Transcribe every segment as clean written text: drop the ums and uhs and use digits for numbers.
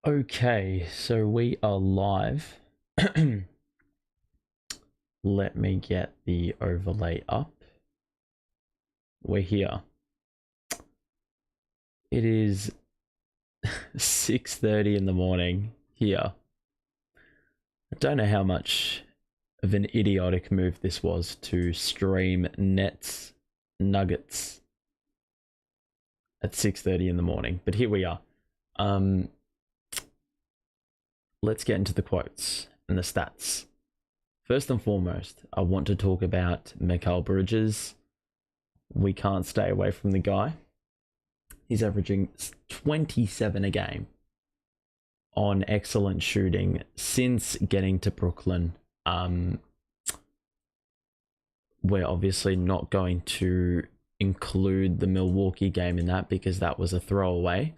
Okay, so we are live. Let me get the overlay up. We're here. It is 6:30 in the morning here. I don't know how much of an idiotic move this was to stream Nets Nuggets at 6:30 in the morning, but here we are. Let's get into the quotes and the stats. First and foremost, I want to talk about Mikal Bridges. We can't stay away from the guy. He's averaging 27 a game on excellent shooting since getting to Brooklyn. We're obviously not going to include the Milwaukee game in that because that was a throwaway.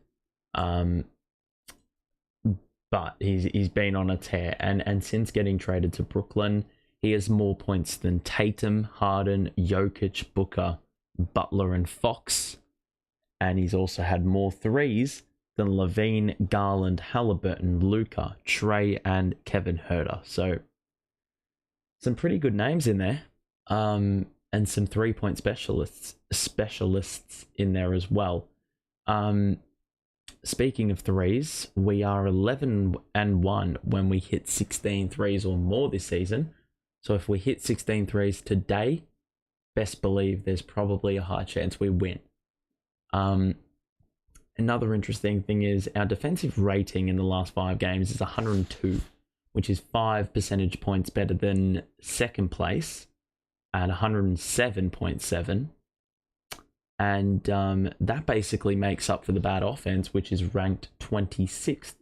But he's been on a tear, and since getting traded to Brooklyn, he has more points than Tatum, Harden, Jokic, Booker, Butler, and Fox. And he's also had more threes than Levine, Garland, Halliburton, Luka, Trey, and Kevin Huerter. So some pretty good names in there, and some 3-point specialists in there as well. Speaking of threes, we are 11-1 when we hit 16 threes or more this season. So if we hit 16 threes today, best believe there's probably a high chance we win. Another interesting thing is our defensive rating in the last 5 games is 102, which is 5 percentage points better than second place at 107.7. And that basically makes up for the bad offense, which is ranked 26th.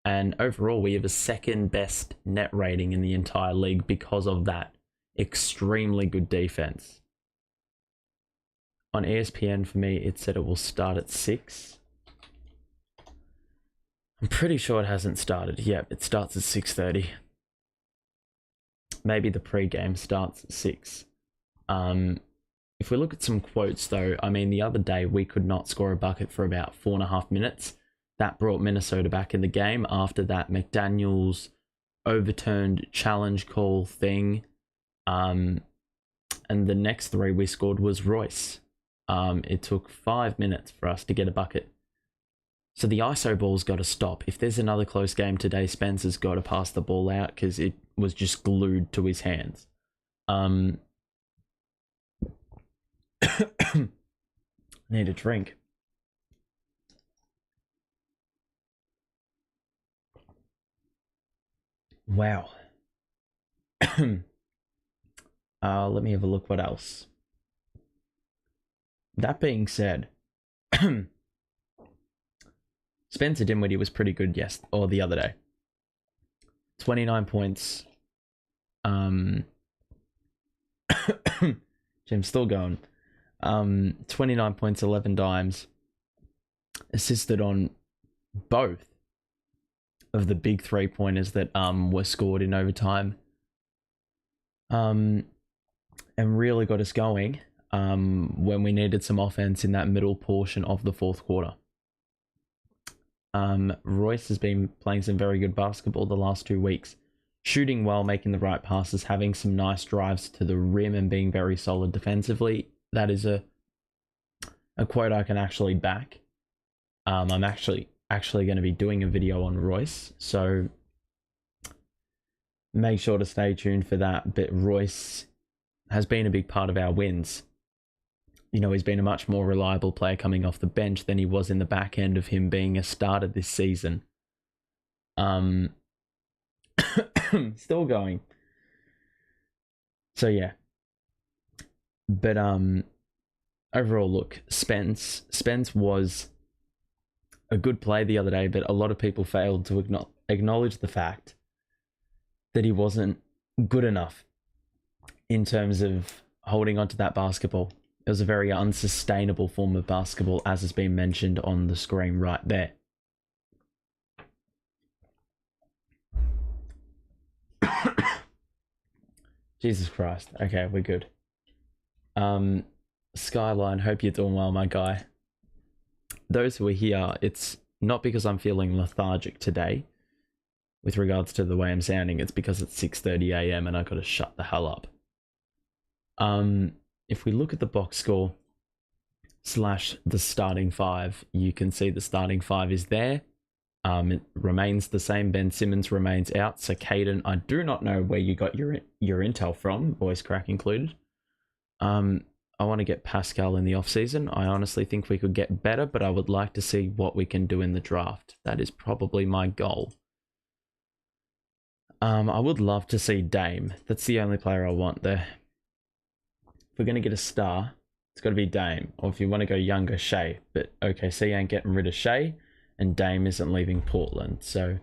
And overall, we have a second best net rating in the entire league because of that extremely good defense. On ESPN, for me, it said it will start at 6. I'm pretty sure it hasn't started. Yep, it starts at 6:30. Maybe the pre-game starts at 6. If we look at some quotes, though, I mean, the other day we could not score a bucket for about 4.5 minutes. That brought Minnesota back in the game after that McDaniels overturned challenge call thing. And the next 3 we scored was Royce. It took 5 minutes for us to get a bucket. So the ISO ball's got to stop. If there's another close game today, Spencer's got to pass the ball out because it was just glued to his hands. Need a drink. Wow. Let me have a look what else. That being said, Spencer Dinwiddie was pretty good the other day. 29 points. Jim's still going. 29 points, 11 dimes. Assisted on both of the big 3-pointers that were scored in overtime. And really got us going when we needed some offense in that middle portion of the fourth quarter. Royce has been playing some very good basketball the last 2 weeks. Shooting well, making the right passes, having some nice drives to the rim, and being very solid defensively. That is a quote I can actually back. I'm actually going to be doing a video on Royce, so make sure to stay tuned for that. But Royce has been a big part of our wins. You know, he's been a much more reliable player coming off the bench than he was in the back end of him being a starter this season. Still going. So yeah. But overall, look, Spence was a good play the other day, but a lot of people failed to acknowledge the fact that he wasn't good enough in terms of holding onto that basketball. It was a very unsustainable form of basketball, as has been mentioned on the screen right there. Jesus Christ. Okay, we're good. Skyline, hope you're doing well, my guy. Those who are here, it's not because I'm feeling lethargic today with regards to the way I'm sounding. It's because it's 6:30 a.m. and I got to shut the hell up. If we look at the box score / the starting five, you can see the starting five is there. It remains the same. Ben Simmons remains out. So Caden, I do not know where you got your intel from, voice crack included. I want to get Pascal in the off season. I honestly think we could get better, but I would like to see what we can do in the draft. That is probably my goal. I would love to see Dame. That's the only player I want there. If we're going to get a star, it's got to be Dame. Or if you want to go younger, Shea. But OKC ain't getting rid of Shea, and Dame isn't leaving Portland. So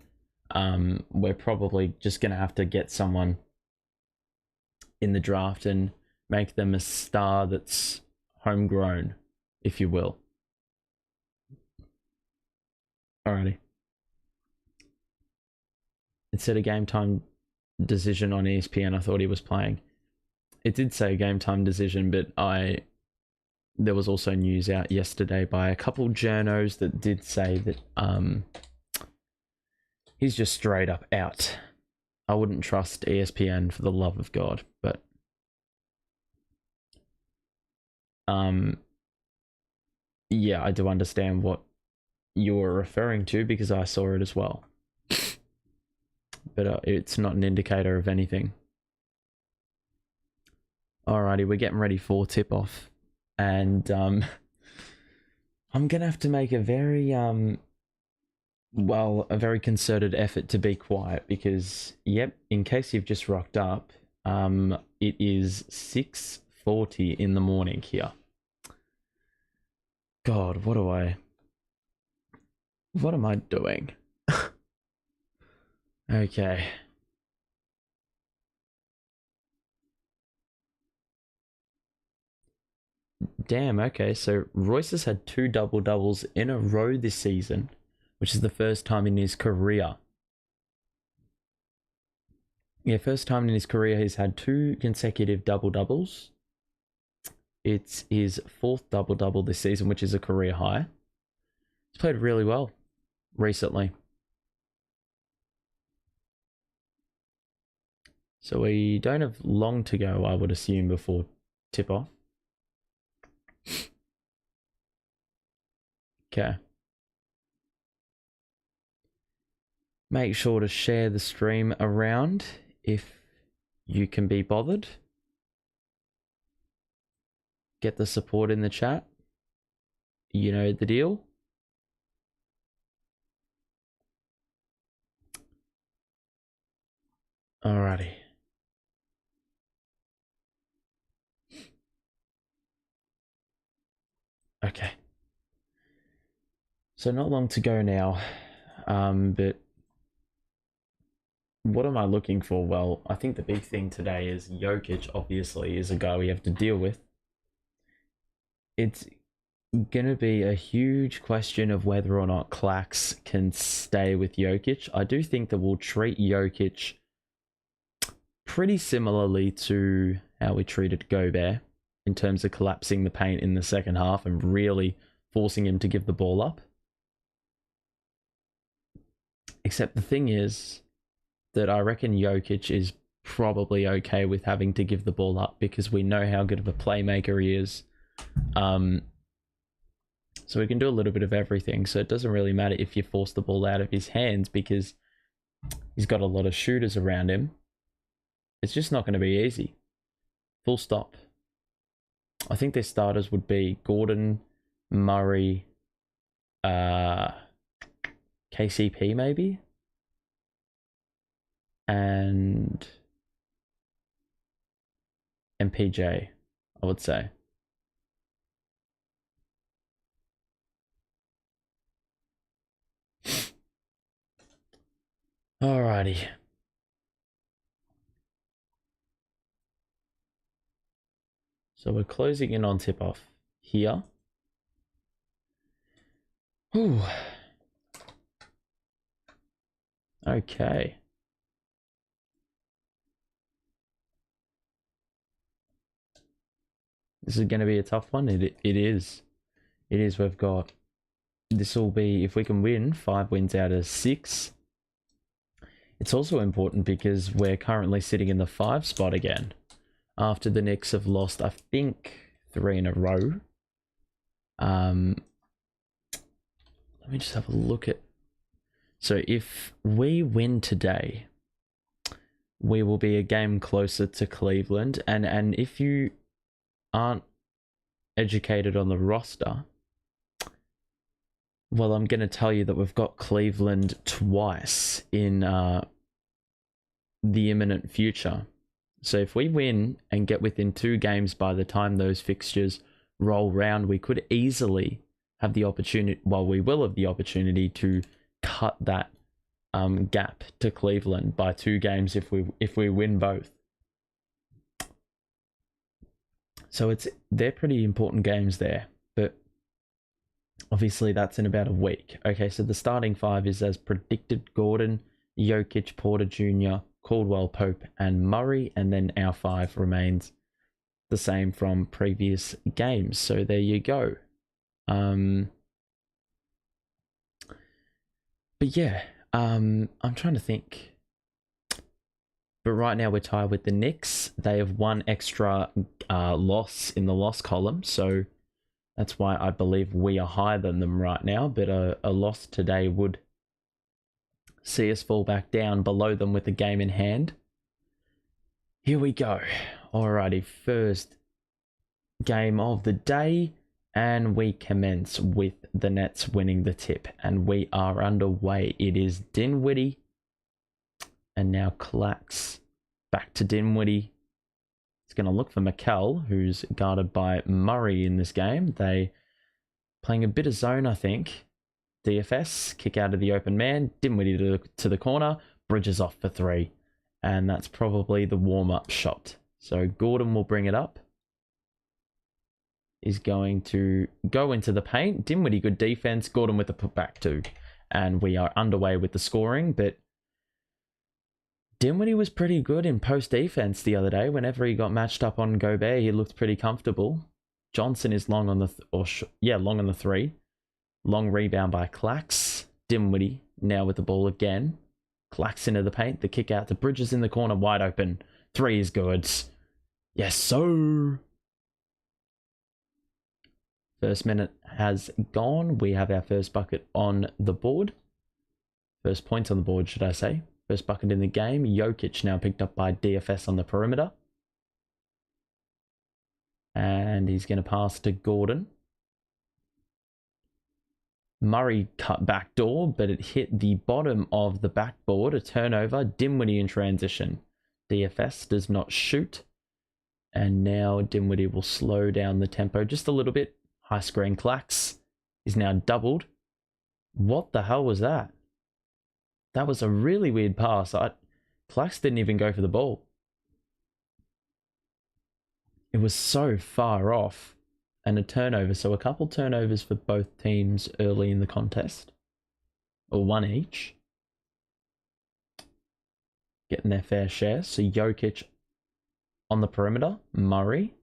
we're probably just going to have to get someone in the draft and make them a star that's homegrown, if you will. Alrighty. It said a game time decision on ESPN. I thought he was playing. It did say game time decision, but there was also news out yesterday by a couple journos that did say that he's just straight up out. I wouldn't trust ESPN for the love of God, but yeah, I do understand what you were referring to because I saw it as well. But it's not an indicator of anything. Alrighty, we're getting ready for tip-off. And I'm going to have to make a very, a very concerted effort to be quiet because, yep, in case you've just rocked up, it is 6:40 in the morning here. God, what am I doing? Okay. Damn, okay, so Royce has had 2 double-doubles in a row this season, which is the first time in his career. Yeah, first time in his career he's had 2 consecutive double-doubles. It's his 4th double-double this season, which is a career high. He's played really well recently. So we don't have long to go, I would assume, before tip-off. Okay. Make sure to share the stream around if you can be bothered. Get the support in the chat. You know the deal. Alrighty. Okay. So not long to go now, but what am I looking for? Well, I think the big thing today is Jokic, obviously, is a guy we have to deal with. It's going to be a huge question of whether or not Clax can stay with Jokic. I do think that we'll treat Jokic pretty similarly to how we treated Gobert in terms of collapsing the paint in the second half and really forcing him to give the ball up. Except the thing is that I reckon Jokic is probably okay with having to give the ball up because we know how good of a playmaker he is. So we can do a little bit of everything. So it doesn't really matter if you force the ball out of his hands because he's got a lot of shooters around him. It's just not going to be easy. Full stop. I think their starters would be Gordon, Murray, KCP maybe, and MPJ, I would say. Alrighty. So we're closing in on tip-off here. Ooh. Okay. This is going to be a tough one. It is. It is. We've got this will be, if we can win 5 wins out of 6. It's also important because we're currently sitting in the 5 spot again. After the Knicks have lost, I think, 3 in a row. Let me just have a look at... So if we win today, we will be a game closer to Cleveland. And if you aren't educated on the roster, well, I'm going to tell you that we've got Cleveland twice in the imminent future. So if we win and get within 2 games by the time those fixtures roll round, we could easily have the opportunity, well, we will have the opportunity to cut that gap to Cleveland by 2 games if we win both. So they're pretty important games there, but obviously that's in about a week. Okay, so the starting 5 is as predicted: Gordon, Jokic, Porter Jr., Caldwell Pope, and Murray, and then our 5 remains the same from previous games. So there you go. But yeah, I'm trying to think. But right now we're tied with the Knicks. They have 1 extra loss in the loss column, so that's why I believe we are higher than them right now. But a loss today would see us fall back down below them with a game in hand. Here we go. Alrighty, first game of the day, and we commence with the Nets winning the tip, and we are underway. It is Dinwiddie, and now Clax back to Dinwiddie. He's going to look for McCall, who's guarded by Murray in this game. They playing a bit of zone, I think. DFS, kick out of the open man, Dinwiddie to the corner, Bridges off for 3. And that's probably the warm-up shot. So Gordon will bring it up. He's going to go into the paint. Dinwiddie, good defense. Gordon with the putback too. And we are underway with the scoring, but Dinwiddie was pretty good in post defense the other day. Whenever he got matched up on Gobert, he looked pretty comfortable. Johnson is long on the long on the 3. Long rebound by Clax. Dinwiddie now with the ball again. Clax into the paint. The kick out to Bridges in the corner, wide open. 3 is good. Yes, sir. First minute has gone. We have our first bucket on the board. First points on the board, should I say. First bucket in the game. Jokic now picked up by DFS on the perimeter. And he's going to pass to Gordon. Murray cut back door, but it hit the bottom of the backboard. A turnover. Dinwiddie in transition. DFS does not shoot. And now Dinwiddie will slow down the tempo just a little bit. High screen. Clax is now doubled. What the hell was that? That was a really weird pass. Clax didn't even go for the ball. It was so far off. And a turnover. So a couple turnovers for both teams early in the contest. Or 1 each. Getting their fair share. So Jokic on the perimeter. Murray.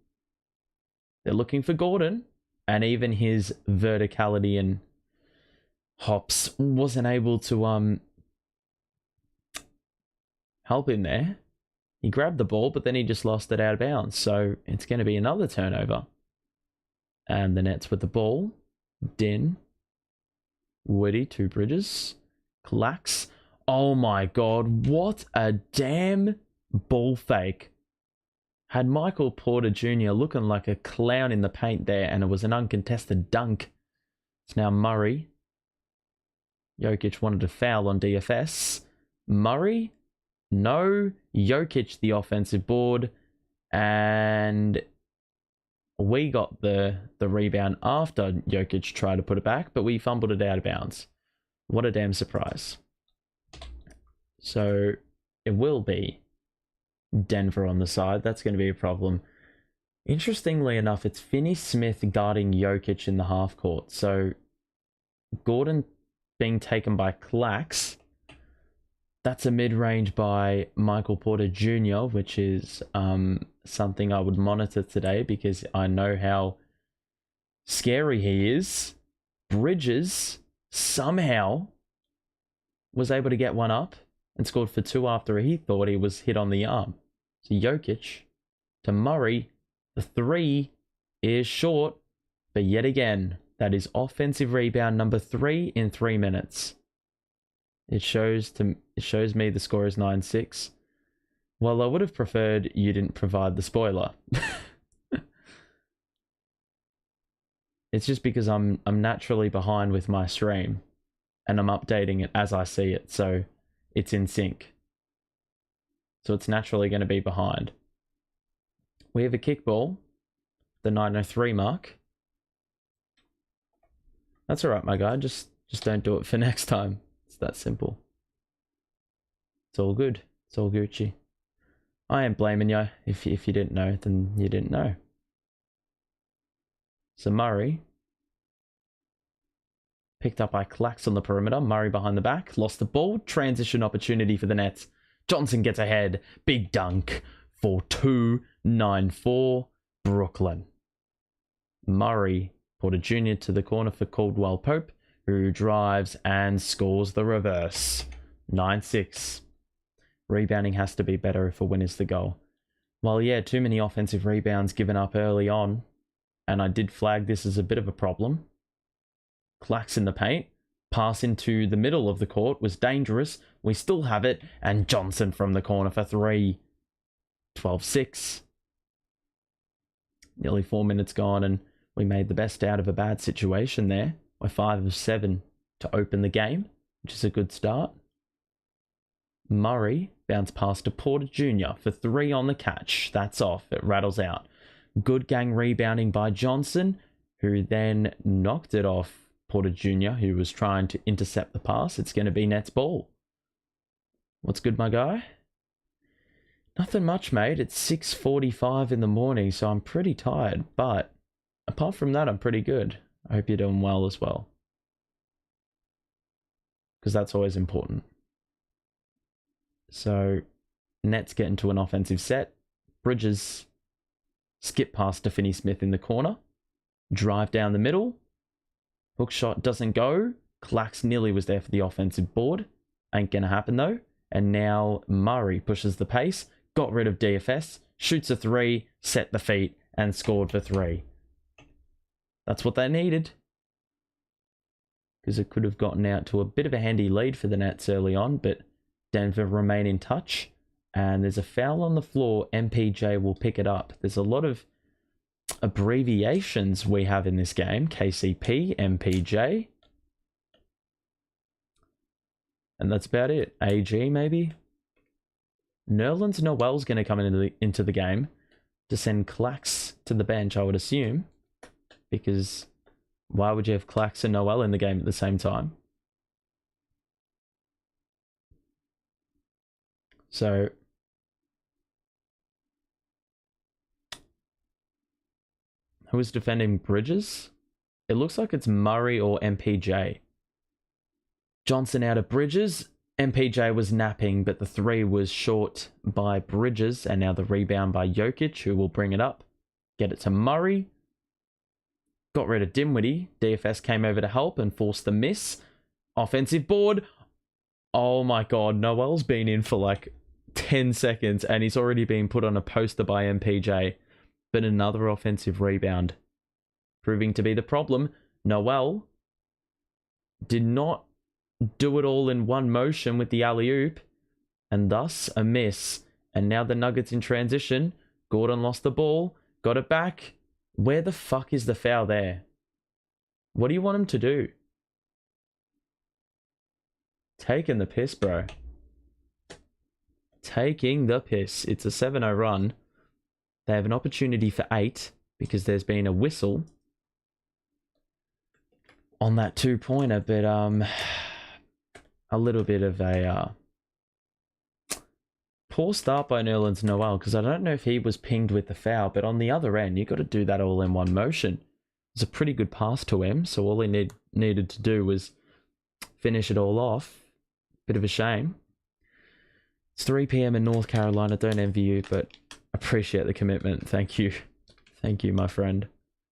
They're looking for Gordon. And even his verticality and hops wasn't able to help him there. He grabbed the ball, but then he just lost it out of bounds. So it's going to be another turnover. And the Nets with the ball. Din. Woody, 2 Bridges. Clax. Oh my god, what a damn ball fake. Had Michael Porter Jr. looking like a clown in the paint there, and it was an uncontested dunk. It's now Murray. Jokic wanted to foul on DFS. Murray? No. Jokic, the offensive board. And we got the rebound after Jokic tried to put it back, but we fumbled it out of bounds. What a damn surprise. So it will be Denver on the side. That's going to be a problem. Interestingly enough, it's Finney-Smith guarding Jokic in the half court. So Gordon being taken by Clax. That's a mid-range by Michael Porter Jr., which is something I would monitor today because I know how scary he is. Bridges somehow was able to get one up and scored for 2 after he thought he was hit on the arm. So Jokic to Murray. The 3 is short, but yet again, that is offensive rebound number 3 in 3 minutes. It shows me the score is 9-6. Well, I would have preferred you didn't provide the spoiler. It's just because I'm naturally behind with my stream, and I'm updating it as I see it, so it's in sync. So it's naturally going to be behind. We have a kickball, the 9:03 mark. That's all right, my guy. Just don't do it for next time. It's that simple. It's all good. It's all Gucci. I ain't blaming you. If you didn't know, then you didn't know. So Murray, picked up by Clax on the perimeter. Murray behind the back, lost the ball. Transition opportunity for the Nets. Johnson gets ahead. Big dunk for 2-9-4 Brooklyn. Murray, Porter Jr. to the corner for Caldwell Pope, who drives and scores the reverse. 9-6. Rebounding has to be better if a win is the goal. Well, yeah, too many offensive rebounds given up early on, and I did flag this as a bit of a problem. Clax in the paint. Pass into the middle of the court was dangerous. We still have it, and Johnson from the corner for 3. 12-6. Nearly 4 minutes gone, and we made the best out of a bad situation there. We're 5 of 7 to open the game, which is a good start. Murray bounce pass to Porter Jr. for 3 on the catch. That's off. It rattles out. Good gang rebounding by Johnson, who then knocked it off Porter Jr., who was trying to intercept the pass. It's going to be Nets ball. What's good, my guy? Nothing much, mate. It's 6:45 in the morning, so I'm pretty tired. But apart from that, I'm pretty good. I hope you're doing well as well, because that's always important. So Nets get into an offensive set. Bridges skip past to Finney-Smith in the corner. Drive down the middle. Hook shot doesn't go. Clax nearly was there for the offensive board. Ain't gonna happen though. And now Murray pushes the pace. Got rid of DFS. Shoots a 3. Set the feet. And scored for 3. That's what they needed. Because it could have gotten out to a bit of a handy lead for the Nets early on. But Denver remain in touch. And there's a foul on the floor. MPJ will pick it up. There's a lot of abbreviations we have in this game. KCP, MPJ. And that's about it. AG, maybe? Nerlens Noel's going to come into the game to send Clax to the bench, I would assume. Because why would you have Clax and Noel in the game at the same time? So who is defending Bridges? It looks like it's Murray or MPJ. Johnson out of Bridges. MPJ was napping, but the 3 was short by Bridges, and now the rebound by Jokic, who will bring it up. Get it to Murray. Got rid of Dinwiddie. DFS came over to help and forced the miss. Offensive board. Oh my god, Noel's been in for like 10 seconds, and he's already been put on a poster by MPJ. But another offensive rebound. Proving to be the problem. Noel did not do it all in one motion with the alley-oop, and thus a miss. And now the Nuggets in transition. Gordon lost the ball, got it back. Where the fuck is the foul there? What do you want him to do? Taking the piss, bro. Taking the piss. It's a 7-0 run. They have an opportunity for 8 because there's been a whistle on that 2-pointer, but a little bit of a poor start by Nerlens Noel, because I don't know if he was pinged with the foul, but on the other end, you got to do that all in one motion. It's a pretty good pass to him, so all he needed to do was finish it all off. Bit of a shame. It's 3 p.m. in North Carolina. Don't envy you, but appreciate the commitment. Thank you. Thank you, my friend.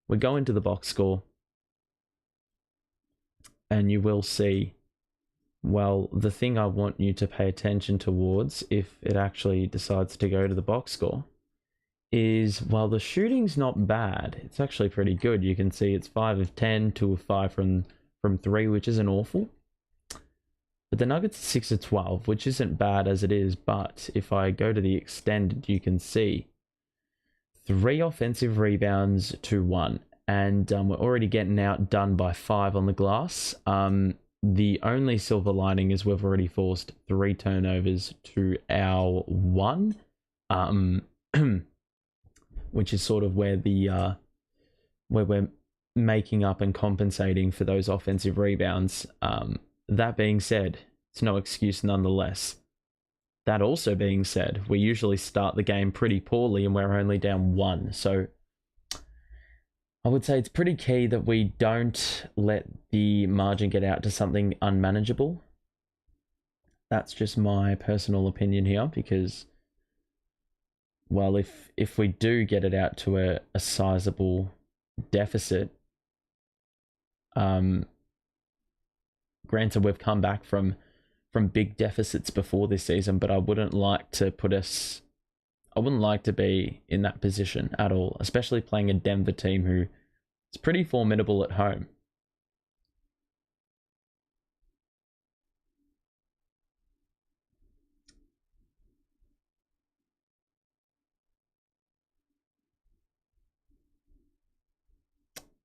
We're going to the box score. and you will see, well, the thing I want you to pay attention towards, if it actually decides to go to the box score, is while the shooting's not bad, it's actually pretty good. You can see it's 5 of 10, 2 of 5 from 3, which isn't awful. But the Nuggets are 6 of 12, which isn't bad as it is. But if I go to the extended, you can see 3 offensive rebounds to 1. And we're already getting outdone by 5 on the glass. The only silver lining is we've already forced 3 turnovers to our 1. Which is sort of where where we're making up and compensating for those offensive rebounds. That being said, it's no excuse nonetheless. That also being said, we usually start the game pretty poorly and we're only down 1. So I would say it's pretty key that we don't let the margin get out to something unmanageable. That's just my personal opinion here, because, well, if we do get it out to a sizable deficit, granted we've come back from big deficits before this season, but I wouldn't like to be in that position at all, especially playing a Denver team who is pretty formidable at home.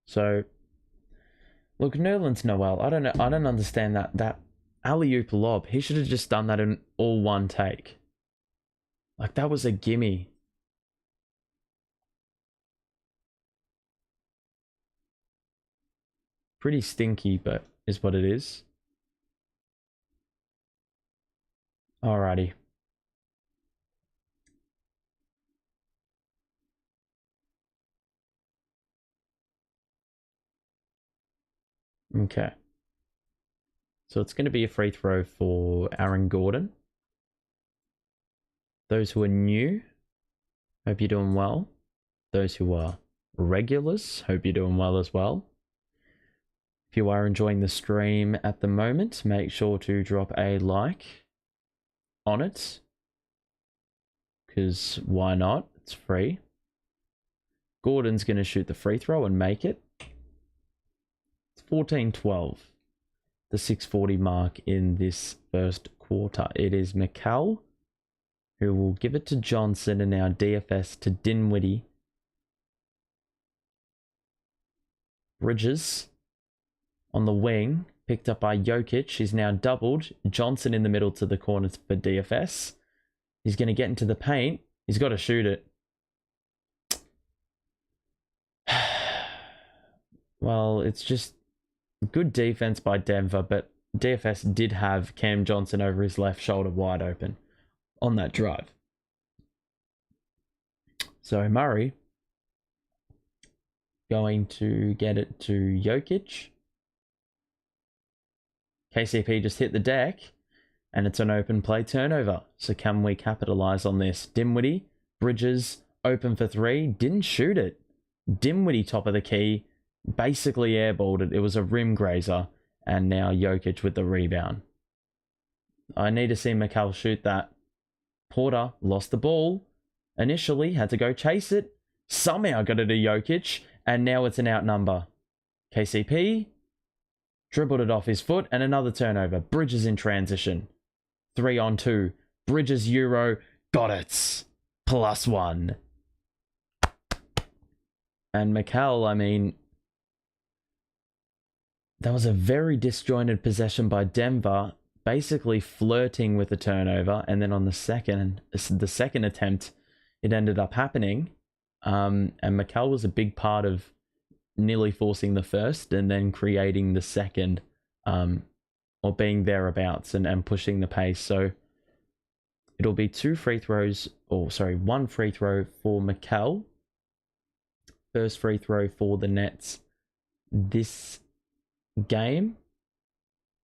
So, look, Nerlens Noel, I don't know. I don't understand that alley-oop lob. He should have just done that in all one take. Like, that was a gimme. Pretty stinky, but is what it is. Alrighty. Okay. So it's going to be a free throw for Aaron Gordon. Those who are new, hope you're doing well. Those who are regulars, hope you're doing well as well. If you are enjoying the stream at the moment, make sure to drop a like on it, because why not? It's free. Gordon's going to shoot the free throw and make it. It's 14-12. The 6:40 mark in this first quarter. It is McCall who will give it to Johnson, and now DFS to Dinwiddie. Bridges on the wing, picked up by Jokic. He's now doubled. Johnson in the middle to the corner for DFS. He's going to get into the paint. He's got to shoot it. Well, it's just good defense by Denver, but DFS did have Cam Johnson over his left shoulder wide open on that drive. So Murray going to get it to Jokic. KCP just hit the deck, and it's an open play turnover. So can we capitalize on this? Dinwiddie, Bridges, open for 3, didn't shoot it. Dinwiddie, top of the key, basically airballed it. It was a rim grazer, and now Jokic with the rebound. I need to see McCall shoot that. Porter lost the ball. Initially, had to go chase it. Somehow got it to Jokic, and now it's an outnumber. KCP dribbled it off his foot, and another turnover. Bridges in transition. 3-on-2. Bridges Euro. Got it. +1. And McCall, I mean, that was a very disjointed possession by Denver, basically flirting with the turnover, and then on the second attempt, it ended up happening. And McCall was a big part of nearly forcing the first and then creating the second, or being thereabouts and pushing the pace. So it'll be 1 free throw for McCall. First free throw for the Nets this game,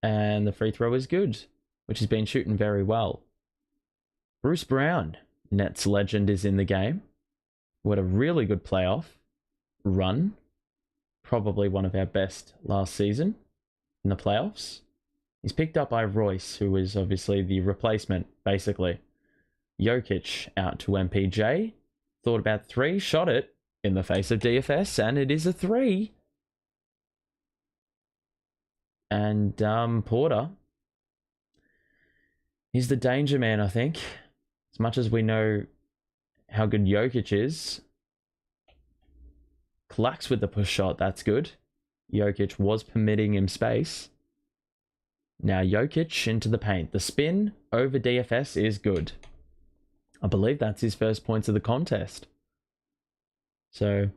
and the free throw is good, which has been shooting very well. Bruce Brown, Nets legend, is in the game. We had a really good playoff run, probably one of our best last season. in the playoffs. He's picked up by Royce, who is obviously the replacement, basically. Jokic out to MPJ. Thought about 3, shot it in the face of DFS, and it is a 3. And Porter, he's the danger man, I think. As much as we know how good Jokic is. Clacks with the push shot, that's good. Jokic was permitting him space. Now Jokic into the paint. The spin over DFS is good. I believe that's his first points of the contest. So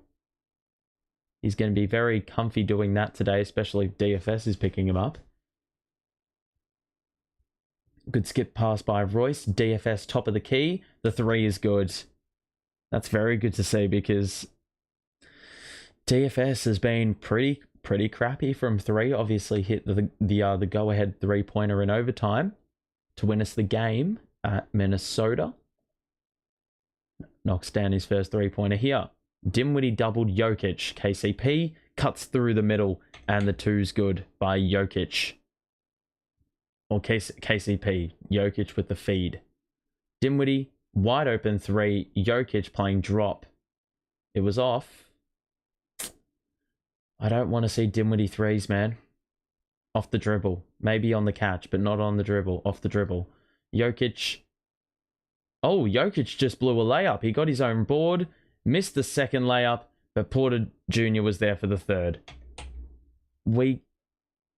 he's going to be very comfy doing that today, especially if DFS is picking him up. Good skip pass by Royce. DFS top of the key. The 3 is good. That's very good to see because DFS has been pretty crappy from 3. Obviously hit the go-ahead 3-pointer in overtime to win us the game at Minnesota. Knocks down his first 3-pointer here. Dinwiddie doubled Jokic. KCP cuts through the middle, and the 2's good by Jokic. Or KCP. Jokic with the feed. Dinwiddie, wide open 3. Jokic playing drop. It was off. I don't want to see Dinwiddie 3s, man. Off the dribble. Maybe on the catch, but not on the dribble. Off the dribble. Jokic. Oh, Jokic just blew a layup. He got his own board. Missed the second layup, but Porter Jr. was there for the third.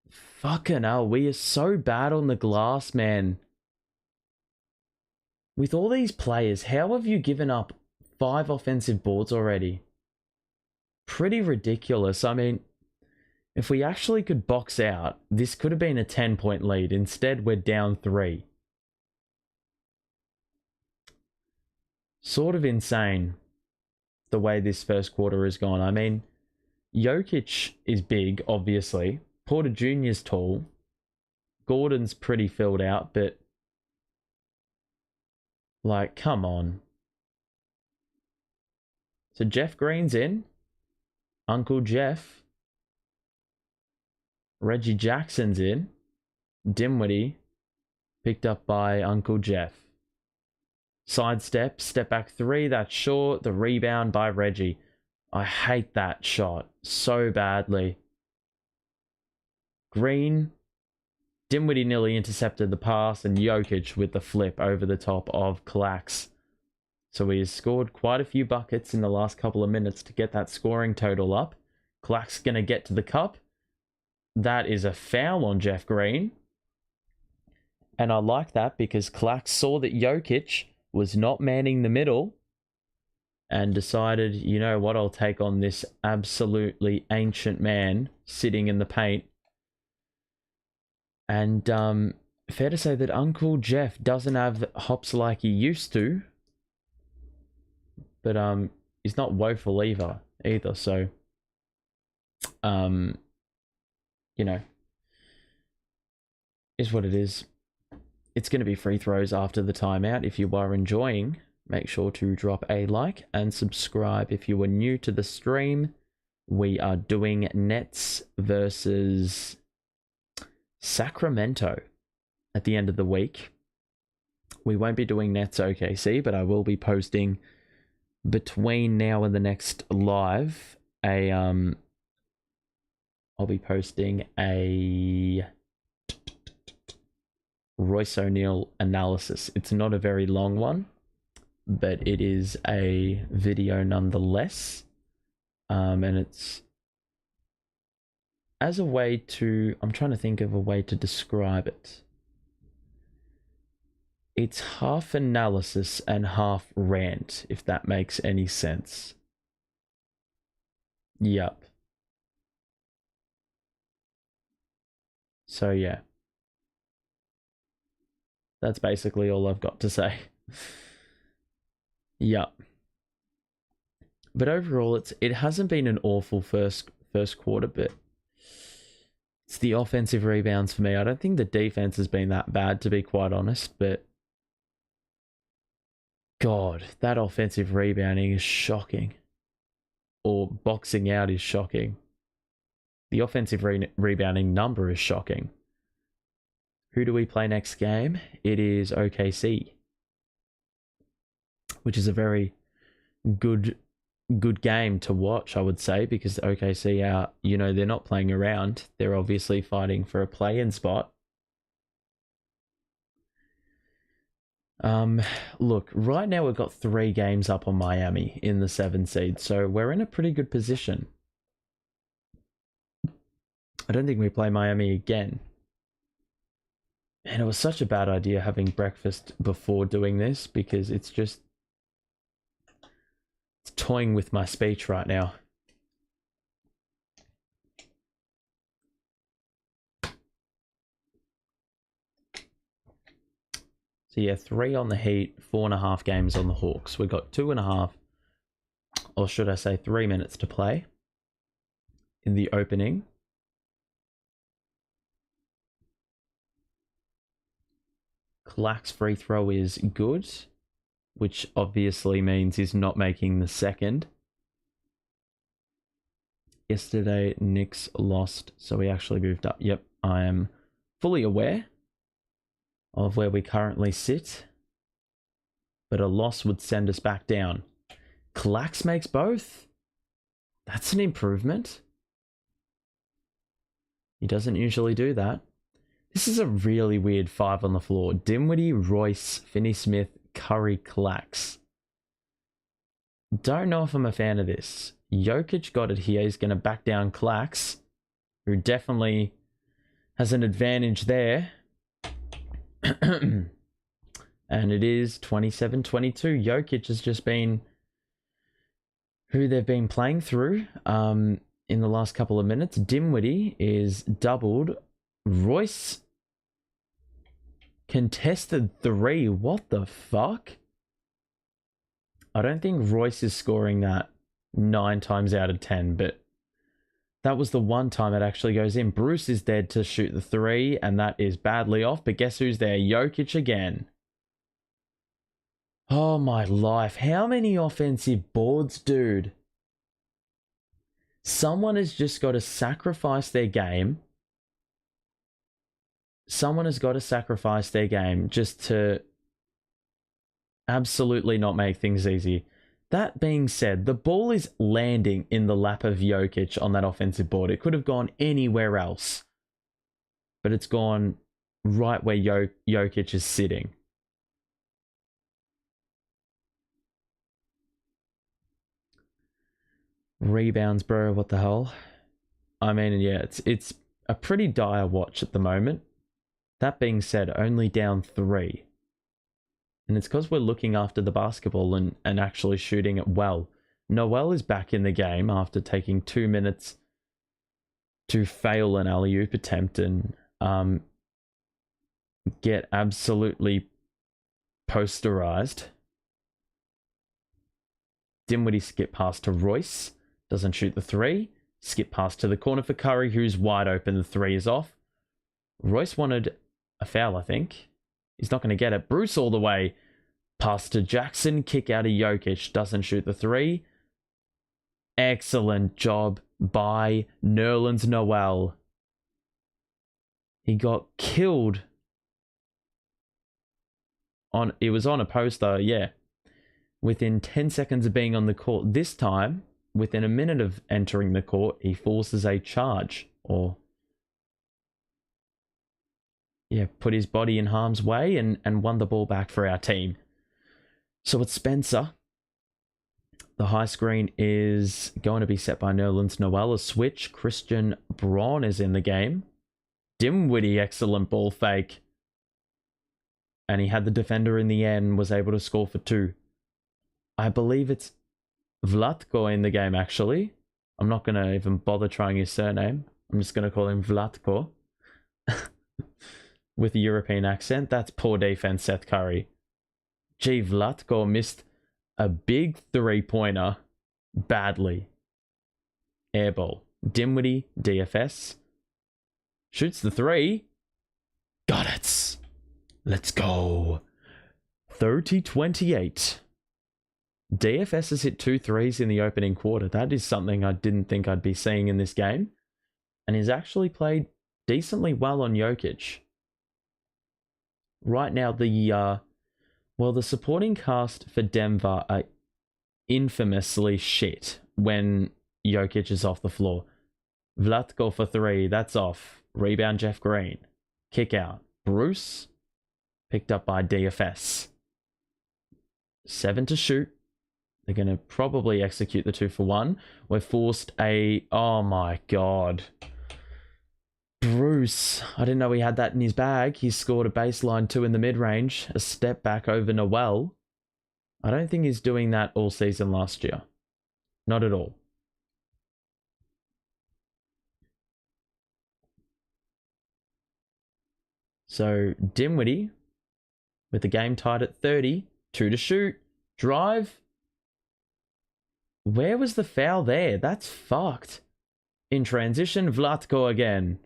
Fucking hell, we are so bad on the glass, man. With all these players, how have you given up 5 offensive boards already? Pretty ridiculous. I mean, if we actually could box out, this could have been a 10-point lead. Instead, we're down 3. Sort of insane the way this first quarter has gone. I mean, Jokic is big, obviously. Porter Jr. is tall. Gordon's pretty filled out, but like, come on. So Jeff Green's in. Uncle Jeff. Reggie Jackson's in. Dinwiddie picked up by Uncle Jeff. Sidestep, step back 3, that's short. The rebound by Reggie. I hate that shot so badly. Green. Dinwiddie nearly intercepted the pass, and Jokic with the flip over the top of Clax. So he has scored quite a few buckets in the last couple of minutes to get that scoring total up. Clax going to get to the cup. That is a foul on Jeff Green. And I like that because Clax saw that Jokic was not manning the middle and decided, you know what, I'll take on this absolutely ancient man sitting in the paint. And fair to say that Uncle Jeff doesn't have hops like he used to. But he's not woeful either. So, you know, is what it is. It's going to be free throws after the timeout. If you are enjoying, make sure to drop a like and subscribe. If you are new to the stream, we are doing Nets versus Sacramento at the end of the week. We won't be doing Nets OKC, but I will be posting between now and the next live I'll be posting a Royce O'Neal analysis. It's not a very long one, but it is a video nonetheless. And it's as a way to, I'm trying to think of a way to describe it. It's half analysis and half rant, if that makes any sense. Yup. So yeah. That's basically all I've got to say. Yup. But overall, it hasn't been an awful first quarter, but it's the offensive rebounds for me. I don't think the defense has been that bad, to be quite honest, but God, that offensive rebounding is shocking. Or boxing out is shocking. The offensive rebounding number is shocking. Who do we play next game? It is OKC, which is a very good game to watch, I would say, because OKC are, they're not playing around. They're obviously fighting for a play-in spot. Look, right now we've got 3 games up on Miami in the 7 seed, so we're in a pretty good position. I don't think we play Miami again. And it was such a bad idea having breakfast before doing this, because it's toying with my speech right now. So yeah, 3 on the Heat, 4.5 games on the Hawks. We've got 2.5, or should I say 3 minutes to play in the opening. Clack's free throw is good, which obviously means he's not making the second. Yesterday, Knicks lost, so we actually moved up. Yep, I am fully aware of where we currently sit, but a loss would send us back down. Clax makes both. That's an improvement. He doesn't usually do that. This is a really weird 5 on the floor. Dinwiddie, Royce, Finney-Smith, Curry, Clax. Don't know if I'm a fan of this. Jokic got it here. He's going to back down Clax, who definitely has an advantage there. And it is 27-22. Jokic has just been who they've been playing through in the last couple of minutes. Dinwiddie is doubled. Royce contested 3. What the fuck? I don't think Royce is scoring that 9 times out of 10, but that was the one time it actually goes in. Bruce is dead to shoot the 3, and that is badly off. But guess who's there? Jokic again. Oh my life. How many offensive boards, dude? Someone has just got to sacrifice their game. Someone has got to sacrifice their game just to absolutely not make things easy. That being said, the ball is landing in the lap of Jokic on that offensive board. It could have gone anywhere else, but it's gone right where Jokic is sitting. Rebounds, bro. What the hell? I mean, yeah, it's a pretty dire watch at the moment. That being said, only down 3. And it's because we're looking after the basketball and actually shooting it well. Noel is back in the game after taking 2 minutes to fail an alley-oop attempt and get absolutely posterized. Dinwiddie skip pass to Royce. Doesn't shoot the 3. Skip pass to the corner for Curry, who's wide open. The 3 is off. Royce wanted a foul, I think. He's not going to get it. Bruce all the way. Pass to Jackson. Kick out of Jokic. Doesn't shoot the 3. Excellent job by Nerlens Noel. He got killed. It was on a poster, yeah. Within 10 seconds of being on the court. This time, within a minute of entering the court, he forces a charge. Or yeah, put his body in harm's way and won the ball back for our team. So it's Spencer. The high screen is going to be set by Nerlens Noel. A switch. Christian Braun is in the game. Dinwiddie, excellent ball fake. And he had the defender in the end, was able to score for 2. I believe it's Vlatko in the game, actually. I'm not going to even bother trying his surname. I'm just going to call him Vlatko. With a European accent. That's poor defense, Seth Curry. Gee, Vlatko missed a big 3-pointer badly. Airball. Dinwiddie, DFS. Shoots the 3. Got it. Let's go. 30-28. DFS has hit 2 threes in the opening quarter. That is something I didn't think I'd be seeing in this game. and he's actually played decently well on Jokic. Right now, the supporting cast for Denver are infamously shit when Jokic is off the floor. Vlatko for 3, that's off. Rebound Jeff Green. Kick out. Bruce, picked up by DFS. 7 to shoot. They're going to probably execute the 2 for 1. We're forced a... Oh my god. Bruce. I didn't know he had that in his bag. He scored a baseline 2 in the mid-range. A step back over Noel. I don't think he's doing that all season last year. Not at all. So, Dinwiddie, with the game tied at 30. 2 to shoot. Drive. Where was the foul there? That's fucked. In transition, Vlatko again.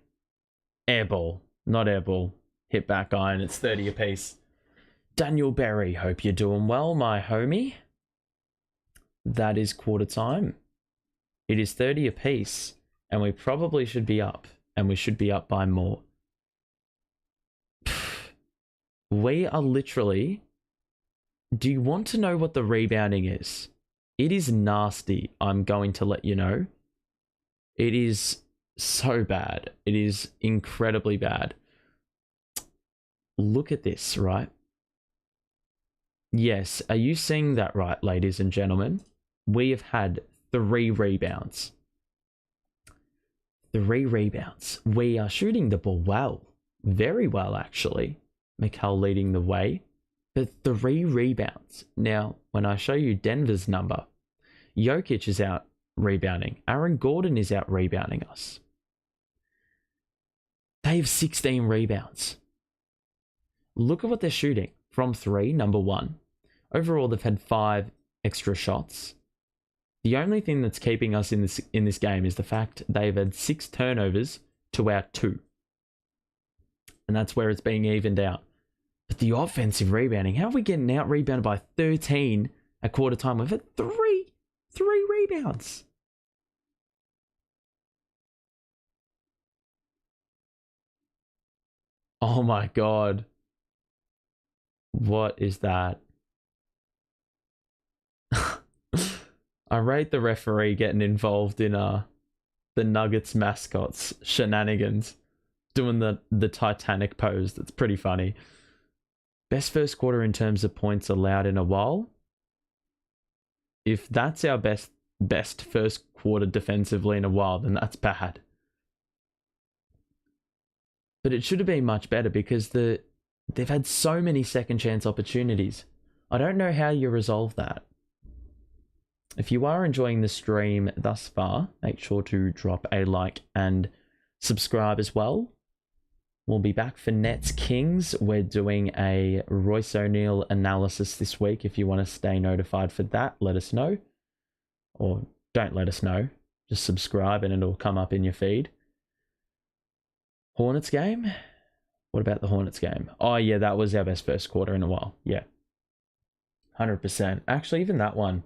Airball. Not airball. Hit back iron. It's 30 apiece. Daniel Berry. Hope you're doing well, my homie. That is quarter time. It is 30 apiece. And we probably should be up. And we should be up by more. We are literally... Do you want to know what the rebounding is? It is nasty, I'm going to let you know. It is so bad. It is incredibly bad. Look at this, right? Yes, are you seeing that right, ladies and gentlemen? We have had 3 rebounds. 3 rebounds. We are shooting the ball well. Very well, actually. Mikal leading the way. But 3 rebounds. Now, when I show you Denver's number, Jokic is out rebounding. Aaron Gordon is out rebounding us. They have 16 rebounds. Look at what they're shooting. From 3, number 1. Overall, they've had 5 extra shots. The only thing that's keeping us in this game is the fact they've had 6 turnovers to our 2. And that's where it's being evened out. But the offensive rebounding, how are we getting out rebounded by 13 at quarter time? We've had 3 rebounds. Oh my god. What is that? I rate the referee getting involved in the Nuggets mascots shenanigans, doing the Titanic pose. That's pretty funny. Best first quarter in terms of points allowed in a while. If that's our best first quarter defensively in a while, then that's bad. But it should have been much better because they've had so many second chance opportunities. I don't know how you resolve that. If you are enjoying the stream thus far, make sure to drop a like and subscribe as well. We'll be back for Nets Kings. We're doing a Royce O'Neal analysis this week. If you want to stay notified for that, let us know. Or don't let us know. Just subscribe and it'll come up in your feed. Hornets game? What about the Hornets game? Oh yeah, that was our best first quarter in a while. Yeah. 100%. Actually, even that one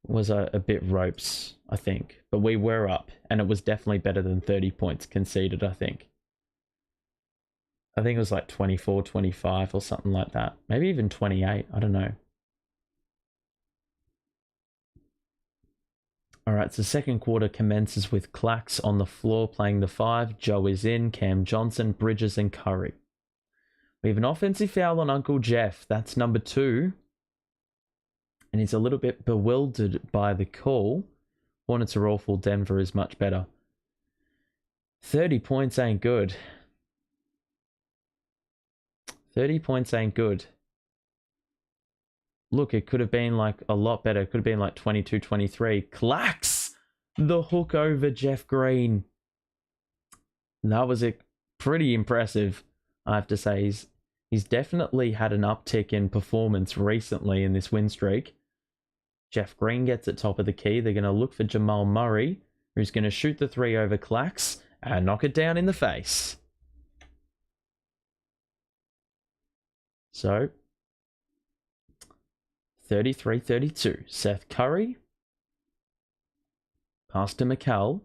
was a bit ropes, I think. But we were up, and it was definitely better than 30 points conceded, I think. I think it was like 24, 25 or something like that. Maybe even 28. I don't know. All right, so second quarter commences with Clax on the floor playing the 5. Joe is in, Cam Johnson, Bridges, and Curry. We have an offensive foul on Uncle Jeff. That's number 2. And he's a little bit bewildered by the call. Hornets are awful. Denver is much better. 30 points ain't good. 30 points ain't good. Look, it could have been like a lot better. It could have been like 22, 23. Clax! The hook over Jeff Green. That was pretty impressive, I have to say. He's definitely had an uptick in performance recently in this win streak. Jeff Green gets it top of the key. They're going to look for Jamal Murray, who's going to shoot the 3 over Clax and knock it down in the face. So, 33-32. Seth Curry. Pass to McCall.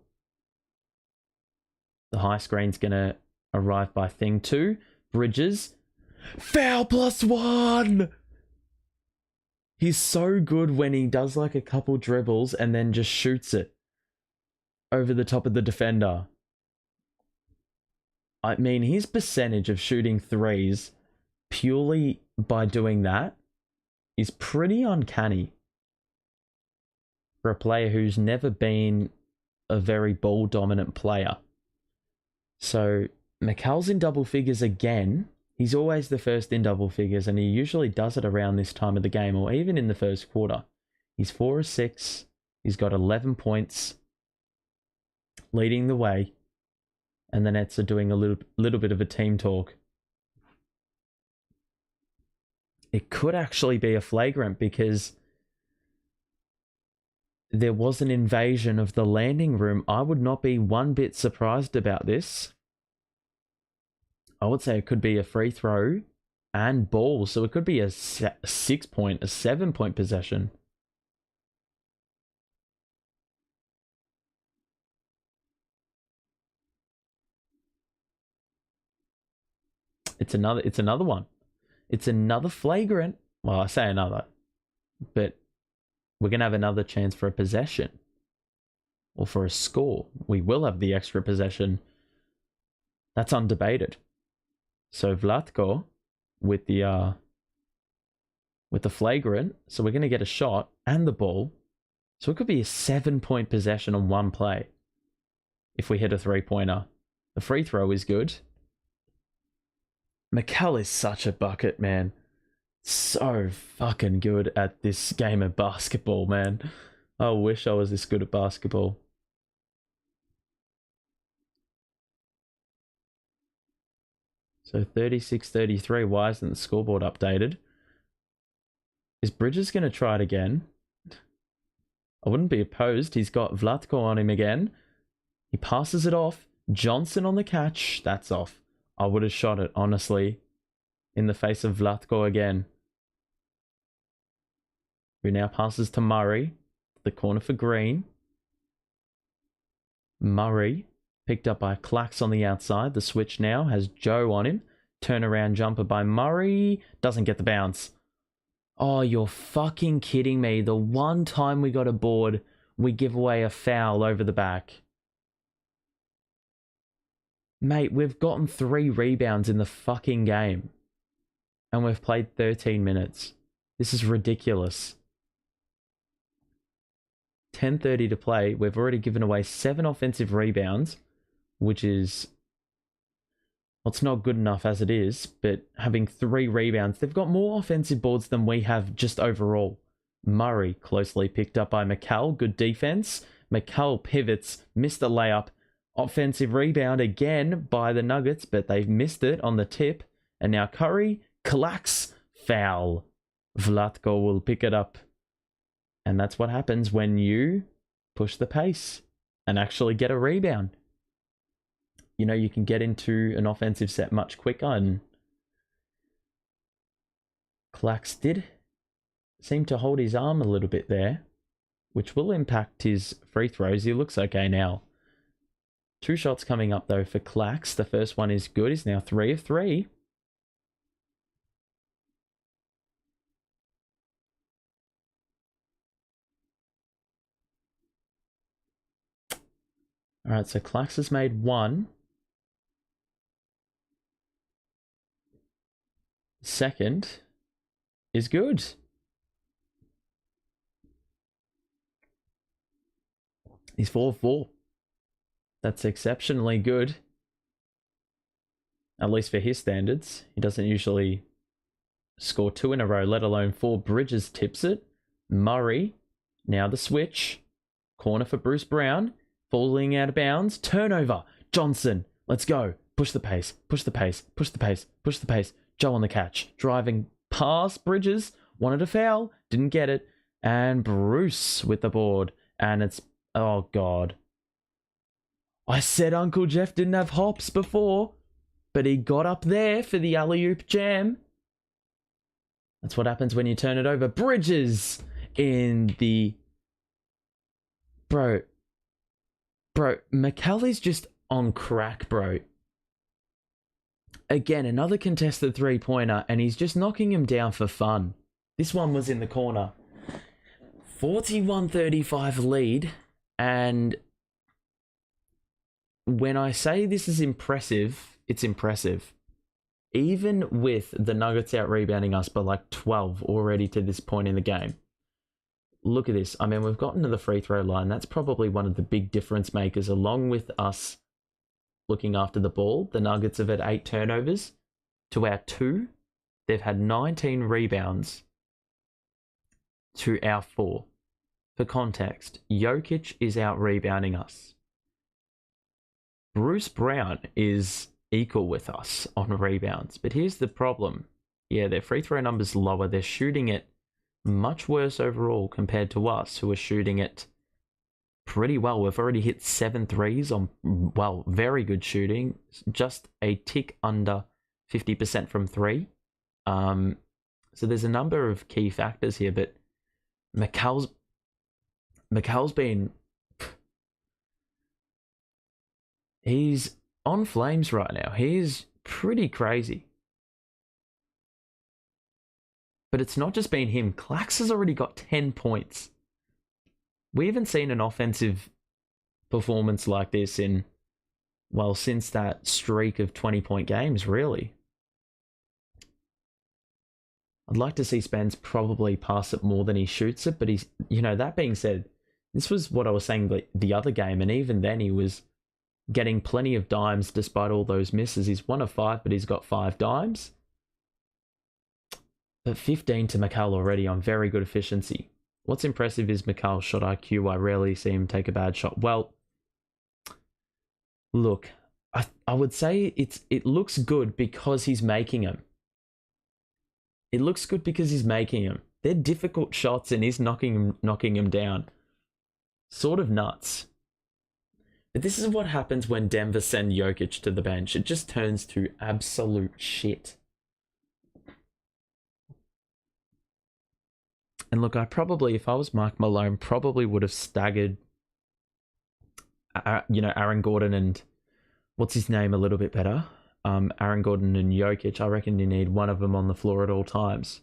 The high screen's going to arrive by thing 2. Bridges. Foul +1! He's so good when he does like a couple dribbles and then just shoots it over the top of the defender. I mean, his percentage of shooting threes purely by doing that is pretty uncanny for a player who's never been a very ball-dominant player. So, McCall's in double figures again. He's always the first in double figures, and he usually does it around this time of the game, or even in the first quarter. He's 4 of 6. He's got 11 points, leading the way. And the Nets are doing a little bit of a team talk. It could actually be a flagrant because there was an invasion of the landing room. I would not be one bit surprised about this. I would say it could be a free throw and ball. So it could be a 6-point, a 7-point possession. It's another one. It's another flagrant. Well, I say another, but we're going to have another chance for a possession or for a score. We will have the extra possession. That's undebated. So Vlatko with the flagrant. So we're going to get a shot and the ball. So it could be a 7-point possession on one play if we hit a 3-pointer. The free throw is good. McCall is such a bucket, man. So fucking good at this game of basketball, man. I wish I was this good at basketball. So 36-33. Why isn't the scoreboard updated? Is Bridges going to try it again? I wouldn't be opposed. He's got Vlatko on him again. He passes it off. Johnson on the catch. That's off. I would have shot it, honestly, in the face of Vlatko again. Who now passes to Murray. The corner for Green. Murray. Picked up by Clax on the outside. The switch now has Joe on him. Turnaround jumper by Murray. Doesn't get the bounce. Oh, you're fucking kidding me. The one time we got a board, we give away a foul over the back. Mate, we've gotten 3 rebounds in the fucking game. And we've played 13 minutes. This is ridiculous. 10:30 to play. We've already given away 7 offensive rebounds, which is... well, it's not good enough as it is, but having 3 rebounds, they've got more offensive boards than we have just overall. Murray closely picked up by McCall. Good defense. McCall pivots, missed the layup. Offensive rebound again by the Nuggets, but they've missed it on the tip. And now Curry, Clax, foul. Vlatko will pick it up. And that's what happens when you push the pace and actually get a rebound. You know, you can get into an offensive set much quicker, and Clax did seem to hold his arm a little bit there, which will impact his free throws. He looks okay now. 2 shots coming up, though, for Clax. The first one is good. He's now 3 of 3. All right, so Clax has made 1. Second is good. He's 4 of 4. That's exceptionally good. At least for his standards. He doesn't usually score 2 in a row, let alone 4. Bridges tips it. Murray. Now the switch. Corner for Bruce Brown. Falling out of bounds. Turnover. Johnson. Let's go. Push the pace. Push the pace. Push the pace. Push the pace. Joe on the catch. Driving past Bridges. Wanted a foul. Didn't get it. And Bruce with the board. And it's... oh, God. I said Uncle Jeff didn't have hops before, but he got up there for the alley-oop jam. That's what happens when you turn it over. Bridges in the... Bro, McCallie's just on crack, bro. Again, another contested three-pointer, and he's just knocking him down for fun. This one was in the corner. 41-35 lead, and when I say this is impressive, it's impressive. Even with the Nuggets out-rebounding us by like 12 already to this point in the game. Look at this. I mean, we've gotten to the free throw line. That's probably one of the big difference makers, along with us looking after the ball. The Nuggets have had 8 turnovers to our 2. They've had 19 rebounds to our 4. For context, Jokic is out rebounding us. Bruce Brown is equal with us on rebounds. But here's the problem. Yeah, their free throw number's lower. They're shooting it much worse overall compared to us, who are shooting it pretty well. We've already hit 7 threes on, well, very good shooting. Just a tick under 50% from 3. So there's a number of key factors here, but Mikal's been... He's on flames right now. He's pretty crazy. But it's not just been him. Clax has already got 10 points. We haven't seen an offensive performance like this in, well, since that streak of 20-point games, really. I'd like to see Spence probably pass it more than he shoots it, but he's, you know, that being said, this was what I was saying the other game, and even then he was getting plenty of dimes despite all those misses. He's 1 of 5, but he's got 5 dimes. But 15 to Mikal already on very good efficiency. What's impressive is Mikal's shot IQ. I rarely see him take a bad shot. Well, look, I would say it looks good because he's making them. It looks good because he's making them. They're difficult shots and he's knocking him down. Sort of nuts. But this is what happens when Denver send Jokic to the bench. It just turns to absolute shit. And look, I probably, if I was Mike Malone, probably would have staggered, Aaron Gordon and, what's his name, a little bit better. Aaron Gordon and Jokic. I reckon you need one of them on the floor at all times.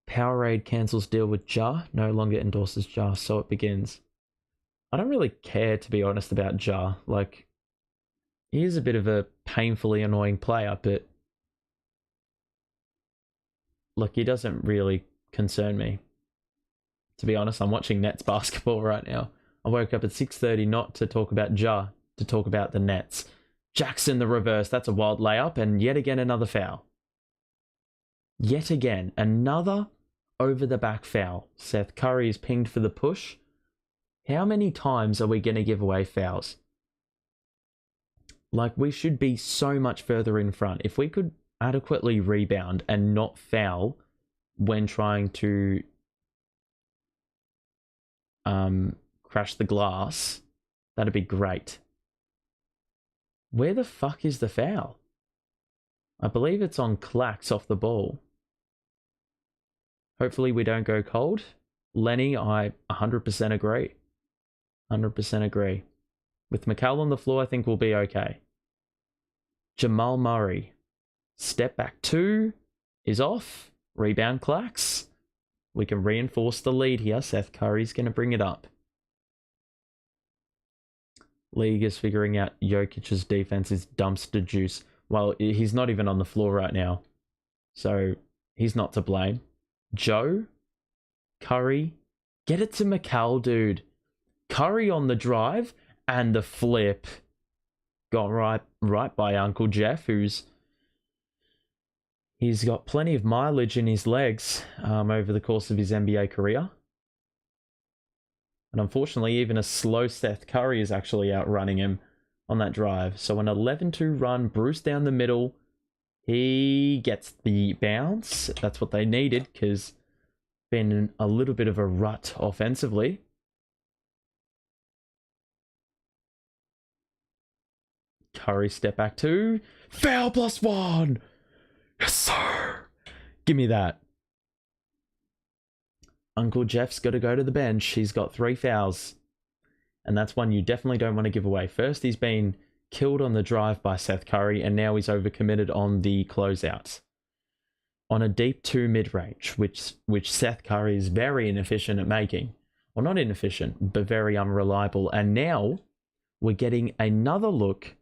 Powerade cancels deal with Ja. No longer endorses Ja, so it begins. I don't really care, to be honest, about Ja. Like, he is a bit of a painfully annoying player, but look, he doesn't really concern me. To be honest, I'm watching Nets basketball right now. I woke up at 6:30 not to talk about Ja, to talk about the Nets. Jackson the reverse, that's a wild layup, and yet again another foul. Yet again, another over-the-back foul. Seth Curry is pinged for the push. How many times are we going to give away fouls? Like, we should be so much further in front. If we could adequately rebound and not foul when trying to crash the glass, that'd be great. Where the fuck is the foul? I believe it's on Clax off the ball. Hopefully we don't go cold. Lenny, I 100% agree. 100% agree. With Mikal on the floor, I think we'll be okay. Jamal Murray. Step back 2 is off. Rebound Clax. We can reinforce the lead here. Seth Curry's going to bring it up. League is figuring out Jokic's defense is dumpster juice. Well, he's not even on the floor right now. So he's not to blame. Joe, Curry, get it to Mikal, dude. Curry on the drive and the flip. Got right by Uncle Jeff, he's got plenty of mileage in his legs over the course of his NBA career. And unfortunately, even a slow Seth Curry is actually outrunning him on that drive. So an 11-2 run, Bruce down the middle. He gets the bounce. That's what they needed, because been a little bit of a rut offensively. Curry step back 2. Foul +1. Yes, sir. Give me that. Uncle Jeff's got to go to the bench. He's got 3 fouls. and that's one you definitely don't want to give away. First, he's been killed on the drive by Seth Curry, and now he's overcommitted on the closeouts. On a deep 2 mid-range, which Seth Curry is very inefficient at making. Well, not inefficient, but very unreliable. And now we're getting another look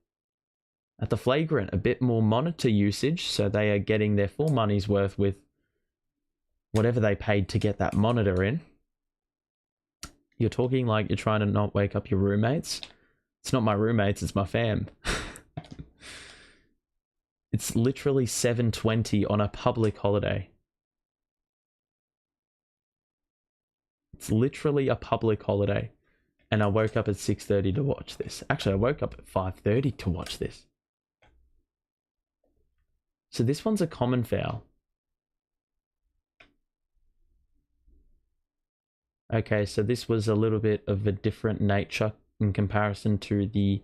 at the flagrant, a bit more monitor usage, so they are getting their full money's worth with whatever they paid to get that monitor in. You're talking like you're trying to not wake up your roommates. It's not my roommates, it's my fam. It's literally 7:20 on a public holiday. It's literally a public holiday. And I woke up at 6:30 to watch this. Actually, I woke up at 5:30 to watch this. So this one's a common foul. Okay, so this was a little bit of a different nature in comparison to the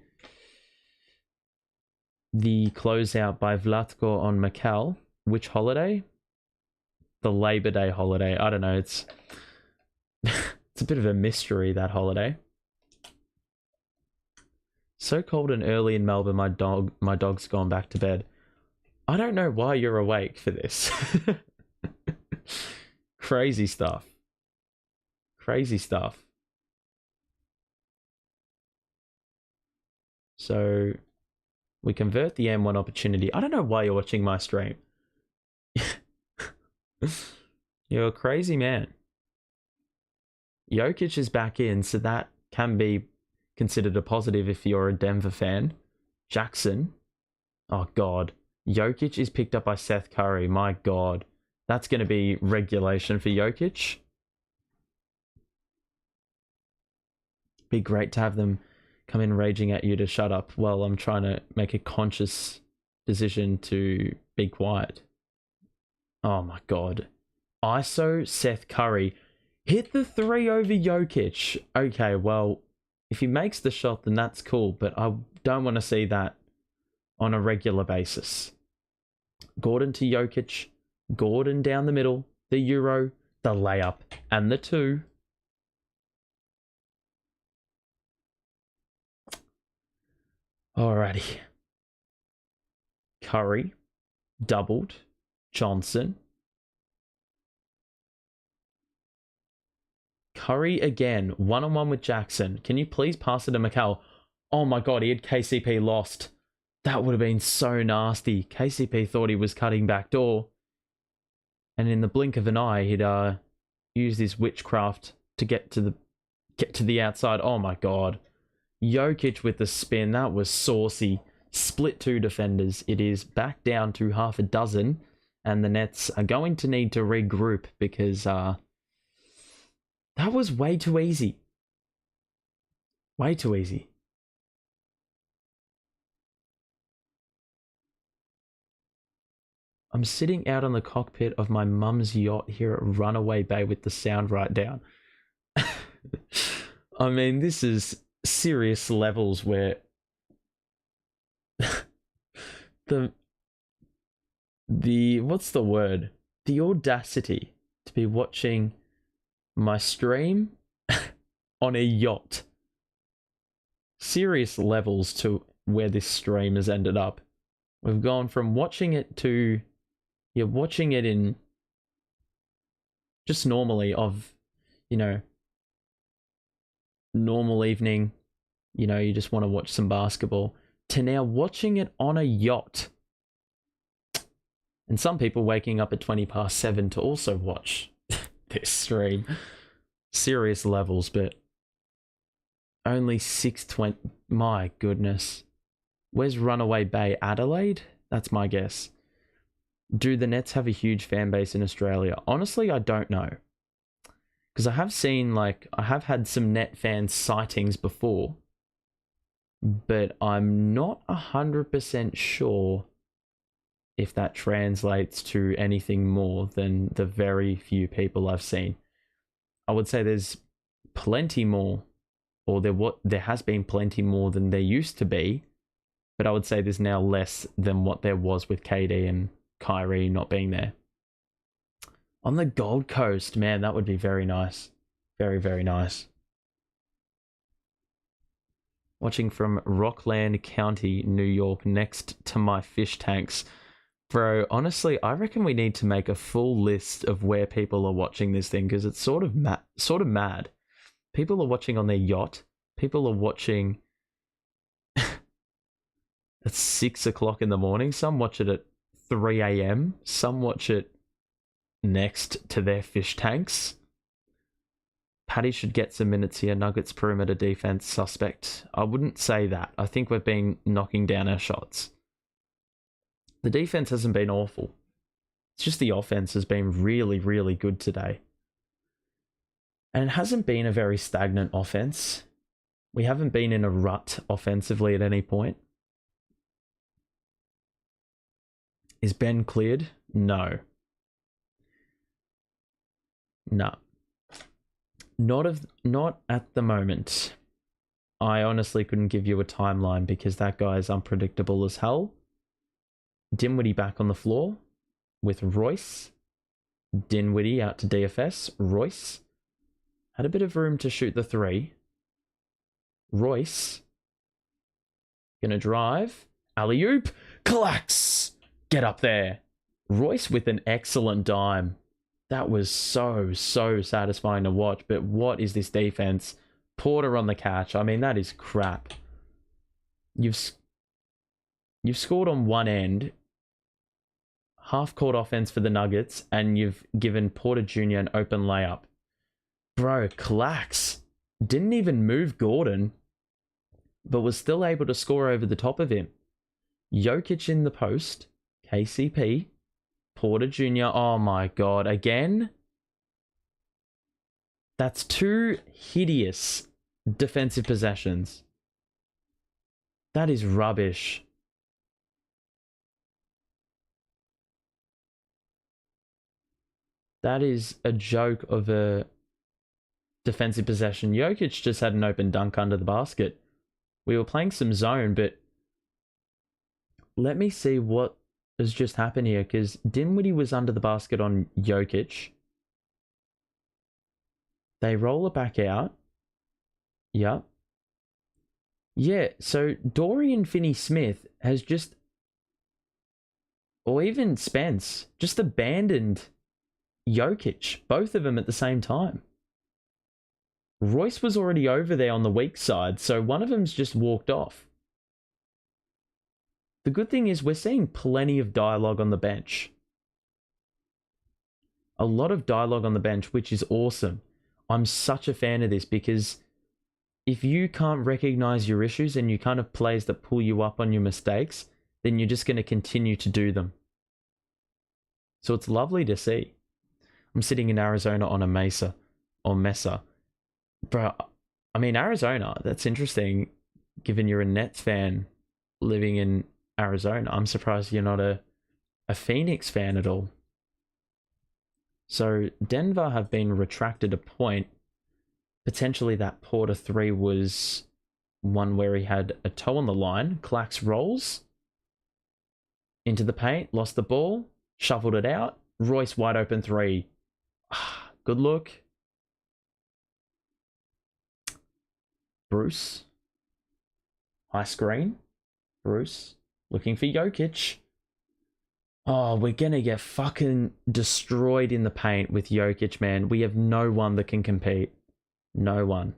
closeout by Vlatko on Mikal. Which holiday? The Labor Day holiday. I don't know, it's it's a bit of a mystery, that holiday. So cold and early in Melbourne, my dog's gone back to bed. I don't know why you're awake for this. Crazy stuff. Crazy stuff. So we convert the M1 opportunity. I don't know why you're watching my stream. You're a crazy man. Jokic is back in, so that can be considered a positive if you're a Denver fan. Jackson. Oh, God. Jokic is picked up by Seth Curry. My God. That's going to be regulation for Jokic. Be great to have them come in raging at you to shut up while I'm trying to make a conscious decision to be quiet. Oh my God. ISO Seth Curry. Hit the 3 over Jokic. Okay, well, if he makes the shot, then that's cool, but I don't want to see that on a regular basis. Gordon to Jokic. Gordon down the middle. The Euro. The layup. And the 2. Alrighty. Curry. Doubled. Johnson. Curry again. One-on-one with Jackson. Can you please pass it to Mikal? Oh my God, he had KCP lost. That would have been so nasty. KCP thought he was cutting back door. And in the blink of an eye, he'd used his witchcraft to get to the outside. Oh my God. Jokic with the spin. That was saucy. Split 2 defenders. It is back down to half a dozen. And the Nets are going to need to regroup because that was way too easy. Way too easy. I'm sitting out on the cockpit of my mum's yacht here at Runaway Bay with the sound right down. I mean, this is serious levels where the what's the word? The audacity to be watching my stream on a yacht. Serious levels to where this stream has ended up. We've gone from watching it to you're watching it in just normally of, you know, normal evening, you know, you just want to watch some basketball, to now watching it on a yacht. And some people waking up at 7:20 to also watch this stream. Serious levels, but only 6:20. My goodness. Where's Runaway Bay? Adelaide? That's my guess. Do the Nets have a huge fan base in Australia? Honestly, I don't know. Because I have seen, I have had some Net fan sightings before. But I'm not 100% sure if that translates to anything more than the very few people I've seen. I would say there's plenty more, or there has been plenty more than there used to be. But I would say there's now less than what there was with KD and Kyrie not being there. On the Gold Coast, man, that would be very nice. Very, very nice. Watching from Rockland County, New York, next to my fish tanks. Bro, honestly, I reckon we need to make a full list of where people are watching this thing because it's sort of mad. People are watching on their yacht. People are watching at 6 o'clock in the morning. Some watch it at 3 a.m. Some watch it next to their fish tanks. Paddy should get some minutes here. Nuggets perimeter defense suspect. I wouldn't say that. I think we've been knocking down our shots. The defense hasn't been awful. It's just the offense has been really, really good today. And it hasn't been a very stagnant offense. We haven't been in a rut offensively at any point. Is Ben cleared? No. No. Not at the moment. I honestly couldn't give you a timeline because that guy is unpredictable as hell. Dinwiddie back on the floor with Royce. Dinwiddie out to DFS. Royce had a bit of room to shoot the three. Royce gonna drive. Alley-oop. Clacks. Get up there. Royce with an excellent dime. That was so satisfying to watch. But what is this defense? Porter on the catch. I mean, that is crap. You've scored on one end. Half-court offense for the Nuggets. And you've given Porter Jr. an open layup. Bro, Clax didn't even move Gordon. But was still able to score over the top of him. Jokic in the post. KCP. Porter Jr. Oh my god. Again? That's two hideous defensive possessions. That is rubbish. That is a joke of a defensive possession. Jokic just had an open dunk under the basket. We were playing some zone, but let me see what has just happened here, because Dinwiddie was under the basket on Jokic. They roll it back out. Yep. Yeah, so Dorian Finney-Smith has just, or even Spence, just abandoned Jokic, both of them at the same time. Royce was already over there on the weak side, so one of them's just walked off. The good thing is we're seeing plenty of dialogue on the bench. A lot of dialogue on the bench, which is awesome. I'm such a fan of this because if you can't recognize your issues and you can't have plays that pull you up on your mistakes, then you're just going to continue to do them. So it's lovely to see. I'm sitting in Arizona on a mesa. Bro, I mean, Arizona, that's interesting given you're a Nets fan living in Arizona. I'm surprised you're not a Phoenix fan at all. So Denver have been retracted a point. Potentially that Porter 3 was one where he had a toe on the line. Clax rolls into the paint, lost the ball, shuffled it out. Royce wide open 3. Good look. Bruce. High screen. Bruce. Looking for Jokic. Oh, we're going to get fucking destroyed in the paint with Jokic, man. We have no one that can compete. No one.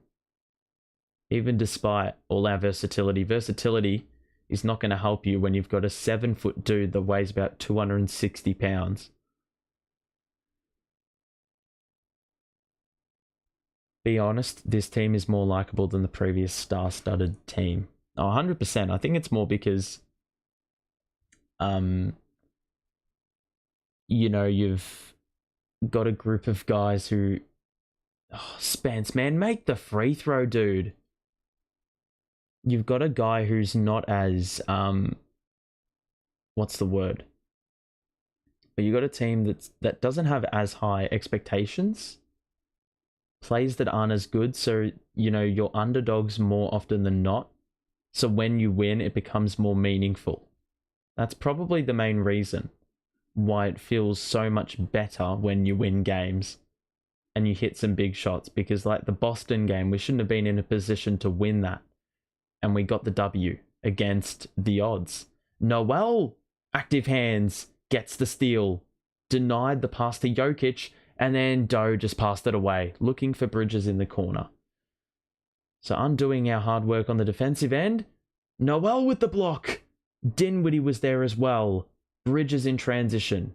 Even despite all our versatility. Versatility is not going to help you when you've got a 7-foot dude that weighs about 260 pounds. Be honest, this team is more likable than the previous star-studded team. Oh, 100%. I think it's more because you know, you've got a group of guys who... Oh, Spence, man, make the free throw, dude. You've got a guy who's not as... what's the word? But you've got a team that doesn't have as high expectations. Plays that aren't as good, so, you know, you're underdogs more often than not. So when you win, it becomes more meaningful. That's probably the main reason why it feels so much better when you win games and you hit some big shots, because like the Boston game, we shouldn't have been in a position to win that. and we got the W against the odds. Noel, active hands, gets the steal. Denied the pass to Jokic, and then Doe just passed it away, looking for Bridges in the corner. So undoing our hard work on the defensive end. Noel with the block. Dinwiddie was there as well. Bridges in transition.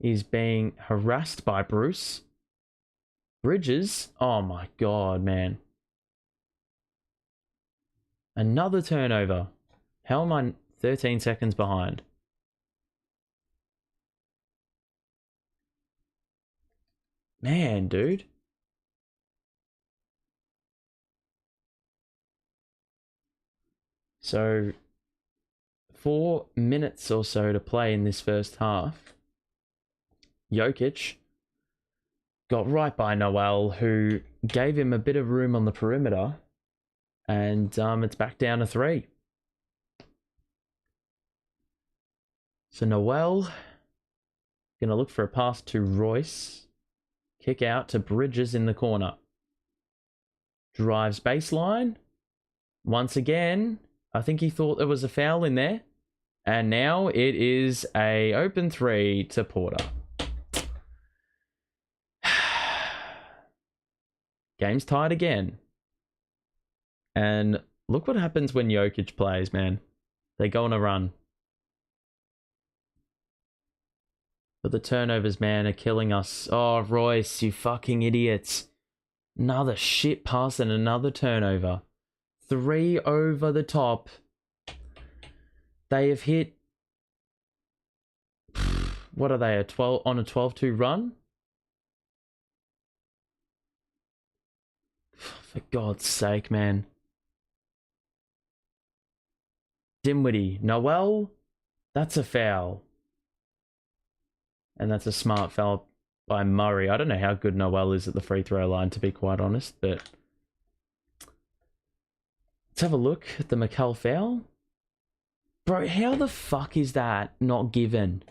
He's being harassed by Bruce. Bridges, oh my god, man. Another turnover. How am I 13 seconds behind? Man, dude. So, 4 minutes or so to play in this first half. Jokic got right by Noel, who gave him a bit of room on the perimeter. And it's back down to 3. So Noel going to look for a pass to Royce. Kick out to Bridges in the corner. Drives baseline. Once again, I think he thought there was a foul in there. And now it is a open 3 to Porter. Game's tied again. And look what happens when Jokic plays, man. They go on a run. But the turnovers, man, are killing us. Oh, Royce, you fucking idiots. Another shit pass and another turnover. 3 over the top. They have hit... What are they, a 12-2 run? For God's sake, man. Dinwiddie. Noel? That's a foul. And that's a smart foul by Murray. I don't know how good Noel is at the free throw line, to be quite honest, but... Let's have a look at the McCall foul. Bro, how the fuck is that not given?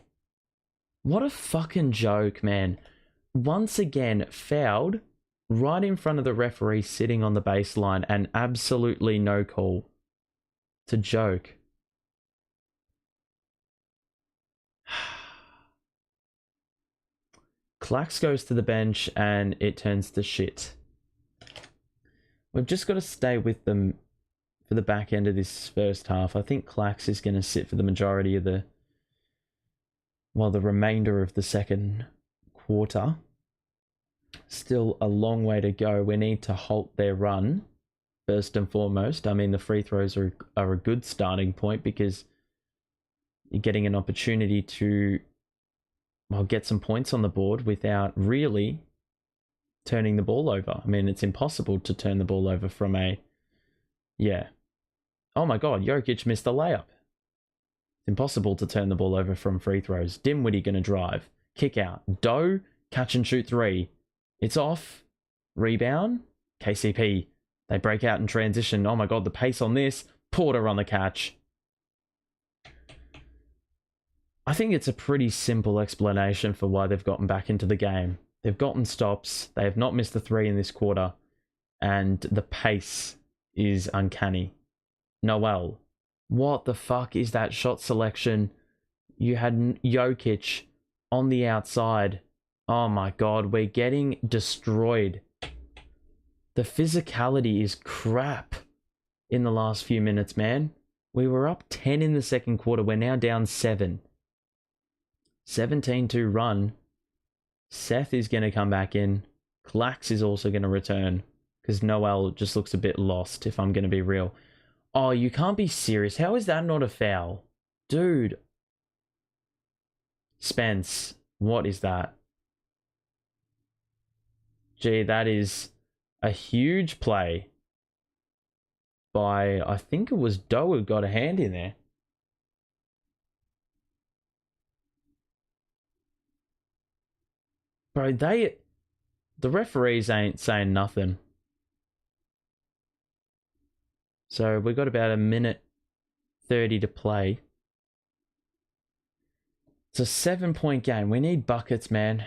What a fucking joke, man. Once again, fouled right in front of the referee sitting on the baseline and absolutely no call. It's a joke. Clax goes to the bench and it turns to shit. We've just got to stay with them for the back end of this first half. I think Clax is going to sit for the majority of the... Well, the remainder of the second quarter. Still a long way to go. We need to halt their run, first and foremost. I mean, the free throws are a good starting point because you're getting an opportunity to, well, get some points on the board without really turning the ball over. I mean, it's impossible to turn the ball over from a... Yeah. Oh my god, Jokic missed the layup. It's impossible to turn the ball over from free throws. Dinwiddie going to drive. Kick out. Doe, catch and shoot 3. It's off. Rebound. KCP. They break out in transition. Oh my god, the pace on this. Porter on the catch. I think it's a pretty simple explanation for why they've gotten back into the game. They've gotten stops. They have not missed the 3 in this quarter. And the pace is uncanny. Noel. What the fuck is that shot selection? You had Jokic on the outside. Oh my god, we're getting destroyed. The physicality is crap in the last few minutes, man. We were up 10 in the second quarter. We're now down 7. 17-2 run. Seth is going to come back in. Clax is also going to return because Noel just looks a bit lost, if I'm going to be real. Oh, you can't be serious. How is that not a foul? Dude. Spence, what is that? Gee, that is a huge play by, I think it was Doe who got a hand in there. Bro, the referees ain't saying nothing. So we've got about 1:30 to play. It's a 7-point game. We need buckets, man.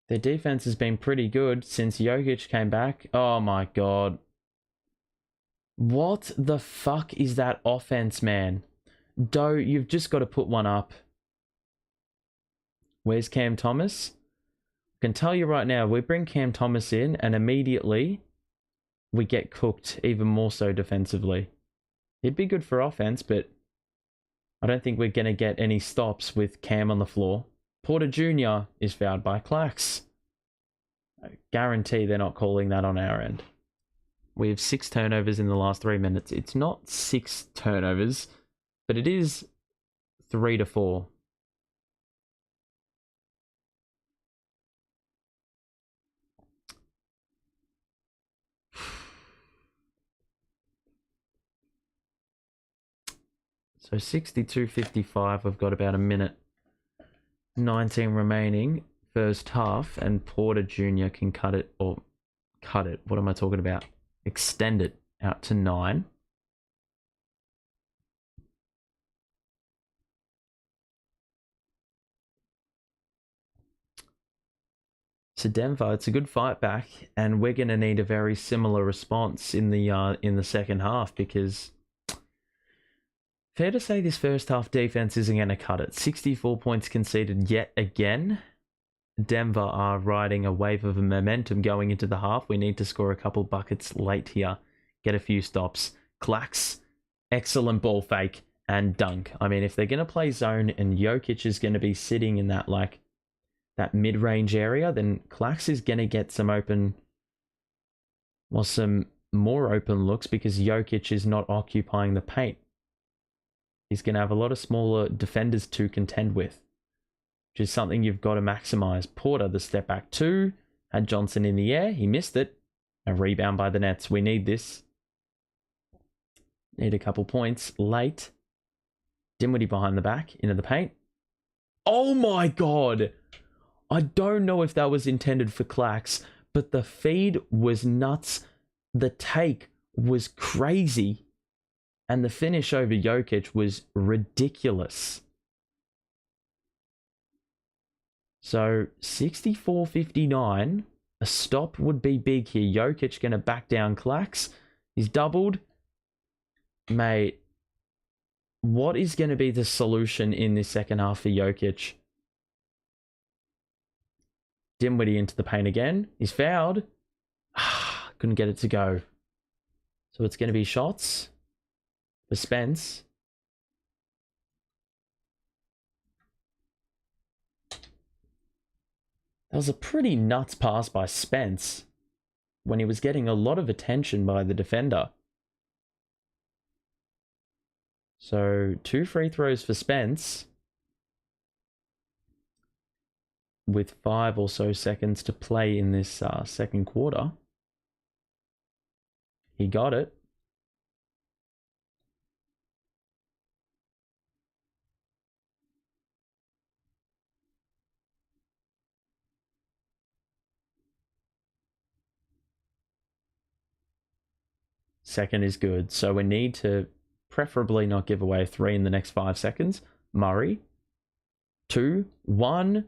Their defense has been pretty good since Jokic came back. Oh my god. What the fuck is that offense, man? Doe, you've just got to put one up. Where's Cam Thomas? I can tell you right now, we bring Cam Thomas in and immediately we get cooked even more so defensively. He'd be good for offense, but I don't think we're going to get any stops with Cam on the floor. Porter Jr. is fouled by Clax. I guarantee they're not calling that on our end. We have 6 turnovers in the last 3 minutes. It's not 6 turnovers, but it is 3 to 4. So 62-55, we've got about a minute 19 remaining, first half, and Porter Jr. can cut it, or cut it, what am I talking about? Extend it out to 9. So Denver, it's a good fight back, and we're going to need a very similar response in the second half, because fair to say this first half defense isn't going to cut it. 64 points conceded yet again. Denver are riding a wave of momentum going into the half. We need to score a couple buckets late here. Get a few stops. Clax, excellent ball fake, and dunk. I mean, if they're going to play zone and Jokic is going to be sitting in that, like, that mid-range area, then Clax is going to get some open, well, some more open looks because Jokic is not occupying the paint. He's going to have a lot of smaller defenders to contend with, which is something you've got to maximize. Porter, the step back 2, had Johnson in the air. He missed it. A rebound by the Nets. We need this. Need a couple points late. Dinwiddie behind the back, into the paint. Oh my god! I don't know if that was intended for Clax, but the feed was nuts. The take was crazy. And the finish over Jokic was ridiculous. So 64-59. A stop would be big here. Jokic going to back down Clax. He's doubled. Mate, what is going to be the solution in this second half for Jokic? Dinwiddie into the paint again. He's fouled. Couldn't get it to go. So it's going to be shots for Spence. That was a pretty nuts pass by Spence when he was getting a lot of attention by the defender. So 2 free throws for Spence with 5 or so seconds to play in this second quarter. He got it. Second is good. So we need to preferably not give away a 3 in the next 5 seconds. Murray. 2, 1.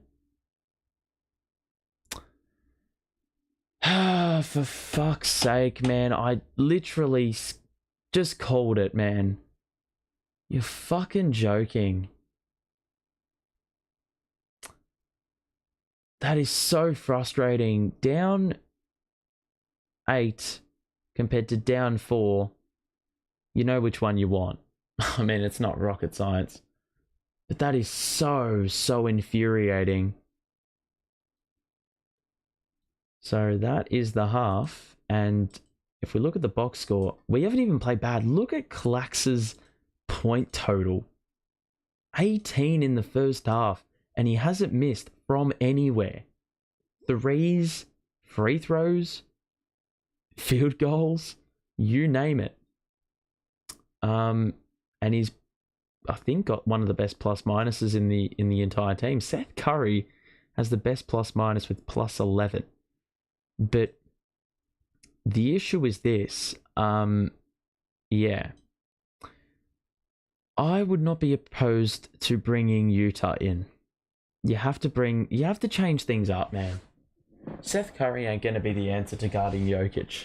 For fuck's sake, man. I literally just called it, man. You're fucking joking. That is so frustrating. Down 8 compared to down 4. You know which one you want. I mean, it's not rocket science. But that is so infuriating. So that is the half. And if we look at the box score, we haven't even played bad. Look at Clax's point total. 18 in the first half. And he hasn't missed from anywhere. Threes, free throws, field goals, you name it. And he's, I think, got one of the best plus minuses in the entire team. Seth Curry has the best plus minus with plus 11. But the issue is this. Yeah. I would not be opposed to bringing Utah in. You have to change things up, man. Seth Curry ain't going to be the answer to guarding Jokic.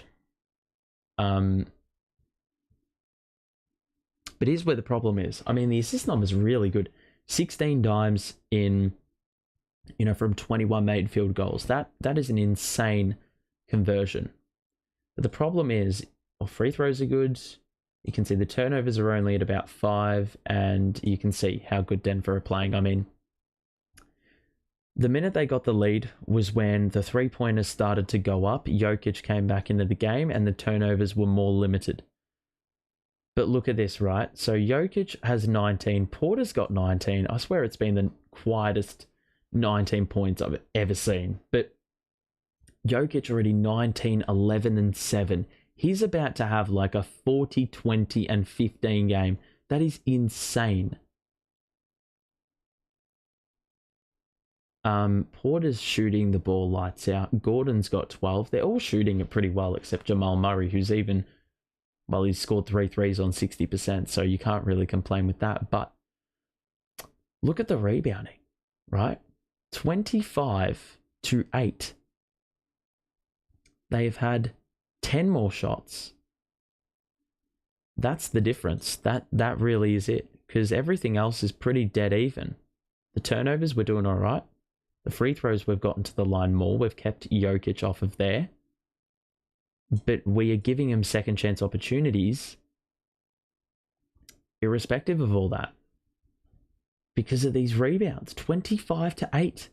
But here's where the problem is. I mean, the assist number is really good. 16 dimes in, from 21 made field goals. That is an insane conversion. But the problem is, free throws are good. You can see the turnovers are only at about 5, and you can see how good Denver are playing. I mean, the minute they got the lead was when the three-pointers started to go up. Jokic came back into the game, and the turnovers were more limited. But look at this, right? So Jokic has 19. Porter's got 19. I swear it's been the quietest 19 points I've ever seen. But Jokic already 19, 11, and 7. He's about to have like a 40, 20, and 15 game. That is insane. Porter's shooting the ball lights out. Gordon's got 12. They're all shooting it pretty well, except Jamal Murray, who's even... Well, he's scored 3 threes on 60%, so you can't really complain with that. But look at the rebounding, right? 25 to 8. They've had 10 more shots. That's the difference. That really is it, because everything else is pretty dead even. The turnovers, we're doing all right. The free throws, we've gotten to the line more. We've kept Jokic off of there. But we are giving him second chance opportunities irrespective of all that, because of these rebounds. 25 to 8.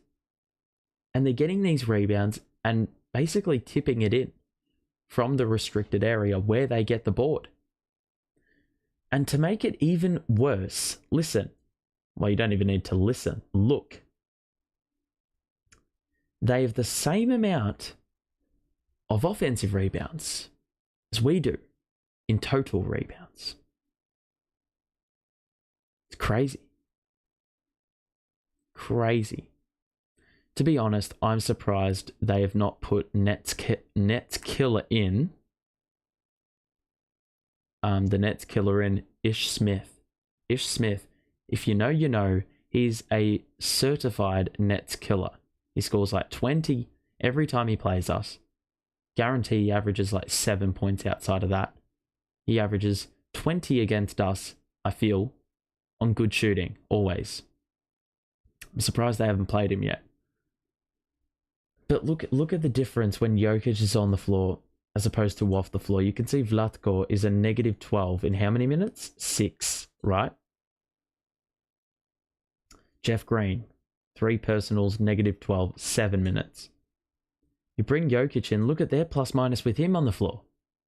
And they're getting these rebounds and basically tipping it in from the restricted area where they get the board. And to make it even worse, listen. Well, you don't even need to listen. Look. They have the same amount of offensive rebounds as we do in total rebounds. It's crazy. Crazy. To be honest, I'm surprised they have not put Nets killer in. The Nets killer in Ish Smith. Ish Smith, if you know, you know, he's a certified Nets killer. He scores like 20 every time he plays us. Guarantee he averages like 7 points outside of that. He averages 20 against us, I feel, on good shooting, always. I'm surprised they haven't played him yet. But look at the difference when Jokic is on the floor as opposed to off the floor. You can see Vlatko is a negative 12 in how many minutes? 6, right? Jeff Green, 3 personals, negative 12, 7 minutes. You bring Jokic in, look at their plus minus with him on the floor.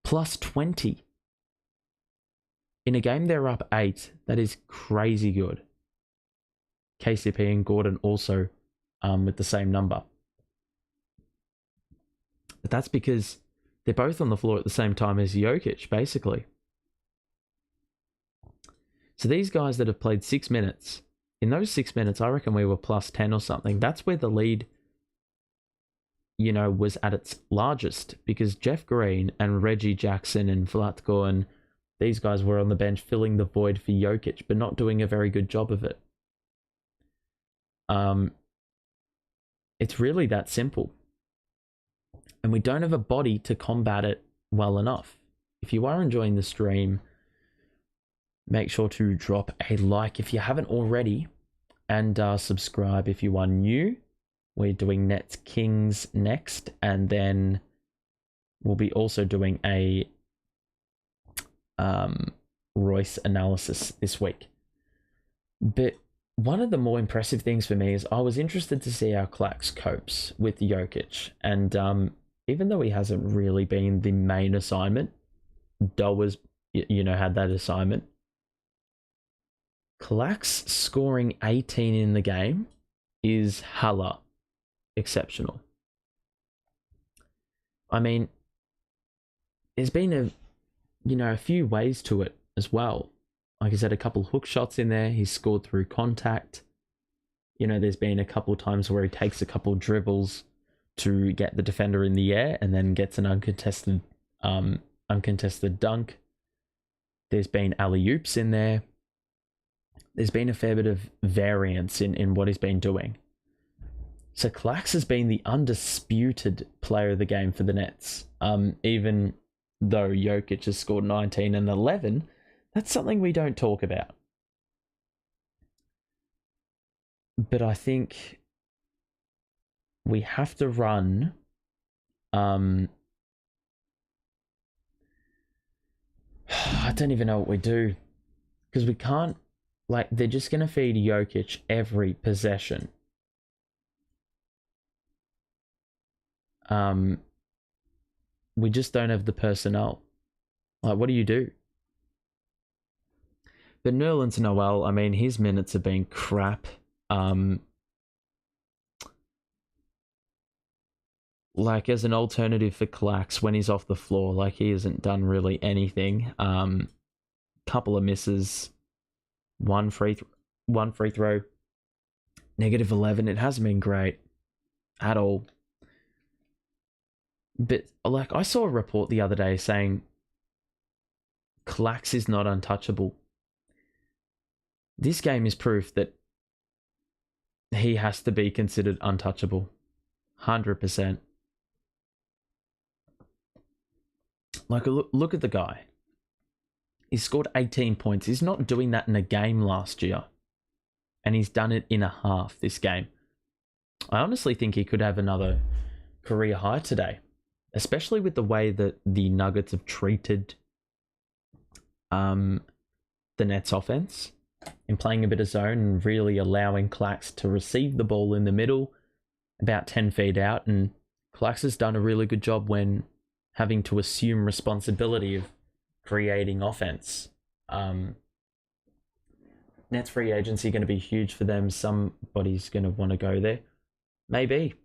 Plus 20. In a game they're up 8. That is crazy good. KCP and Gordon also with the same number. But that's because they're both on the floor at the same time as Jokic, basically. So these guys that have played 6 minutes, in those 6 minutes, I reckon we were plus 10 or something. That's where the lead, was at its largest, because Jeff Green and Reggie Jackson and Vlatko and these guys were on the bench filling the void for Jokic, but not doing a very good job of it. It's really that simple. And we don't have a body to combat it well enough. If you are enjoying the stream, make sure to drop a like if you haven't already, and subscribe if you are new. We're doing Nets Kings next, and then we'll be also doing a Royce analysis this week. But one of the more impressive things for me is I was interested to see how Clax copes with Jokic, and even though he hasn't really been the main assignment, Doa's had that assignment. Clax scoring 18 in the game is hella exceptional. I mean, there's been a few ways to it as well. Like, he's had a couple hook shots in there. He's scored through contact. There's been a couple times where he takes a couple dribbles to get the defender in the air and then gets an uncontested dunk. There's been alley-oops in there. There's been a fair bit of variance in what he's been doing. So Clax has been the undisputed player of the game for the Nets. Even though Jokic has scored 19 and 11, That's something we don't talk about. But I think we have to run I don't even know what we do, because we can't, like, they're just going to feed Jokic every possession. We just don't have the personnel. Like, what do you do? But Nerlens Noel, I mean, his minutes have been crap. Like, as an alternative for Clax when he's off the floor, like, he hasn't done really anything. Couple of misses, one free throw, -11. It hasn't been great at all. But, like, I saw a report the other day saying Clax is not untouchable. This game is proof that he has to be considered untouchable. 100%. Like, look at the guy. He scored 18 points. He's not doing that in a game last year. And he's done it in a half this game. I honestly think he could have another career high today. Especially with the way that the Nuggets have treated the Nets offense. In playing a bit of zone and really allowing Clax to receive the ball in the middle, about 10 feet out. And Clax has done a really good job when having to assume responsibility of creating offense. Nets free agency going to be huge for them. Somebody's going to want to go there. Maybe.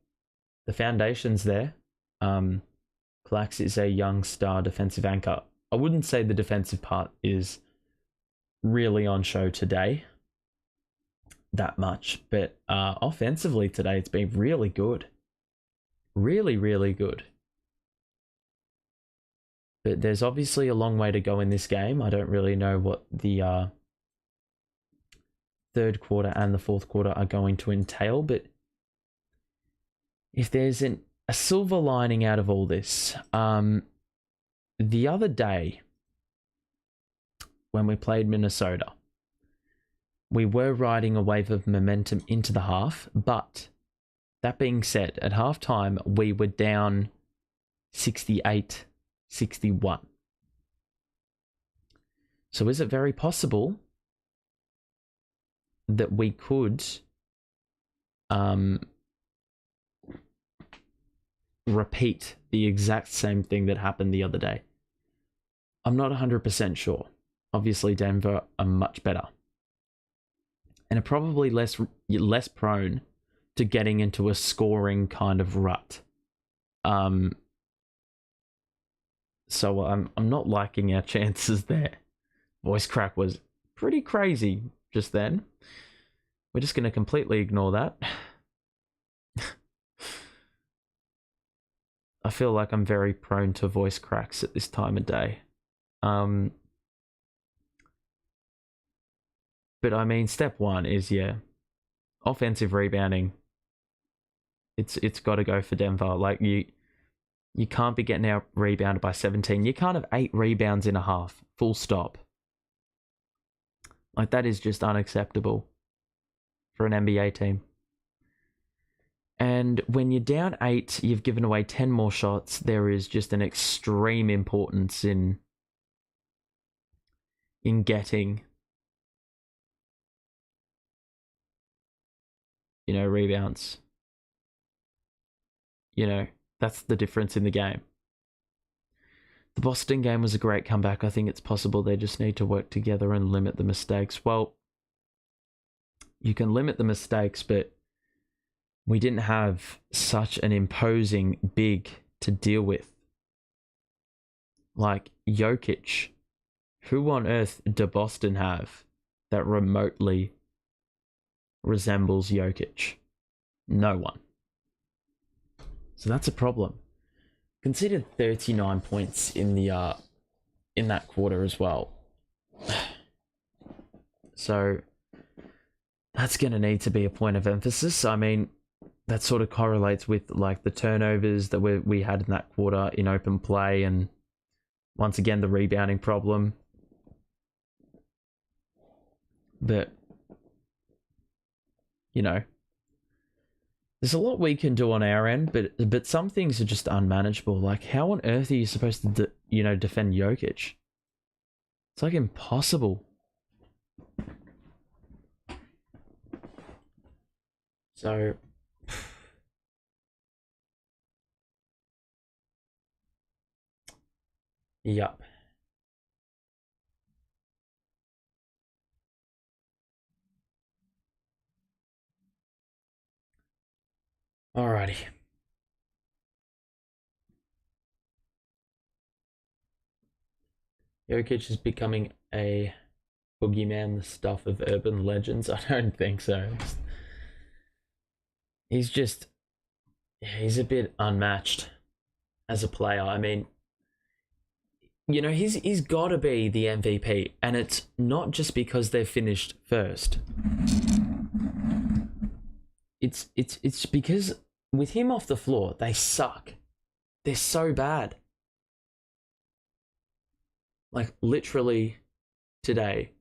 The foundation's there. Clax is a young star defensive anchor. I wouldn't say the defensive part is really on show today that much, but offensively today it's been really good. Really, really good. But there's obviously a long way to go in this game. I don't really know what the third quarter and the fourth quarter are going to entail, but if there's a silver lining out of all this, the other day when we played Minnesota, we were riding a wave of momentum into the half, but that being said, at halftime, we were down 68-61. So is it very possible that we could repeat the exact same thing that happened the other day? I'm not 100% sure. Obviously, Denver are much better. And are probably less prone to getting into a scoring kind of rut. So I'm not liking our chances there. Voice crack was pretty crazy just then. We're just going to completely ignore that. I feel like I'm very prone to voice cracks at this time of day. But I mean, step one is, offensive rebounding. It's got to go for Denver. Like, you can't be getting out rebounded by 17. You can't have 8 rebounds in a half. Full stop. Like, that is just unacceptable for an NBA team. And when you're down 8, you've given away 10 more shots. There is just an extreme importance in getting, rebounds. That's the difference in the game. The Boston game was a great comeback. I think it's possible they just need to work together and limit the mistakes. Well, you can limit the mistakes, but we didn't have such an imposing big to deal with. Like Jokic. Who on earth do Boston have that remotely resembles Jokic? No one. So that's a problem. Conceded 39 points in the in that quarter as well. So that's going to need to be a point of emphasis. I mean, that sort of correlates with like the turnovers that we had in that quarter in open play, and once again the rebounding problem. But, you know, there's a lot we can do on our end, but some things are just unmanageable. Like, how on earth are you supposed to, defend Jokic? It's like impossible. So, yup. Alrighty. Jokic is becoming a boogeyman, the stuff of urban legends. I don't think so. He's a bit unmatched as a player. I mean, he's got to be the MVP, and it's not just because they've finished first. It's because with him off the floor, they suck. They're so bad. Like, literally today,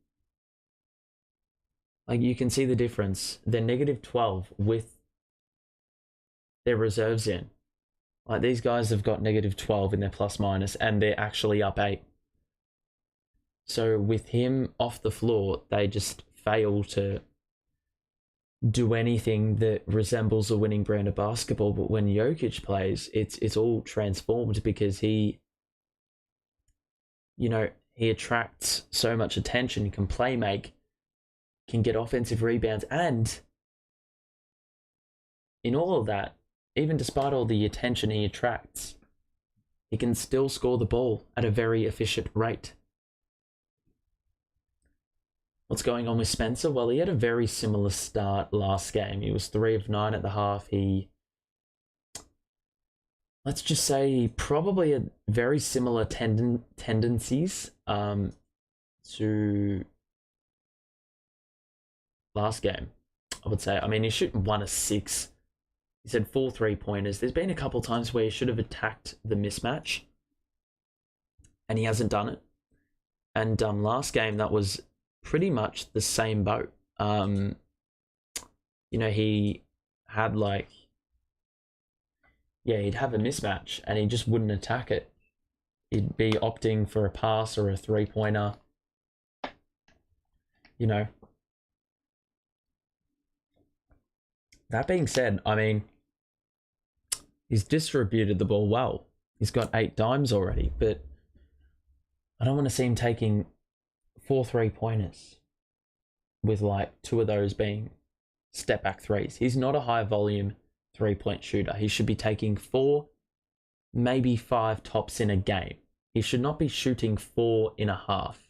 like, you can see the difference. They're -12 with their reserves in. Like, these guys have got -12 in their plus minus, and they're actually up 8. So with him off the floor, they just fail to do anything that resembles a winning brand of basketball. But when Jokic plays, it's all transformed because he attracts so much attention, can play make, can get offensive rebounds, and in all of that, even despite all the attention he attracts, he can still score the ball at a very efficient rate. What's going on with Spencer? Well, he had a very similar start last game. He was 3 of 9 at the half. Let's just say, probably had very similar tendencies to last game, I would say. I mean, he's shooting 1 of 6. He's had 4 3-pointers. There's been a couple times where he should have attacked the mismatch, and he hasn't done it. And last game, that was pretty much the same boat. He had he'd have a mismatch and he just wouldn't attack it. He'd be opting for a pass or a 3-pointer. That being said, I mean, he's distributed the ball well. He's got 8 dimes already, but I don't want to see him taking 4 3-pointers with 2 of those being step back threes. He's not a high volume 3-point shooter. He should be taking 4, maybe 5 tops in a game. He should not be shooting 4 in a half.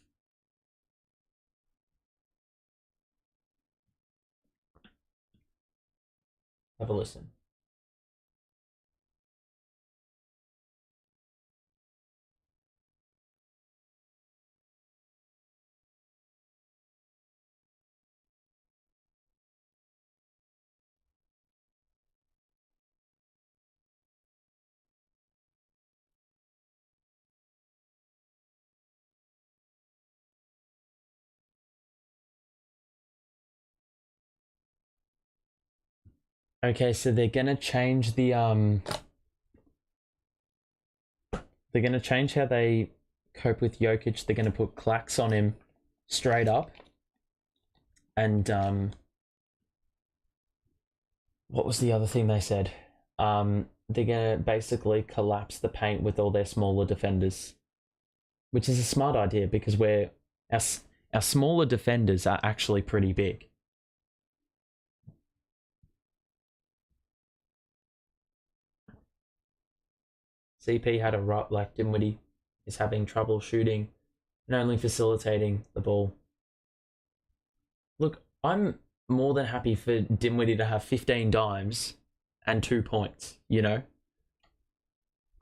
Have a listen. Okay, so they're gonna change the they're gonna change how they cope with Jokic. They're gonna put clacks on him straight up, and what was the other thing they said? They're gonna basically collapse the paint with all their smaller defenders, which is a smart idea because our smaller defenders are actually pretty big. CP had a rut, like Dinwiddie is having trouble shooting and only facilitating the ball. Look, I'm more than happy for Dinwiddie to have 15 dimes and 2 points,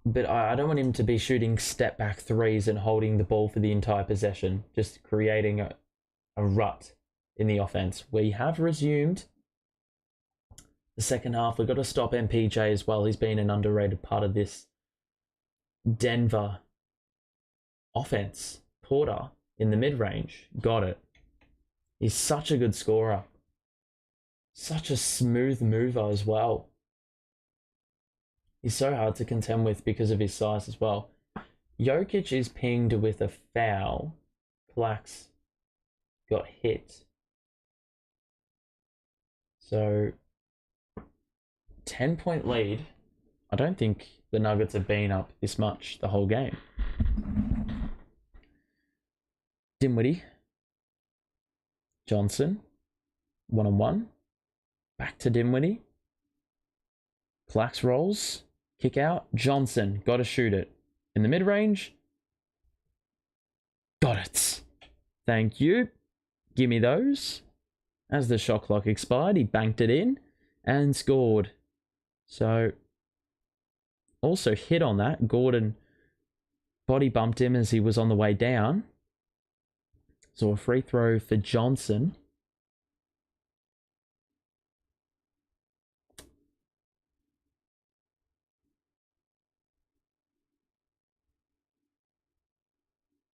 But I don't want him to be shooting step back threes and holding the ball for the entire possession, just creating a rut in the offense. We have resumed the second half. We've got to stop MPJ as well. He's been an underrated part of this Denver offense. Porter in the mid-range. Got it. He's such a good scorer. Such a smooth mover as well. He's so hard to contend with because of his size as well. Jokic is pinged with a foul. Klax got hit. So, 10-point lead. I don't think the Nuggets have been up this much the whole game. Dinwiddie. Johnson. 1-on-1. Back to Dinwiddie. Klax rolls. Kick out. Johnson. Got to shoot it. In the mid-range. Got it. Thank you. Give me those. As the shot clock expired, he banked it in and scored. So, also hit on that. Gordon body bumped him as he was on the way down. So a free throw for Johnson.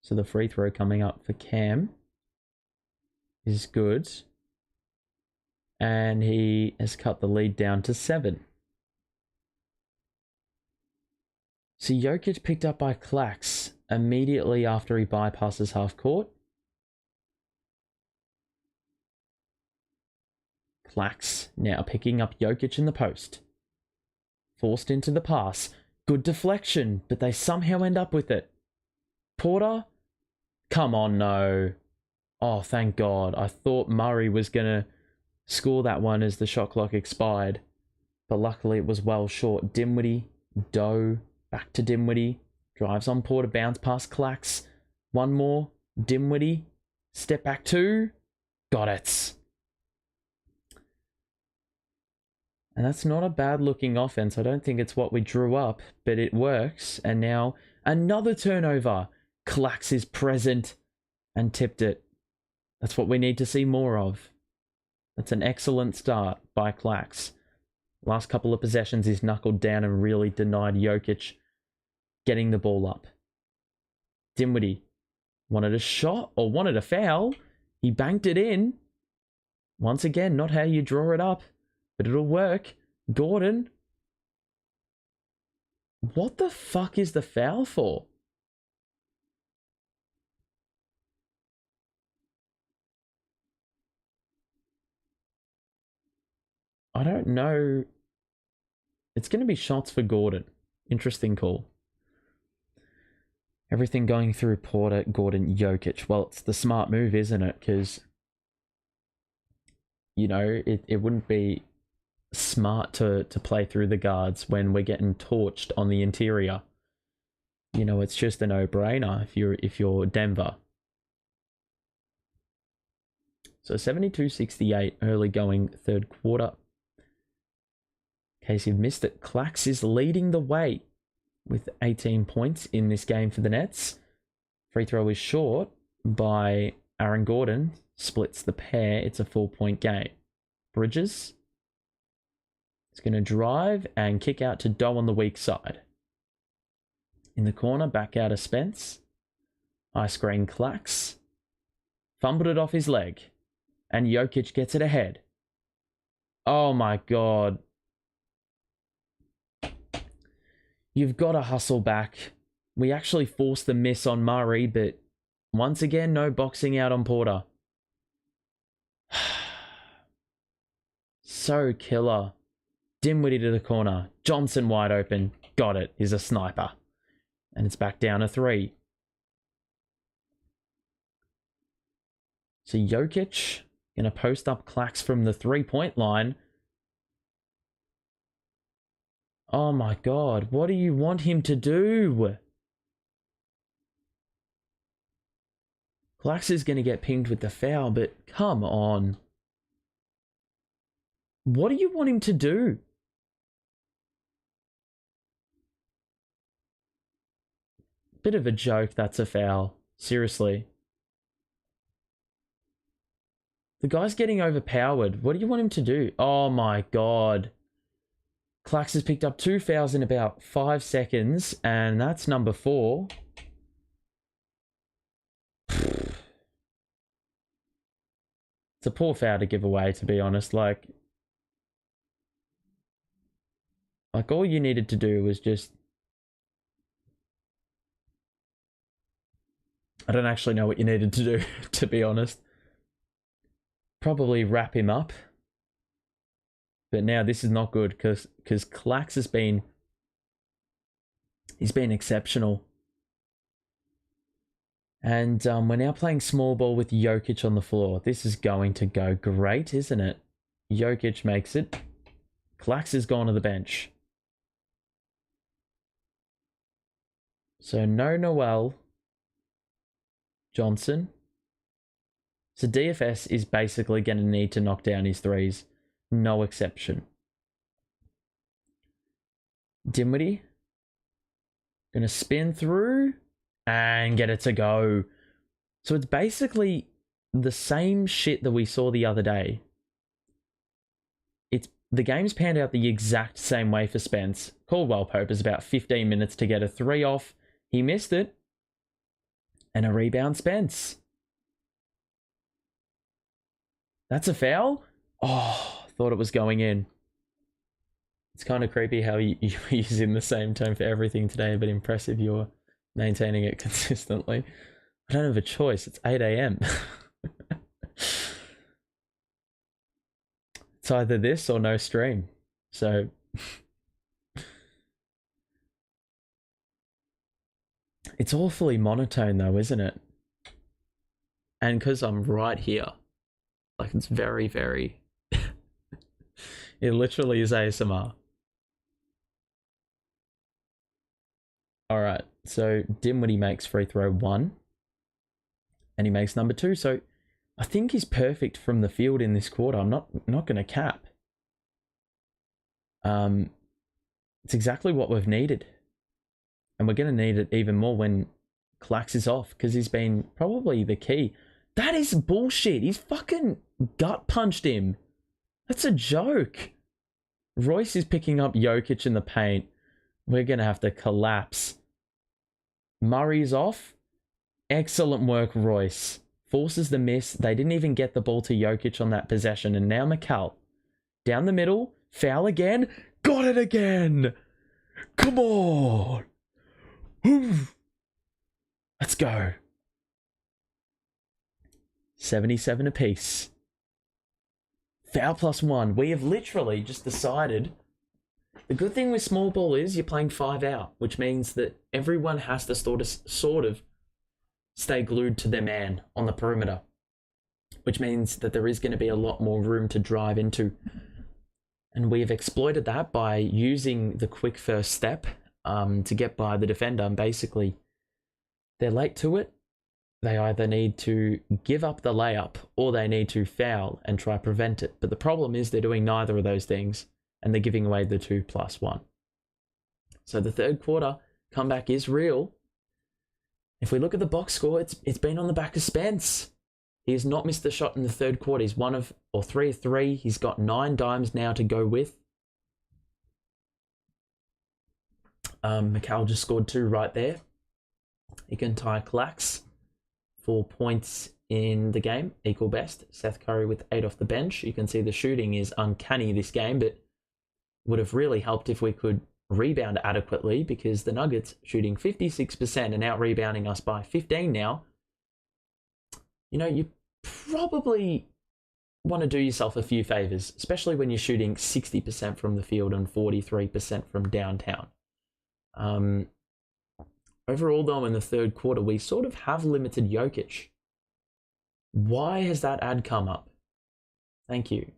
So the free throw coming up for Cam is good. And he has cut the lead down to 7. So Jokic picked up by Klax immediately after he bypasses half court. Klax now picking up Jokic in the post. Forced into the pass. Good deflection, but they somehow end up with it. Porter? Come on, no. Oh, thank God. I thought Murray was going to score that one as the shot clock expired. But luckily it was well short. Dinwiddie, Doe, back to Dinwiddie. Drives on Porter, bounce past Klax. One more. Dinwiddie. Step back 2. Got it. And that's not a bad looking offense. I don't think it's what we drew up, but it works. And now another turnover. Klax is present and tipped it. That's what we need to see more of. That's an excellent start by Klax. Last couple of possessions, he's knuckled down and really denied Jokic getting the ball up. Dinwiddie wanted a shot or wanted a foul. He banked it in. Once again, not how you draw it up, but it'll work. Gordon. What the fuck is the foul for? I don't know. It's going to be shots for Gordon. Interesting call. Everything going through Porter, Gordon, Jokic. Well, it's the smart move, isn't it? Because, you know, it wouldn't be smart to play through the guards when we're getting torched on the interior. You know, it's just a no-brainer if you're Denver. So 72-68 early going third quarter. In case you've missed it, Klax is leading the way with 18 points in this game for the Nets. Free throw is short by Aaron Gordon. Splits the pair. It's a 4-point game. Bridges. It's going to drive and kick out to Doe on the weak side. In the corner, back out of Spence. High screen Klax. Fumbled it off his leg. And Jokic gets it ahead. Oh my God. You've got to hustle back. We actually forced the miss on Murray, but once again, no boxing out on Porter. So killer. Dinwiddie to the corner. Johnson wide open. Got it. He's a sniper. And it's back down to 3. So Jokic going to post up Klax from the 3-point line. Oh my God, what do you want him to do? Klax is going to get pinged with the foul, but come on. What do you want him to do? Bit of a joke, that's a foul. Seriously. The guy's getting overpowered. What do you want him to do? Oh my God. Klax has picked up 2 fouls in about 5 seconds, and that's number 4. It's a poor foul to give away, to be honest. Like all you needed to do was just... I don't actually know what you needed to do, to be honest. Probably wrap him up. But now this is not good because Clax has been... He's been exceptional. And we're now playing small ball with Jokic on the floor. This is going to go great, isn't it? Jokic makes it. Clax has gone to the bench. So no Noel Johnson. So DFS is basically going to need to knock down his threes. No exception. Dinwiddie. Going to spin through and get it to go. So it's basically the same shit that we saw the other day. The game's panned out the exact same way for Spence. Caldwell Pope is about 15 minutes to get a 3 off. He missed it. And a rebound, Spence. That's a foul? Oh, thought it was going in. It's kind of creepy how you use in the same tone for everything today, but impressive you're maintaining it consistently. I don't have a choice. It's 8 a.m. It's either this or no stream. So it's awfully monotone though, isn't it? And because I'm right here, like it's very, very... It literally is ASMR. Alright, so Dinwiddie makes free throw 1. And he makes number 2, so I think he's perfect from the field in this quarter. I'm not going to cap. It's exactly what we've needed. And we're going to need it even more when Clax is off, because he's been probably the key. That is bullshit. He's fucking gut punched him. That's a joke. Royce is picking up Jokic in the paint. We're going to have to collapse. Murray's off. Excellent work, Royce. Forces the miss. They didn't even get the ball to Jokic on that possession. And now McCall. Down the middle. Foul again. Got it again. Come on. Let's go. 77 apiece. Foul +1. We have literally just decided... The good thing with small ball is you're playing 5 out, which means that everyone has to sort of stay glued to their man on the perimeter, which means that there is going to be a lot more room to drive into. And we have exploited that by using the quick first step to get by the defender. And basically, they're late to it. They either need to give up the layup or they need to foul and try to prevent it. But the problem is they're doing neither of those things. And they're giving away the 2+1. So the third quarter comeback is real. If we look at the box score, it's been on the back of Spence. He has not missed a shot in the third quarter. He's 3 of 3. He's got 9 dimes now to go with. McCall just scored 2 right there. He can tie Clax for points in the game, equal best. Seth Curry with 8 off the bench. You can see the shooting is uncanny this game, but would have really helped if we could rebound adequately, because the Nuggets shooting 56% and out rebounding us by 15 now. You know, you probably want to do yourself a few favors, especially when you're shooting 60% from the field and 43% from downtown. Overall, though, in the third quarter, we sort of have limited Jokic. Why has that ad come up? Thank you.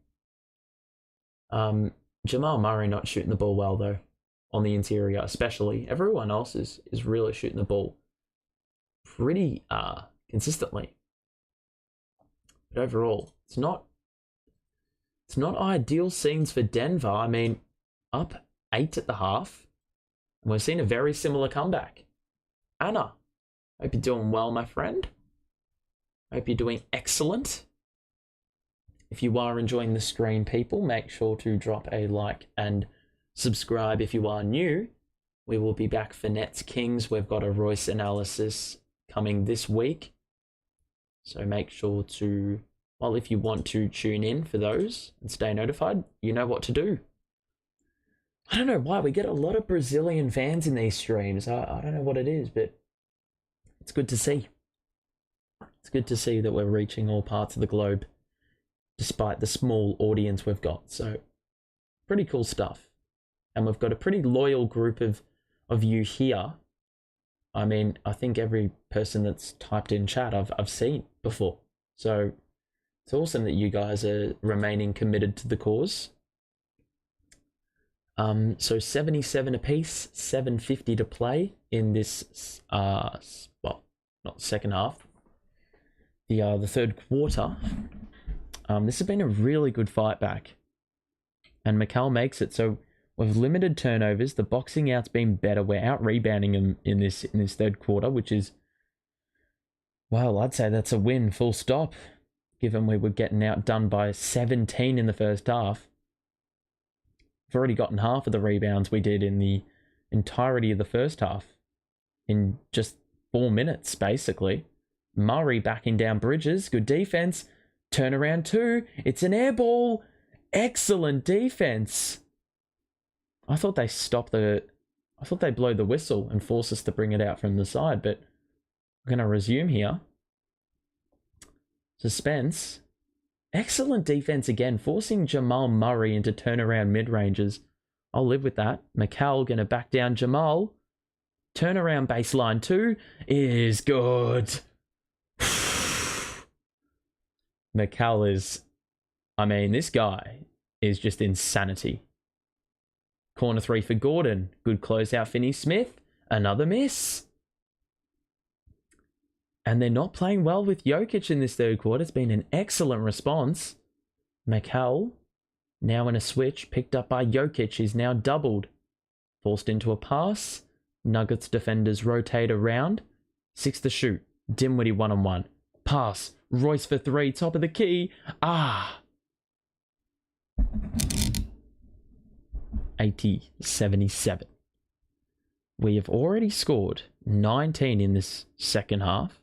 Jamal Murray not shooting the ball well, though, on the interior especially. Everyone else is really shooting the ball pretty consistently. But overall, it's not ideal scenes for Denver. I mean, up 8 at the half, and we've seen a very similar comeback. Anna, hope you're doing well, my friend. Hope you're doing excellent. If you are enjoying the stream, people, make sure to drop a like and subscribe if you are new. We will be back for Nets Kings. We've got a Royce analysis coming this week. So make sure to Well, if you want to tune in for those and stay notified, you know what to do. I don't know why we get a lot of Brazilian fans in these streams. I don't know what it is, but it's good to see. It's good to see that we're reaching all parts of the globe, despite the small audience we've got. So, pretty cool stuff. And we've got a pretty loyal group of you here. I mean, I think every person that's typed in chat I've seen before. So, it's awesome that you guys are remaining committed to the cause. So 77 apiece, 750 to play in this, well, not second half, the third quarter. This has been a really good fight back, and Mikal makes it. So we've limited turnovers. The boxing out's been better. We're out rebounding them in this third quarter, which is, well, I'd say that's a win, full stop. Given we were getting outdone by 17 in the first half. We've already gotten half of the rebounds we did in the entirety of the first half in just 4 minutes, basically. Murray backing down Bridges. Good defense. Turnaround 2. It's an air ball. Excellent defense. I thought they blow the whistle and force us to bring it out from the side, but we're going to resume here. Suspense. Excellent defense again, forcing Jamal Murray into turnaround mid-ranges. I'll live with that. Mikal going to back down Jamal. Turnaround baseline 2 is good. Mikal is, I mean, this guy is just insanity. Corner 3 for Gordon. Good closeout, Finney-Smith. Another miss. And they're not playing well with Jokic in this third quarter. It's been an excellent response. Mikal, now in a switch, picked up by Jokic. He's now doubled. Forced into a pass. Nuggets defenders rotate around. 6 to shoot. Dinwiddie 1-on-1. Pass. Royce for 3. Top of the key. 80-77. We have already scored 19 in this second half,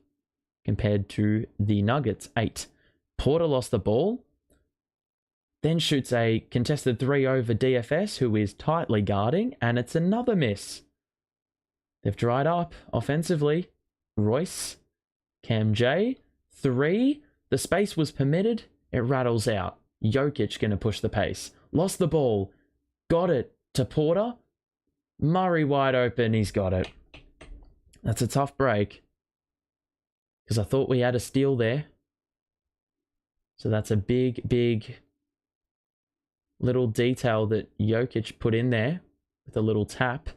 compared to the Nuggets, 8. Porter lost the ball, then shoots a contested 3 over DFS, who is tightly guarding, and it's another miss. They've dried up offensively. Royce, Cam J, 3. The space was permitted. It rattles out. Jokic going to push the pace. Lost the ball. Got it to Porter. Murray wide open. He's got it. That's a tough break, because I thought we had a steal there. So that's a big little detail that Jokic put in there with a little tap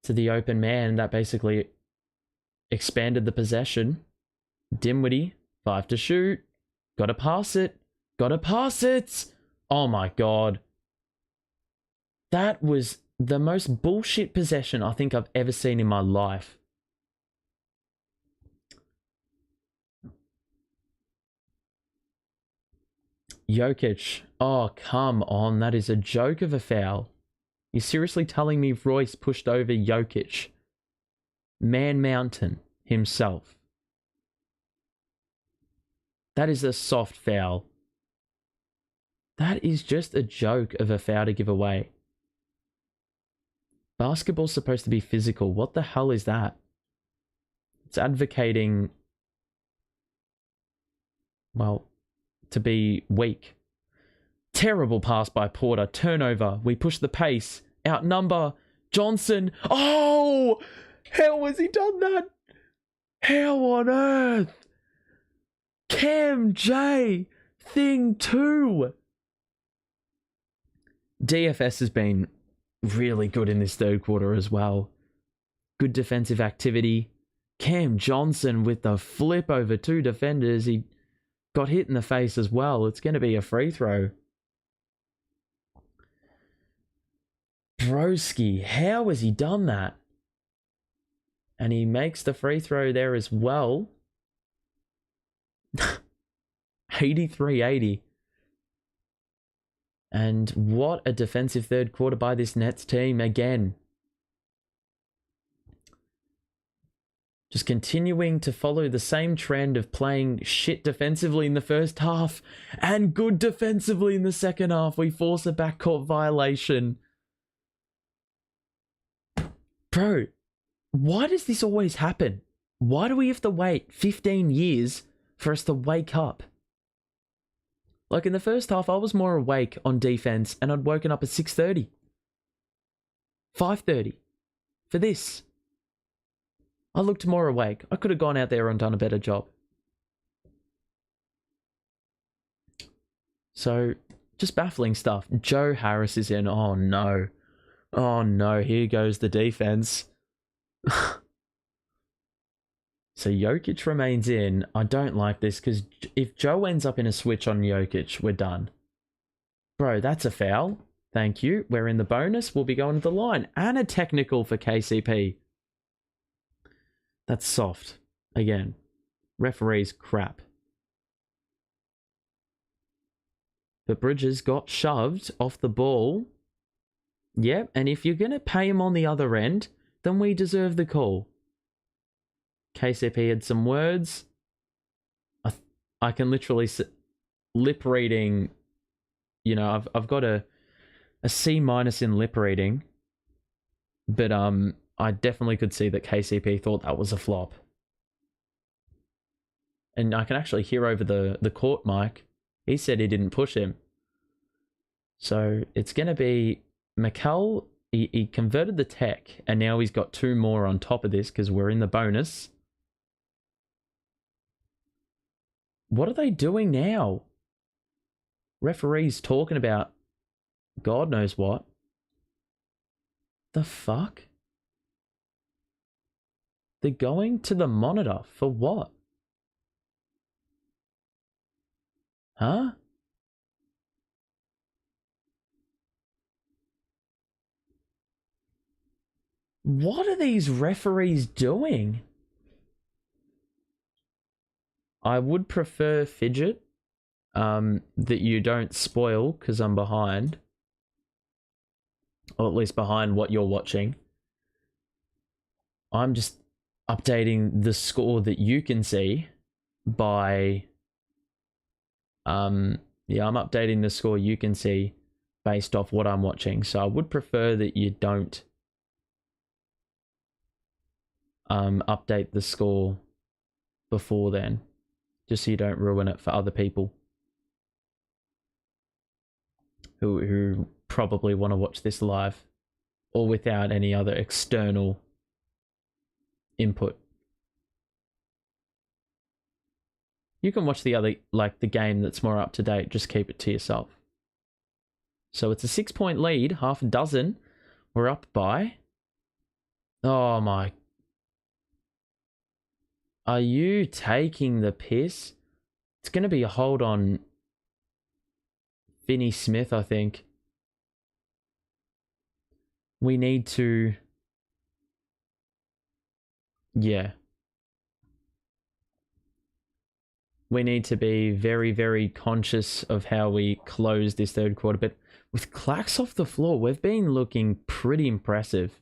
to the open man. That basically expanded the possession. Dinwiddie, 5 to shoot. Gotta pass it. Gotta pass it. Oh my God. That was the most bullshit possession I think I've ever seen in my life. Jokic. Oh, come on. That is a joke of a foul. You're seriously telling me Royce pushed over Jokic? Man Mountain himself. That is a soft foul. That is just a joke of a foul to give away. Basketball's supposed to be physical. What the hell is that? It's advocating, well, to be weak. Terrible pass by Porter. Turnover. We push the pace. Outnumber. Johnson. Oh! How has he done that? How on earth? Cam J. Thing 2. DFS has been really good in this third quarter as well. Good defensive activity. Cam Johnson with the flip over 2 defenders. He got hit in the face as well. It's going to be a free throw. Broski, how has he done that? And he makes the free throw there as well. 83-80. And what a defensive third quarter by this Nets team again. Just continuing to follow the same trend of playing shit defensively in the first half and good defensively in the second half. We force a backcourt violation. Bro, why does this always happen? Why do we have to wait 15 years for us to wake up? Like in the first half, I was more awake on defense and I'd woken up at 6:30. 5:30 for this. I looked more awake. I could have gone out there and done a better job. So, just baffling stuff. Joe Harris is in. Oh no. Oh no, here goes the defense. So Jokic remains in. I don't like this because if Joe ends up in a switch on Jokic, we're done. Bro, that's a foul. Thank you. We're in the bonus. We'll be going to the line. And a technical for KCP. That's soft. Again, referees crap. But Bridges got shoved off the ball. Yep, and if you're going to pay him on the other end, then we deserve the call. KCP had some words. I can literally lip reading. You know, I've got a C- in lip reading. But I definitely could see that KCP thought that was a flop. And I can actually hear over the court mic. He said he didn't push him. So it's going to be McCall. He converted the tech, and now he's got two more on top of this because we're in the bonus. What are they doing now? Referees talking about God knows what. The fuck? They're going to the monitor for what? Huh? What are these referees doing? I would prefer fidget. That you don't spoil because I'm behind. Or at least behind what you're watching. I'm just updating the score that you can see by... I'm updating the score you can see based off what I'm watching. So I would prefer that you don't update the score before then. Just so you don't ruin it for other people who probably want to watch this live or without any other external input. You can watch the other, like the game that's more up to date, just keep it to yourself. So it's a 6-point lead, half a dozen. We're up by... Oh my... Are you taking the piss? It's going to be a hold on Finney Smith, I think. We need to... Yeah. We need to be very, very conscious of how we close this third quarter. But with Clax off the floor, we've been looking pretty impressive.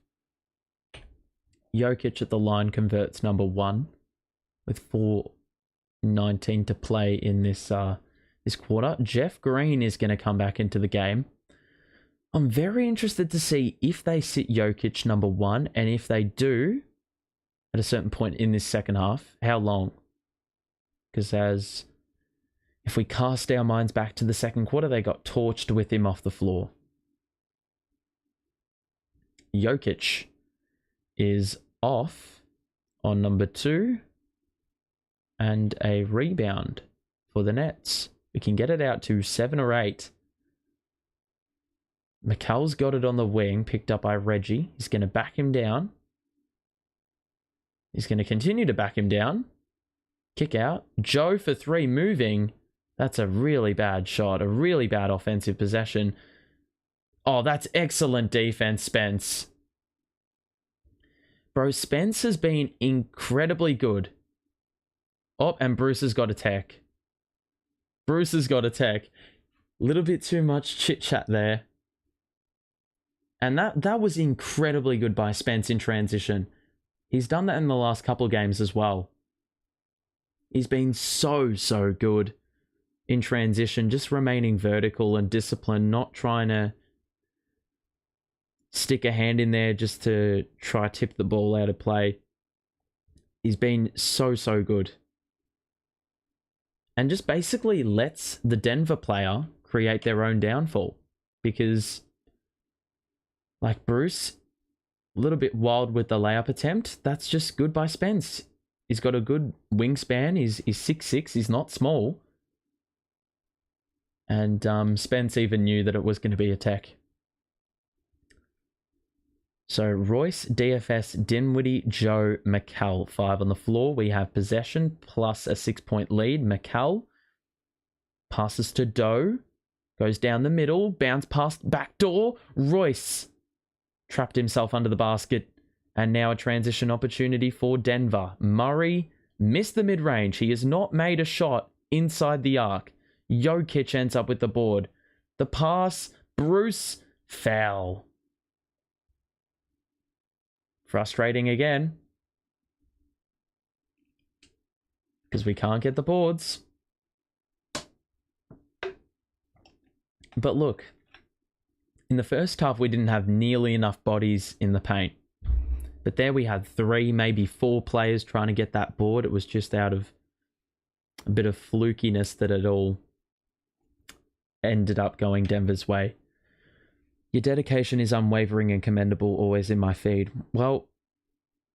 Jokic at the line converts number 1 with 4:19 to play in this quarter. Jeff Green is going to come back into the game. I'm very interested to see if they sit Jokic number 1, and if they do, at a certain point in this second half, how long? Because if we cast our minds back to the second quarter, they got torched with him off the floor. Jokic is off on number 2 and a rebound for the Nets. We can get it out to 7 or 8. McCall's got it on the wing, picked up by Reggie. He's going to back him down. He's going to continue to back him down. Kick out. Joe for 3 moving. That's a really bad shot. A really bad offensive possession. Oh, that's excellent defense, Spence. Bro, Spence has been incredibly good. Oh, and Bruce has got a tech. Bruce has got a tech. Little bit too much chit-chat there. And that was incredibly good by Spence in transition. He's done that in the last couple of games as well. He's been so good in transition, just remaining vertical and disciplined, not trying to stick a hand in there just to try tip the ball out of play. He's been so good. And just basically lets the Denver player create their own downfall. Because, like Bruce, a little bit wild with the layup attempt. That's just good by Spence. He's got a good wingspan. He's 6'6". He's not small. And Spence even knew that it was going to be a tech. So Royce, DFS, Dinwiddie, Joe, McCall. 5 on the floor. We have possession plus a 6-point lead. McCall passes to Doe. Goes down the middle. Bounce past backdoor. Royce trapped himself under the basket. And now a transition opportunity for Denver. Murray missed the mid-range. He has not made a shot inside the arc. Jokic ends up with the board. The pass. Bruce. Foul. Frustrating again. Because we can't get the boards. But look. In the first half, we didn't have nearly enough bodies in the paint. But there we had 3, maybe 4 players trying to get that board. It was just out of a bit of flukiness that it all ended up going Denver's way. Your dedication is unwavering and commendable, always in my feed. Well,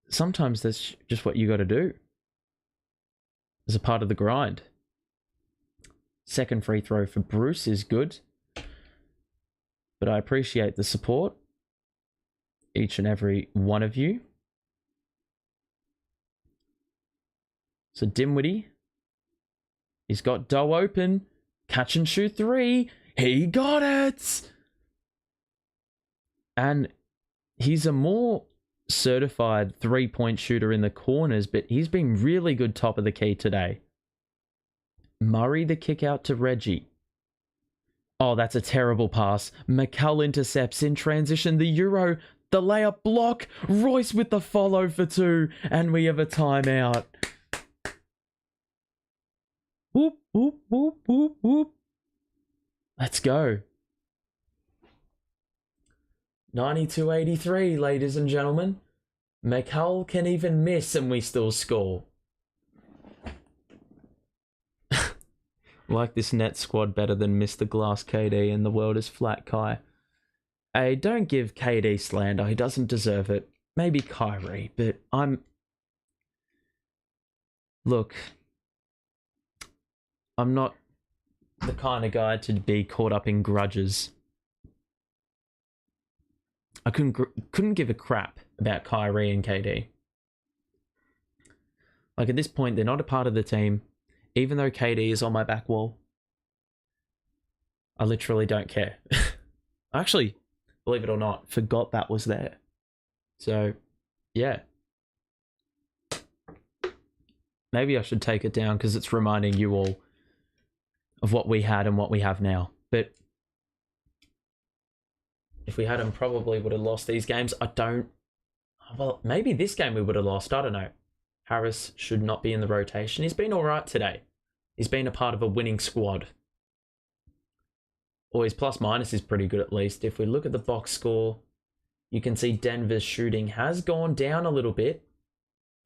sometimes that's just what you got to do as a part of the grind. Second free throw for Bruce is good. But I appreciate the support. Each and every one of you. So Dinwiddie. He's got Doe open. Catch and shoot 3. He got it! And he's a more certified 3-point shooter in the corners, but he's been really good top of the key today. Murray the kick out to Reggie. Oh, that's a terrible pass. McCall intercepts in transition. The Euro, the layup block. Royce with the follow for 2. And we have a timeout. Whoop, whoop, whoop, whoop, whoop. Let's go. 92-83, ladies and gentlemen. McCall can even miss and we still score. Like this net squad better than Mr. Glass KD and the world is flat Kai. Hey, don't give KD slander. He doesn't deserve it. Maybe Kyrie, but Look, I'm not the kind of guy to be caught up in grudges. I couldn't give a crap about Kyrie and KD. Like at this point, they're not a part of the team. Even though KD is on my back wall, I literally don't care. Actually, believe it or not, forgot that was there. So, yeah. Maybe I should take it down because it's reminding you all of what we had and what we have now. But if we hadn't, probably would have lost these games. Well, maybe this game we would have lost. I don't know. Harris should not be in the rotation. He's been all right today. He's been a part of a winning squad. Or his plus minus is pretty good at least. If we look at the box score, you can see Denver's shooting has gone down a little bit.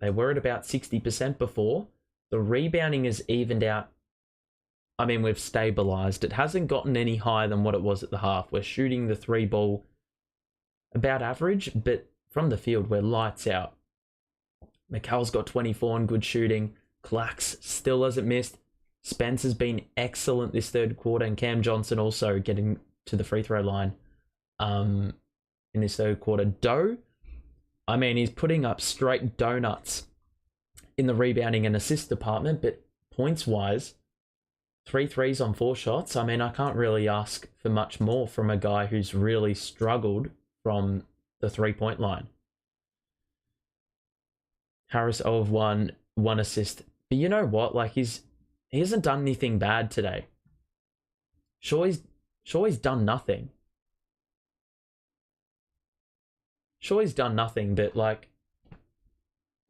They were at about 60% before. The rebounding has evened out. I mean, we've stabilized. It hasn't gotten any higher than what it was at the half. We're shooting the 3 ball about average, but from the field, we're lights out. McCall's got 24 and good shooting. Clax still hasn't missed. Spence has been excellent this third quarter, and Cam Johnson also getting to the free throw line in this third quarter. Doe, I mean, he's putting up straight donuts in the rebounding and assist department, but points-wise, 3 threes on 4 shots. I mean, I can't really ask for much more from a guy who's really struggled from the 3-point line. Harris 0 of 1, 1 assist. But you know what? Like, he hasn't done anything bad today. Sure, he's done nothing. Sure, he's done nothing, but like,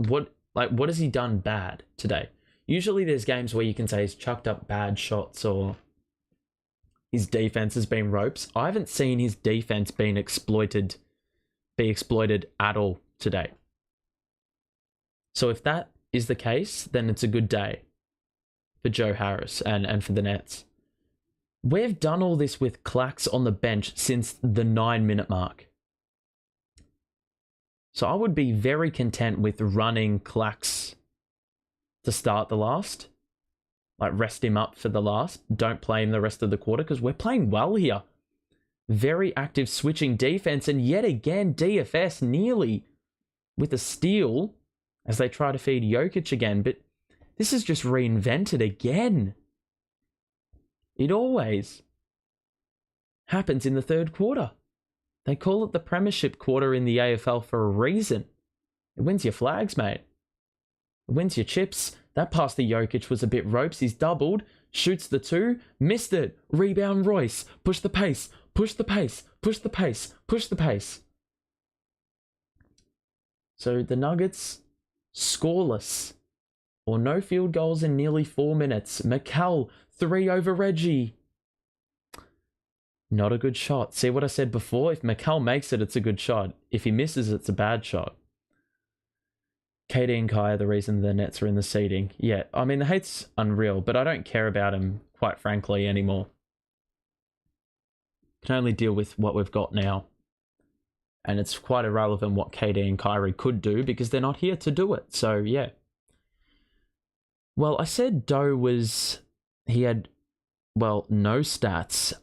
what has he done bad today? Usually there's games where you can say he's chucked up bad shots or his defense has been ropes. I haven't seen his defense be exploited at all today. So if that is the case, then it's a good day for Joe Harris and for the Nets. We've done all this with Clax on the bench since the 9-minute mark. So I would be very content with running Clax to start the last. Like, rest him up for the last. Don't play him the rest of the quarter because we're playing well here. Very active switching defense. And yet again, DFS nearly with a steal as they try to feed Jokic again. But this is just reinvented again. It always happens in the third quarter. They call it the premiership quarter in the AFL for a reason. It wins your flags, mate. It wins your chips. That pass to Jokic was a bit ropes. He's doubled. Shoots the 2. Missed it. Rebound Royce. Push the pace. Push the pace. Push the pace. Push the pace. So the Nuggets, scoreless. Or no field goals in nearly 4 minutes. McCall, 3 over Reggie. Not a good shot. See what I said before? If McCall makes it, it's a good shot. If he misses, it's a bad shot. KD and Kai are the reason the Nets are in the seeding. Yeah, I mean, the hate's unreal, but I don't care about him, quite frankly, anymore. Can only deal with what we've got now. And it's quite irrelevant what KD and Kyrie could do because they're not here to do it. So, yeah. Well, I said Doe was... He had, well, no stats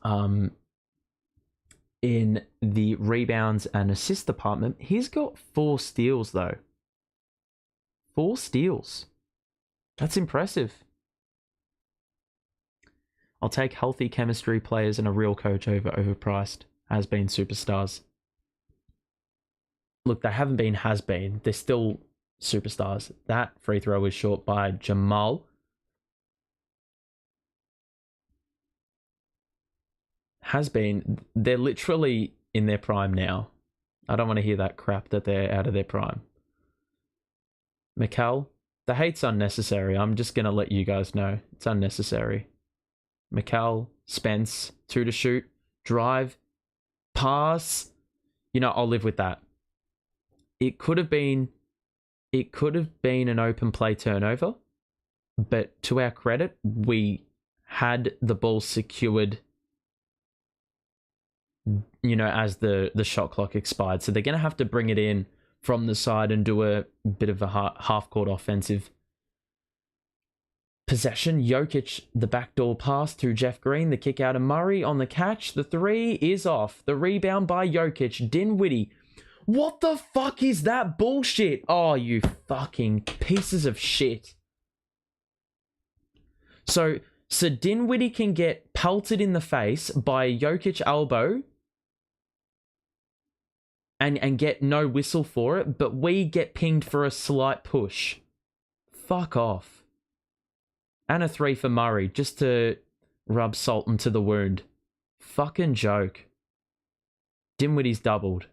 in the rebounds and assist department. He's got 4 steals, though. 4 steals. That's impressive. I'll take healthy chemistry players and a real coach over overpriced has-been superstars. Look, they haven't been has-been. They're still superstars. That free throw is short by Jamal. Has-been. They're literally in their prime now. I don't want to hear that crap that they're out of their prime. McCall, the hate's unnecessary. I'm just going to let you guys know. It's unnecessary. McCall, Spence, 2 to shoot, drive, pass. You know, I'll live with that. It could have been an open play turnover, but to our credit, we had the ball secured, you know, as the shot clock expired. So they're going to have to bring it in from the side and do a bit of a half-court offensive possession. Jokic, the backdoor pass to Jeff Green, the kick out of Murray on the catch. The 3 is off. The rebound by Jokic. Dinwiddie. What the fuck is that bullshit? Oh, you fucking pieces of shit. So Dinwiddie can get pelted in the face by Jokic elbow and get no whistle for it, but we get pinged for a slight push. Fuck off. And a 3 for Murray, just to rub salt into the wound. Fucking joke. Dinwiddie's doubled.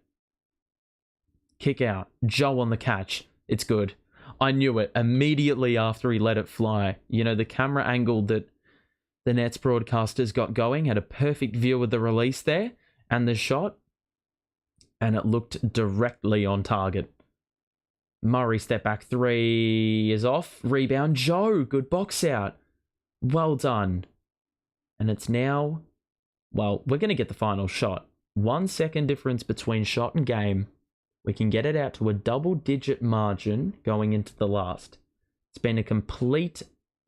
Kick out. Joe on the catch. It's good. I knew it immediately after he let it fly. You know, the camera angle that the Nets broadcasters got going had a perfect view of the release there and the shot. And it looked directly on target. Murray step back 3 is off. Rebound. Joe, good box out. Well done. And it's now, well, we're going to get the final shot. 1 second difference between shot and game. We can get it out to a double-digit margin going into the last. It's been a complete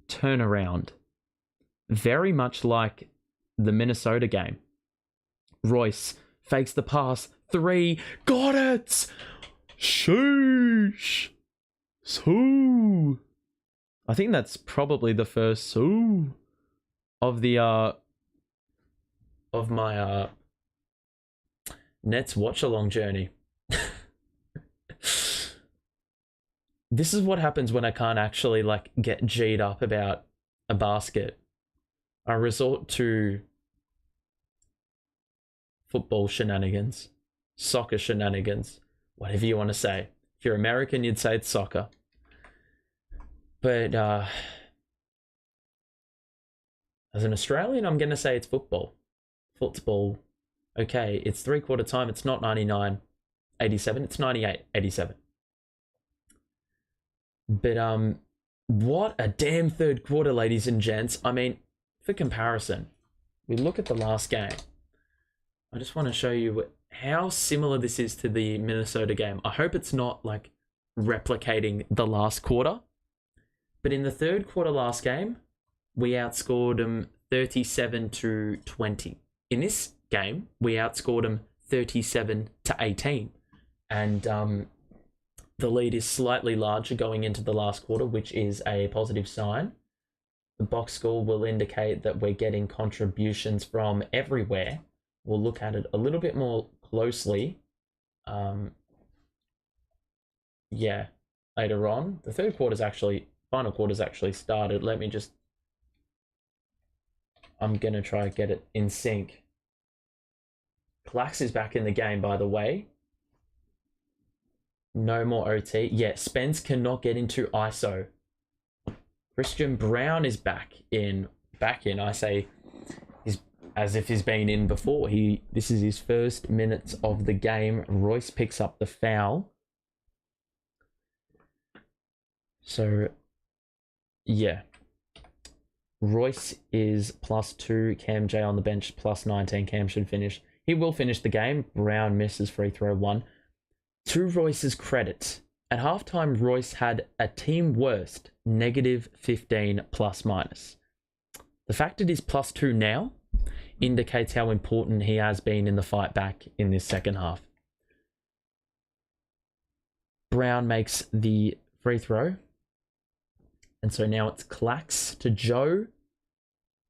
turnaround. Very much like the Minnesota game. Royce fakes the pass. 3. Got it! Sheesh! So. I think that's probably the first so of the of my Nets watch-along journey. This is what happens when I can't actually like get G'd up about a basket. I resort to football shenanigans, soccer shenanigans, whatever you want to say. If you're American, you'd say it's soccer. But as an Australian, I'm going to say it's football. Football. Okay, it's 3/4 time. It's not 99-87. It's 98-87. But what a damn third quarter, ladies and gents. I mean, for comparison, we look at the last game. I just want to show you how similar this is to the Minnesota game. I hope it's not like replicating the last quarter. But in the third quarter last game, we outscored them 37-20. In this game, we outscored them 37-18. And the lead is slightly larger going into the last quarter, which is a positive sign. The box score will indicate that we're getting contributions from everywhere. We'll look at it a little bit more closely. Yeah, later on. The final quarter's actually started. Let me just... I'm going to try to get it in sync. Clax is back in the game, by the way. No more OT. Yeah, Spence cannot get into ISO. Christian Brown is back in. I say, he's as if he's been in before. This is his first minutes of the game. Royce picks up the foul. So, yeah. Royce is +2. Cam J on the bench +19. Cam should finish. He will finish the game. Brown misses free throw 1. To Royce's credit, at halftime, Royce had a team worst -15 ±. The fact it is +2 now indicates how important he has been in the fight back in this second half. Brown makes the free throw. And so now it's Clax to Joe.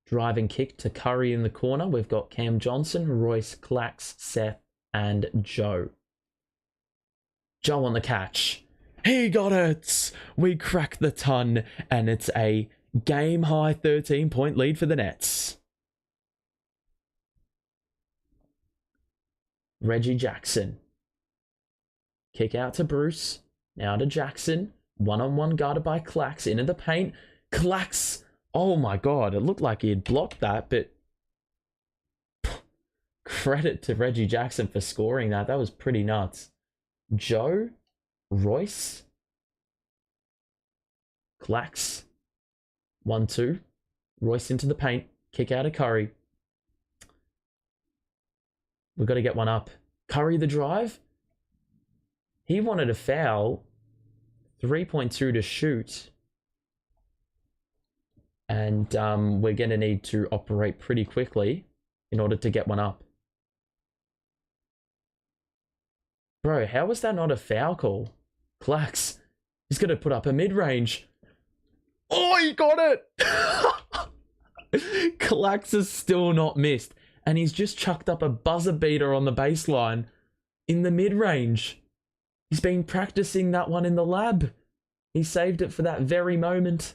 Driving kick to Curry in the corner. We've got Cam Johnson, Royce, Clax, Seth, and Joe. Joe on the catch. He got it! We crack the ton, and it's a game-high 13-point lead for the Nets. Reggie Jackson. Kick out to Bruce. Now to Jackson. One-on-one guarded by Clax. Into the paint. Clax! Oh my god, it looked like he had blocked that, but... credit to Reggie Jackson for scoring that. That was pretty nuts. Joe, Royce, Clax, 1-2, Royce into the paint, kick out of Curry. We've got to get one up. Curry the drive. He wanted a foul, 3.2 to shoot. And we're going to need to operate pretty quickly in order to get one up. Bro, how was that not a foul call? Clax, he's going to put up a mid-range. Oh, he got it! Clax has still not missed. And he's just chucked up a buzzer beater on the baseline in the mid-range. He's been practicing that one in the lab. He saved it for that very moment.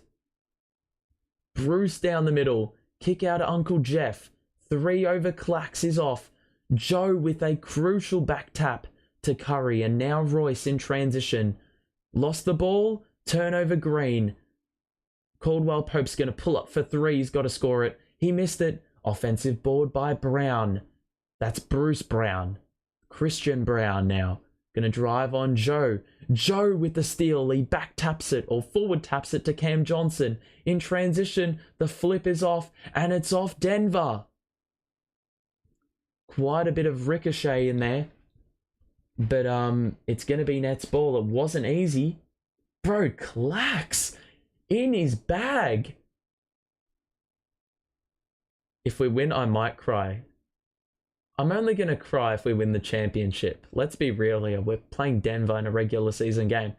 Bruce down the middle. Kick out to Uncle Jeff. 3 over Clax is off. Joe with a crucial back tap to Curry, and now Royce in transition. Lost the ball, turnover Green. Caldwell Pope's going to pull up for 3, he's got to score it. He missed it. Offensive board by Brown. That's Bruce Brown. Christian Brown now. Going to drive on Joe. Joe with the steal, he back taps it, or forward taps it to Cam Johnson. In transition, the flip is off, and it's off Denver. Quite a bit of ricochet in there. But it's going to be Nets ball. It wasn't easy. Bro, Clax in his bag. If we win, I might cry. I'm only going to cry if we win the championship. Let's be real here. We're playing Denver in a regular season game.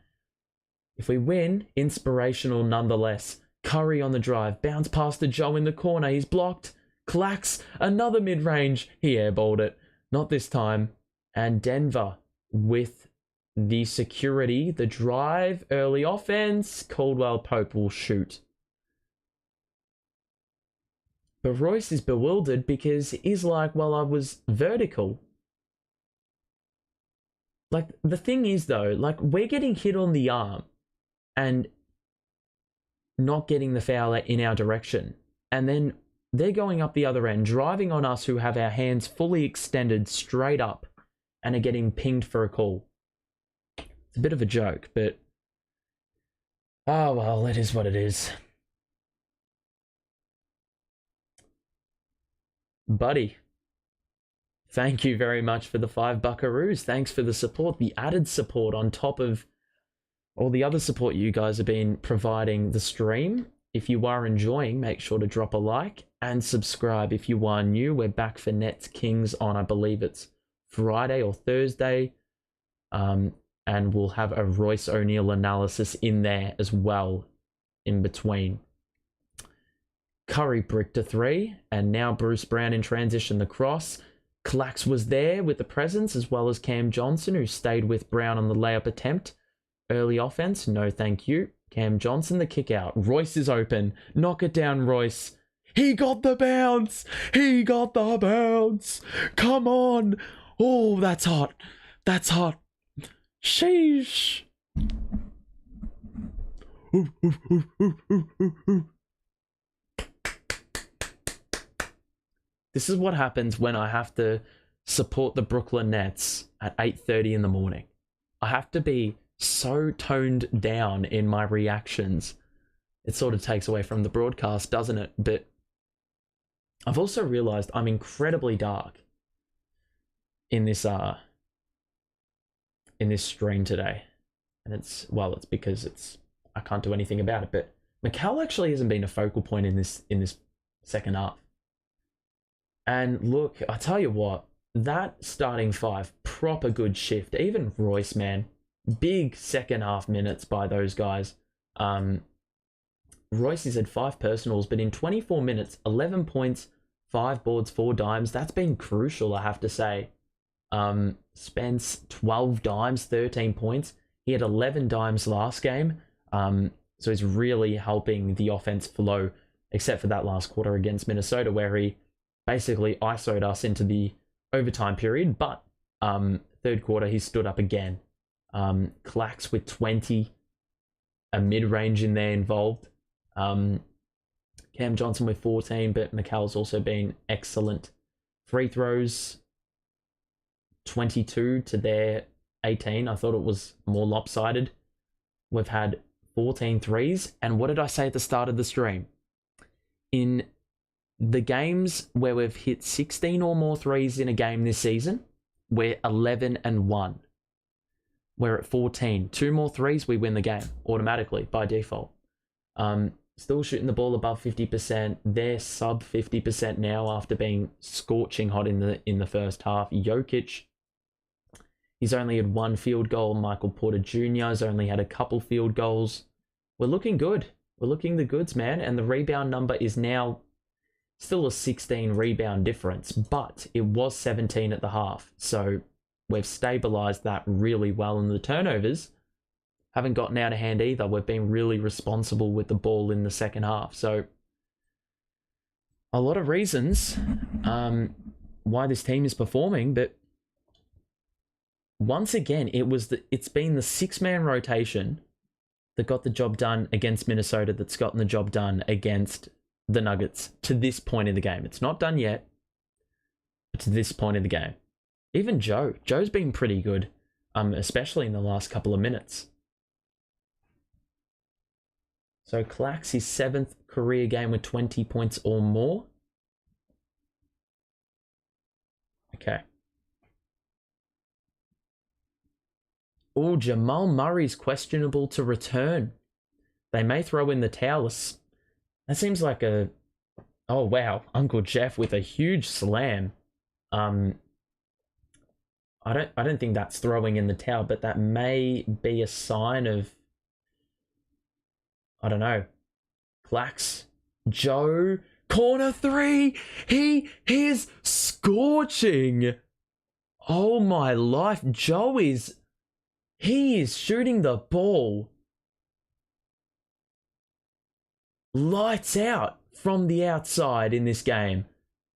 If we win, inspirational nonetheless. Curry on the drive. Bounce past to Joe in the corner. He's blocked. Clax, another mid-range. He airballed it. Not this time. And Denver with the security, the drive, early offense. Caldwell Pope will shoot. But Royce is bewildered because he's like, well, I was vertical. Like, the thing is, though, like, we're getting hit on the arm. And not getting the foul in our direction. And then they're going up the other end, driving on us who have our hands fully extended straight up and are getting pinged for a call. It's a bit of a joke, but oh well, it is what it is. Buddy, thank you very much for the 5 buckaroos. Thanks for the support, the added support on top of all the other support you guys have been providing the stream. If you are enjoying, make sure to drop a like and subscribe if you are new. We're back for Nets Kings on, I believe it's Friday or Thursday. And we'll have a Royce O'Neal analysis in there as well in between. Curry bricked a 3, and now Bruce Brown in transition the cross. Clax was there with the presence, as well as Cam Johnson, who stayed with Brown on the layup attempt. Early offense, no thank you. Cam Johnson, the kick out. Royce is open. Knock it down, Royce. He got the bounce. He got the bounce. Come on. Oh, that's hot. That's hot. Sheesh. This is what happens when I have to support the Brooklyn Nets at 8:30 in the morning. I have to be so toned down in my reactions. It sort of takes away from the broadcast, doesn't it? But I've also realized I'm incredibly dark in this stream today. And it's because I can't do anything about it. But Mikal actually hasn't been a focal point in this second half. And look, I tell you what, that starting 5, proper good shift. Even Royce, man, big second half minutes by those guys. Royce has had 5 personals, but in 24 minutes, 11 points, 5 boards, 4 dimes. That's been crucial, I have to say. Spence, 12 dimes, 13 points. He had 11 dimes last game. So he's really helping the offense flow, except for that last quarter against Minnesota, where he basically ISO'd us into the overtime period. But third quarter, he stood up again. Clax with 20, a mid-range in there involved. Cam Johnson with 14, but Mikal's also been excellent. Free throws, 22 to their 18. I thought it was more lopsided. We've had 14 threes. And what did I say at the start of the stream? In the games where we've hit 16 or more threes in a game this season, we're 11-1. We're at 14. 2 more threes, we win the game automatically by default. Still shooting the ball above 50%. They're sub 50% now after being scorching hot in the first half. Jokic, he's only had 1 field goal. Michael Porter Jr. has only had a couple field goals. We're looking good. We're looking the goods, man. And the rebound number is now still a 16 rebound difference, but it was 17 at the half. So we've stabilized that really well. And the turnovers haven't gotten out of hand either. We've been really responsible with the ball in the second half. So a lot of reasons why this team is performing, but once again, it's been the 6-man rotation that got the job done against Minnesota, that's gotten the job done against the Nuggets to this point in the game. It's not done yet, but to this point in the game. Even Joe's been pretty good, especially in the last couple of minutes. So Clax, his 7th career game with 20 points or more. Okay. Oh, Jamal Murray's questionable to return. They may throw in the towels. That seems like a... Oh, wow. Uncle Jeff with a huge slam. I don't think that's throwing in the towel, but that may be a sign of... I don't know. Clax. Joe. Corner 3. He is scorching. Oh, my life. Joe is... He is shooting the ball lights out from the outside in this game.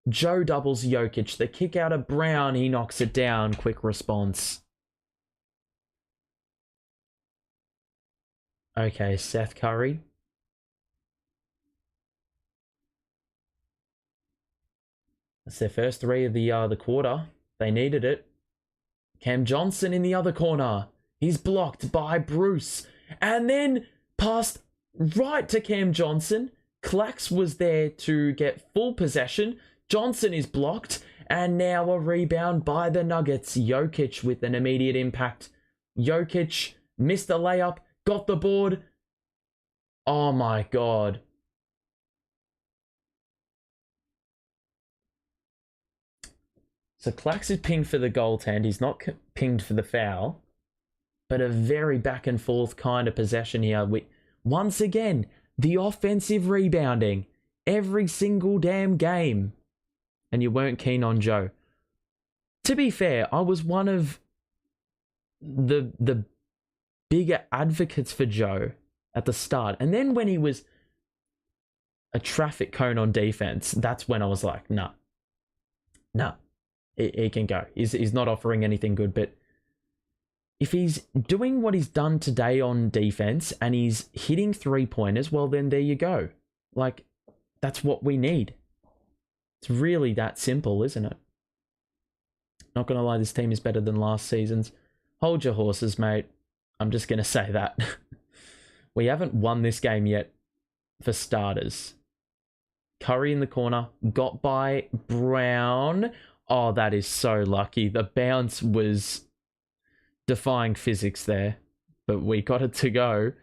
Joe doubles Jokic. The kick out of Brown. He knocks it down. Quick response. Okay, Seth Curry. It's their first three of the quarter. They needed it. Cam Johnson in the other corner. He's blocked by Bruce. And then passed right to Cam Johnson. Clax was there to get full possession. Johnson is blocked. And now a rebound by the Nuggets. Jokic with an immediate impact. Jokic missed the layup. Got the board. Oh my God. So Clax is pinged for the goaltend. He's not pinged for the foul. But a very back and forth kind of possession here. Once again, the offensive rebounding. Every single damn game. And you weren't keen on Joe. To be fair, I was one of the bigger advocates for Joe at the start. And then when he was a traffic cone on defense, that's when I was like, nah. He can go. He's not offering anything good. But if he's doing what he's done today on defense and he's hitting 3-pointers, well, then there you go. Like, that's what we need. It's really that simple, isn't it? Not going to lie, this team is better than last season's. Hold your horses, mate. I'm just going to say that. We haven't won this game yet, for starters. Curry in the corner. Got by Brown. Oh, that is so lucky. The bounce was defying physics there. But we got it to go.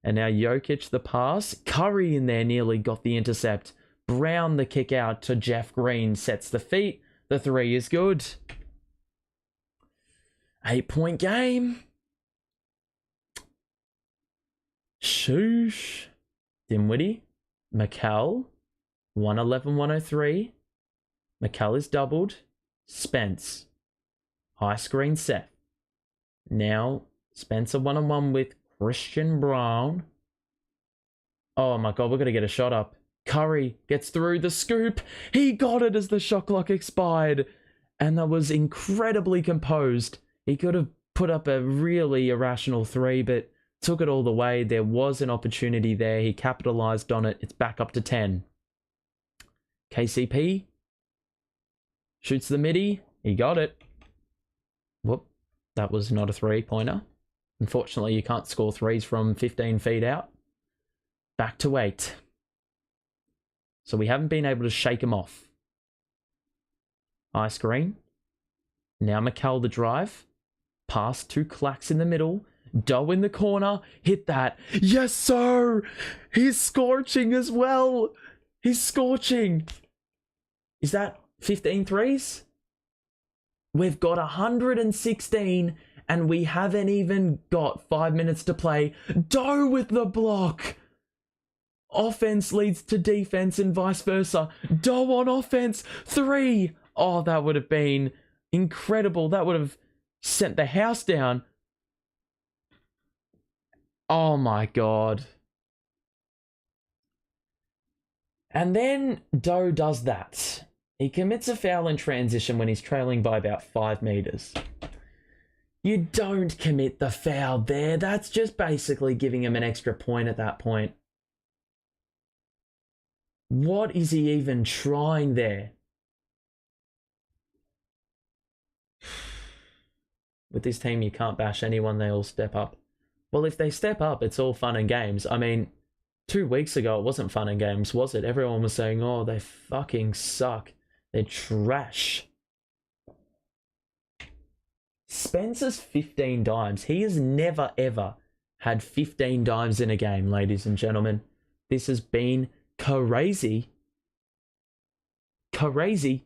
And now Jokic the pass. Curry in there nearly got the intercept. Brown the kick out to Jeff Green. Sets the feet. The three is good. 8-point game. Shoosh. Dinwiddie. McCall. 111-103. McCall is doubled. Spence. High screen Seth. Now Spencer 1-on-1 with Christian Brown. Oh my God, we're going to get a shot up. Curry gets through the scoop. He got it as the shot clock expired. And that was incredibly composed. He could have put up a really irrational three, but took it all the way. There was an opportunity there. He capitalized on it. It's back up to 10. KCP shoots the midi. He got it. Whoop. That was not a 3-pointer. Unfortunately, you can't score threes from 15 feet out. Back to 8. So we haven't been able to shake him off. High screen. Now McCall the drive. Pass to Clax in the middle. Doe in the corner. Hit that. Yes, sir! He's scorching as well. He's scorching. Is that 15 threes? We've got 116 and we haven't even got 5 minutes to play. Doe with the block. Offense leads to defense and vice versa. Doe on offense. 3. Oh, that would have been incredible. That would have sent the house down. Oh my God. And then Doe does that. He commits a foul in transition when he's trailing by about 5 meters. You don't commit the foul there. That's just basically giving him an extra point at that point. What is he even trying there? With this team, you can't bash anyone. They all step up. Well, if they step up, it's all fun and games. I mean, 2 weeks ago, it wasn't fun and games, was it? Everyone was saying, oh, they fucking suck. They're trash. Spencer's 15 dimes. He has never, ever had 15 dimes in a game, ladies and gentlemen. This has been crazy. Crazy.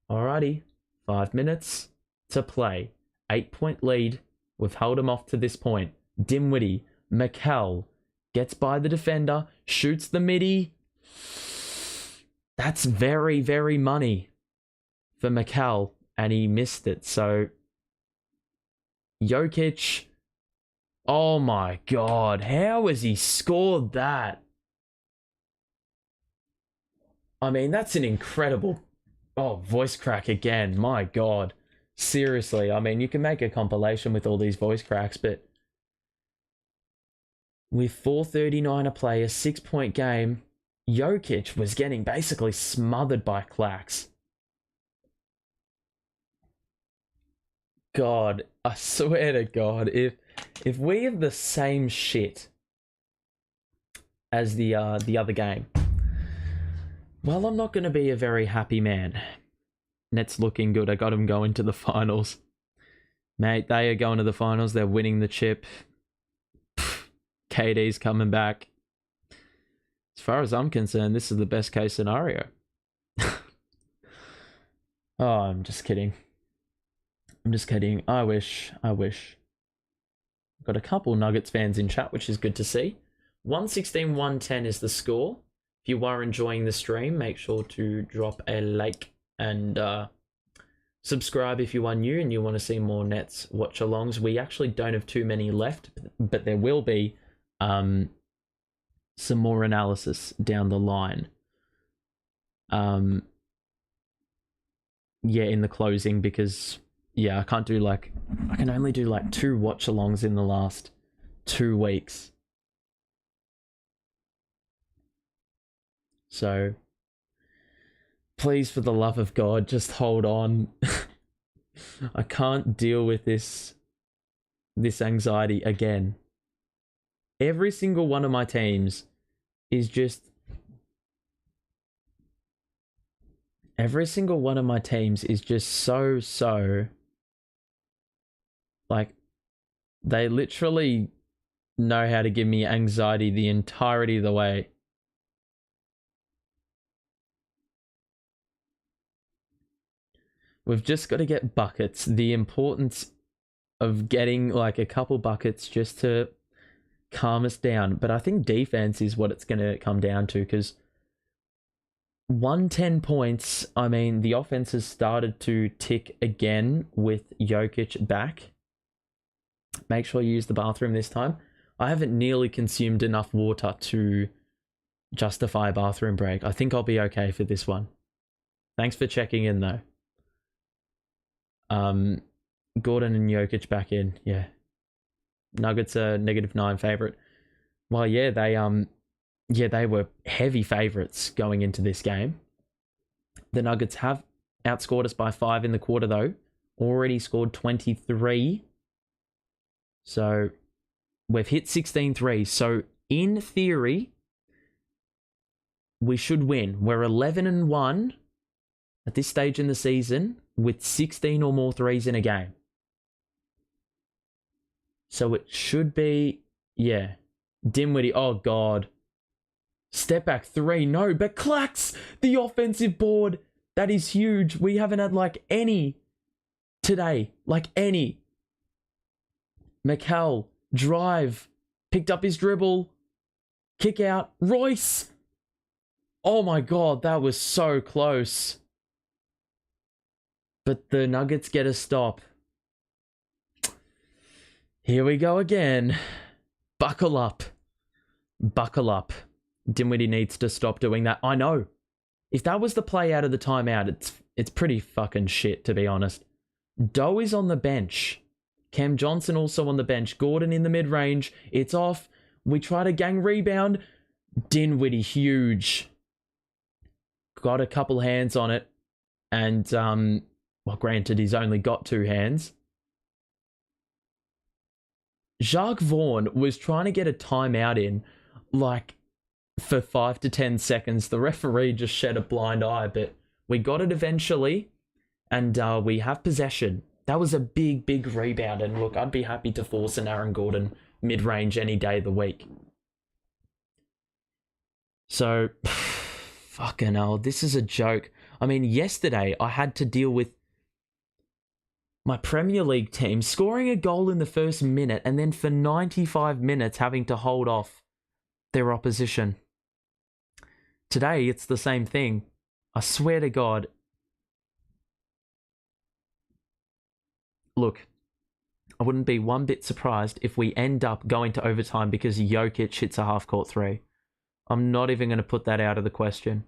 Alrighty. 5 minutes to play. 8-point lead. We've held him off to this point. Dinwiddie. McCall. Gets by the defender. Shoots the midi. That's very, very money for McCall. And he missed it. So, Jokic. Oh my God. How has he scored that? I mean, that's an incredible... Oh, voice crack again. My God. Seriously. I mean, you can make a compilation with all these voice cracks, but... With 4:39 to play, a 6-point game, Jokic was getting basically smothered by Clax. God, I swear to God, if we have the same shit as the other game, well, I'm not going to be a very happy man. Nets looking good. I got them going to the finals. Mate, they are going to the finals. They're winning the chip. KD's coming back. As far as I'm concerned, this is the best case scenario. Oh, I'm just kidding. I'm just kidding. I wish. Got a couple Nuggets fans in chat, which is good to see. 116-110 is the score. If you are enjoying the stream, make sure to drop a like and subscribe if you are new and you want to see more Nets watch-alongs. We actually don't have too many left, but there will be some more analysis down the line. Yeah, in the closing, because yeah, I can only do like 2 watch-alongs in the last 2 weeks. So please, for the love of God, just hold on. I can't deal with this anxiety again. Every single one of my teams is just... so... Like, they literally know how to give me anxiety the entirety of the way. We've just got to get buckets. The importance of getting like a couple buckets just to calm us down. But I think defense is what it's going to come down to, because 110 points, I mean, the offense has started to tick again with Jokic back. Make sure you use the bathroom this time. I haven't nearly consumed enough water to justify a bathroom break. I think I'll be okay for this one. Thanks for checking in, though. Gordon and Jokic back in, yeah. Nuggets are -9 favorite. Well, yeah, they were heavy favorites going into this game. The Nuggets have outscored us by 5 in the quarter, though. Already scored 23. So we've hit 16 threes. So in theory, we should win. We're 11-1 at this stage in the season with 16 or more threes in a game. So it should be, yeah. Dinwiddie, oh God. Step back 3, no, but Clax, the offensive board, that is huge. We haven't had like any today, like any. McHale, drive, picked up his dribble, kick out, Royce. Oh my God, that was so close. But the Nuggets get a stop. Here we go again. Buckle up. Buckle up. Dinwiddie needs to stop doing that. I know. If that was the play out of the timeout, it's pretty fucking shit, to be honest. Doe is on the bench. Cam Johnson also on the bench. Gordon in the mid-range. It's off. We try to gang rebound. Dinwiddie, huge. Got a couple hands on it. And, well, granted, he's only got 2 hands. Jacques Vaughn was trying to get a timeout in, like, for 5 to 10 seconds. The referee just shed a blind eye, but we got it eventually, and we have possession. That was a big, big rebound, and look, I'd be happy to force an Aaron Gordon mid-range any day of the week. So, fucking hell, this is a joke. I mean, yesterday I had to deal with my Premier League team scoring a goal in the first minute and then for 95 minutes having to hold off their opposition. Today, it's the same thing. I swear to God. Look, I wouldn't be one bit surprised if we end up going to overtime because Jokic hits a half-court 3. I'm not even going to put that out of the question.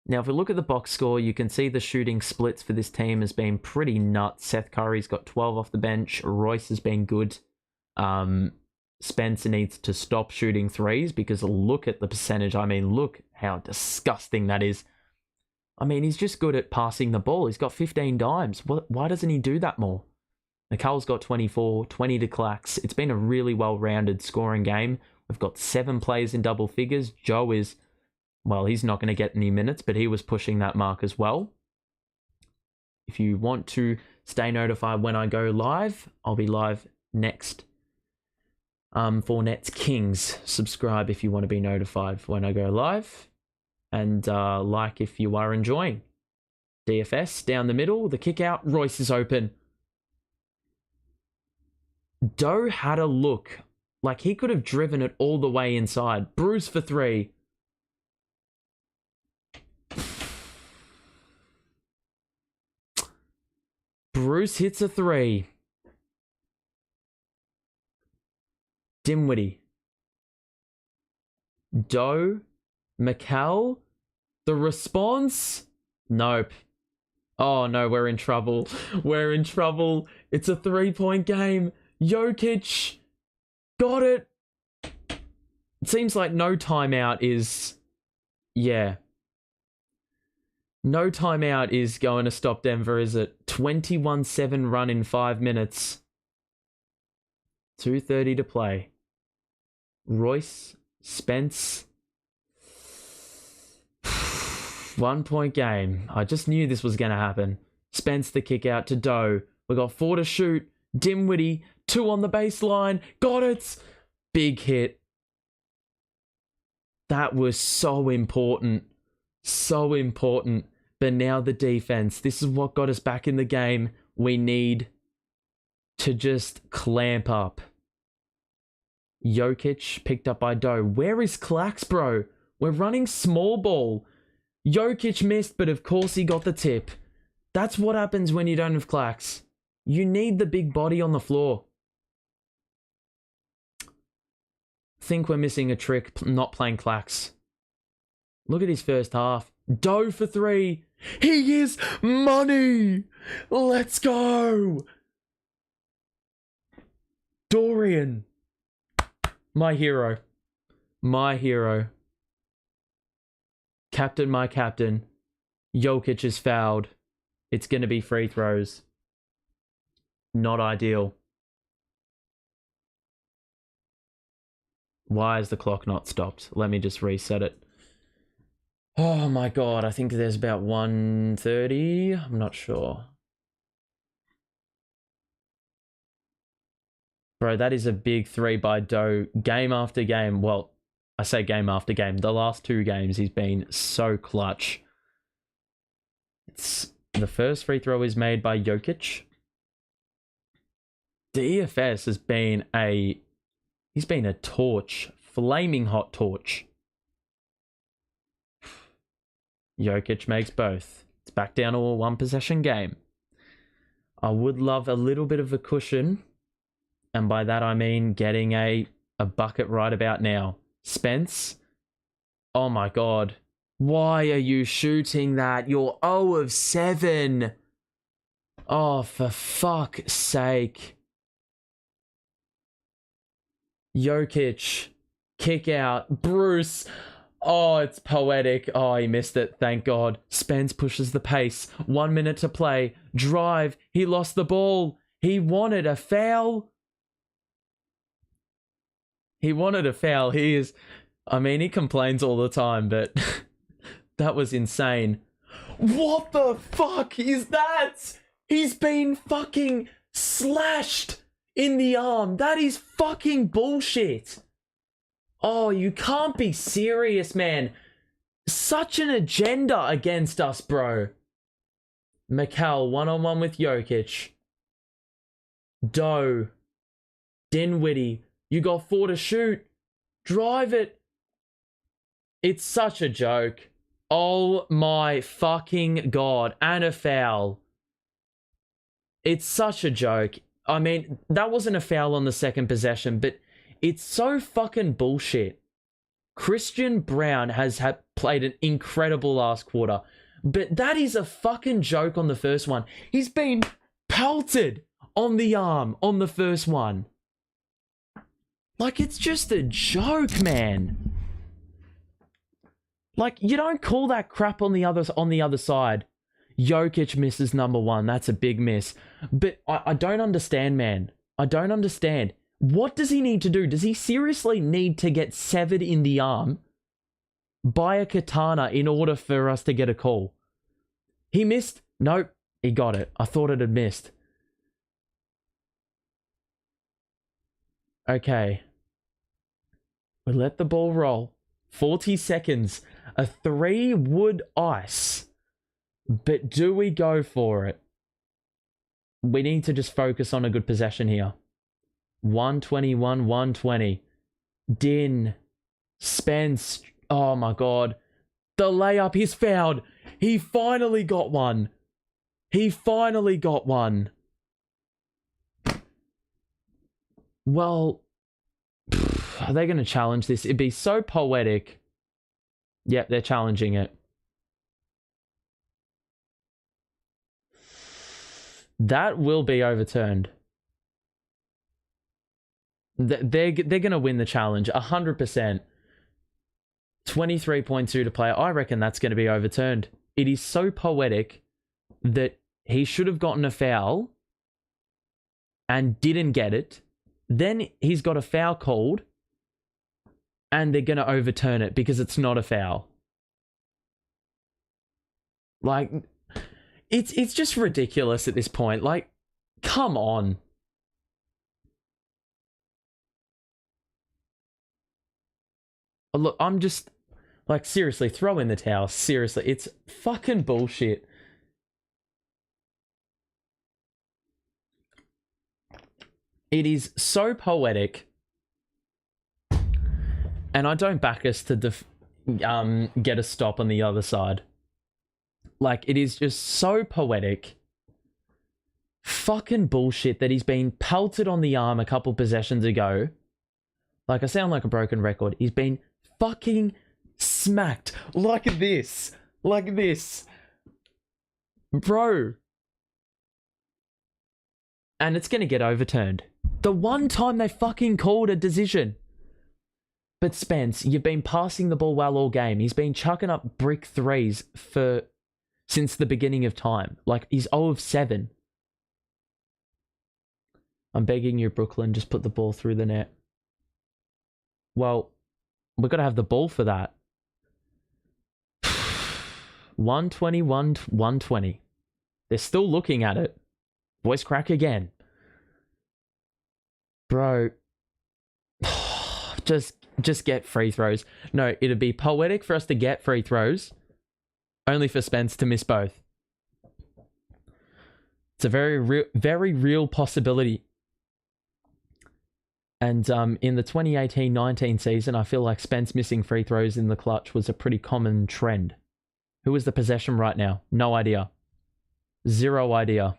Now, if we look at the box score, you can see the shooting splits for this team has been pretty nuts. Seth Curry's got 12 off the bench. Royce has been good. Spencer needs to stop shooting threes because look at the percentage. I mean, look how disgusting that is. I mean, he's just good at passing the ball. He's got 15 dimes. Why doesn't he do that more? Mikel's got 24, 20 to Clax. It's been a really well-rounded scoring game. We've got 7 players in double figures. Joe is, well, he's not going to get any minutes, but he was pushing that mark as well. If you want to stay notified when I go live, I'll be live next for Nets Kings. Subscribe if you want to be notified when I go live. And like if you are enjoying. DFS down the middle, the kick out, Royce is open. Doe had a look like he could have driven it all the way inside. Bruce for 3. Bruce hits a 3. Dimwitty. Doe. Mikel. The response? Nope. Oh no, we're in trouble. We're in trouble. It's a 3-point game. Jokic. Got it. It seems like no timeout is... Yeah. No timeout is going to stop Denver, is it? 21-7 run in 5 minutes. 2:30 to play. Royce. Spence. 1-point game. I just knew this was going to happen. Spence the kick out to Doe. We got 4 to shoot. Dimwitty. 2 on the baseline. Got it. Big hit. That was so important. So important. But now the defense. This is what got us back in the game. We need to just clamp up. Jokic picked up by Doe. Where is Clax, bro? We're running small ball. Jokic missed, but of course he got the tip. That's what happens when you don't have Clax. You need the big body on the floor. Think we're missing a trick not playing Clax. Look at his first half. Doe for 3. He is money. Let's go. Dorian. My hero. My hero. Captain, my captain. Jokic is fouled. It's going to be free throws. Not ideal. Why is the clock not stopped? Let me just reset it. Oh my god, I think there's about 1:30. I'm not sure. Bro, that is a big 3 by Doe. Game after game. Well, I say game after game. The last 2 games, he's been so clutch. It's the first free throw is made by Jokic. The EFS has been he's been a torch. Flaming hot torch. Jokic makes both. It's back down to a 1-possession game. I would love a little bit of a cushion. And by that I mean getting a bucket right about now. Spence. Oh my god. Why are you shooting that? You're 0 of 7. Oh, for fuck's sake. Jokic. Kick out. Bruce. Oh, it's poetic. Oh, he missed it. Thank God. Spence pushes the pace. 1 minute to play. Drive. He lost the ball. He wanted a foul. He wanted a foul. He is... I mean, he complains all the time, but... that was insane. What the fuck is that? He's been fucking slashed in the arm. That is fucking bullshit. Oh, you can't be serious, man. Such an agenda against us, bro. Mikel, 1-on-1 with Jokic. Doe. Dinwiddie. You got 4 to shoot. Drive it. It's such a joke. Oh my fucking god. And a foul. It's such a joke. I mean, that wasn't a foul on the second possession, but it's so fucking bullshit. Christian Brown has played an incredible last quarter, but that is a fucking joke on the first one. He's been pelted on the arm on the first one. Like, it's just a joke, man. Like, you don't call that crap on the other side. Jokic misses number one. That's a big miss. But I don't understand, man. I don't understand. What does he need to do? Does he seriously need to get severed in the arm by a katana in order for us to get a call? He missed. Nope. He got it. I thought it had missed. Okay. We let the ball roll. 40 seconds. A 3 would ice. But do we go for it? We need to just focus on a good possession here. 121, 120. Din. Spence. Oh my god. The layup, he's fouled. He finally got one. He finally got one. Well, are they going to challenge this? It'd be so poetic. Yep, they're challenging it. That will be overturned. They're going to win the challenge 100%. 23.2 to play. I reckon that's going to be overturned. It is so poetic that he should have gotten a foul and didn't get it. Then he's got a foul called and they're going to overturn it because it's not a foul. Like, it's just ridiculous at this point. Like, come on. Look, I'm just, like, seriously, throw in the towel. Seriously, it's fucking bullshit. It is so poetic. And I don't back us to get a stop on the other side. Like, it is just so poetic. Fucking bullshit that he's been pelted on the arm a couple possessions ago. Like, I sound like a broken record. He's been fucking smacked like this. Like this. Bro. And it's going to get overturned. The one time they fucking called a decision. But Spence, you've been passing the ball well all game. He's been chucking up brick threes since the beginning of time. Like, he's 0 of 7. I'm begging you, Brooklyn, just put the ball through the net. Well, we've got to have the ball for that. 121, 120. They're still looking at it. Voice crack again. Bro. Just get free throws. No, it'd be poetic for us to get free throws. Only for Spence to miss both. It's a very real possibility. And in the 2018-19 season, I feel like Spence missing free throws in the clutch was a pretty common trend. Who is the possession right now? No idea. Zero idea.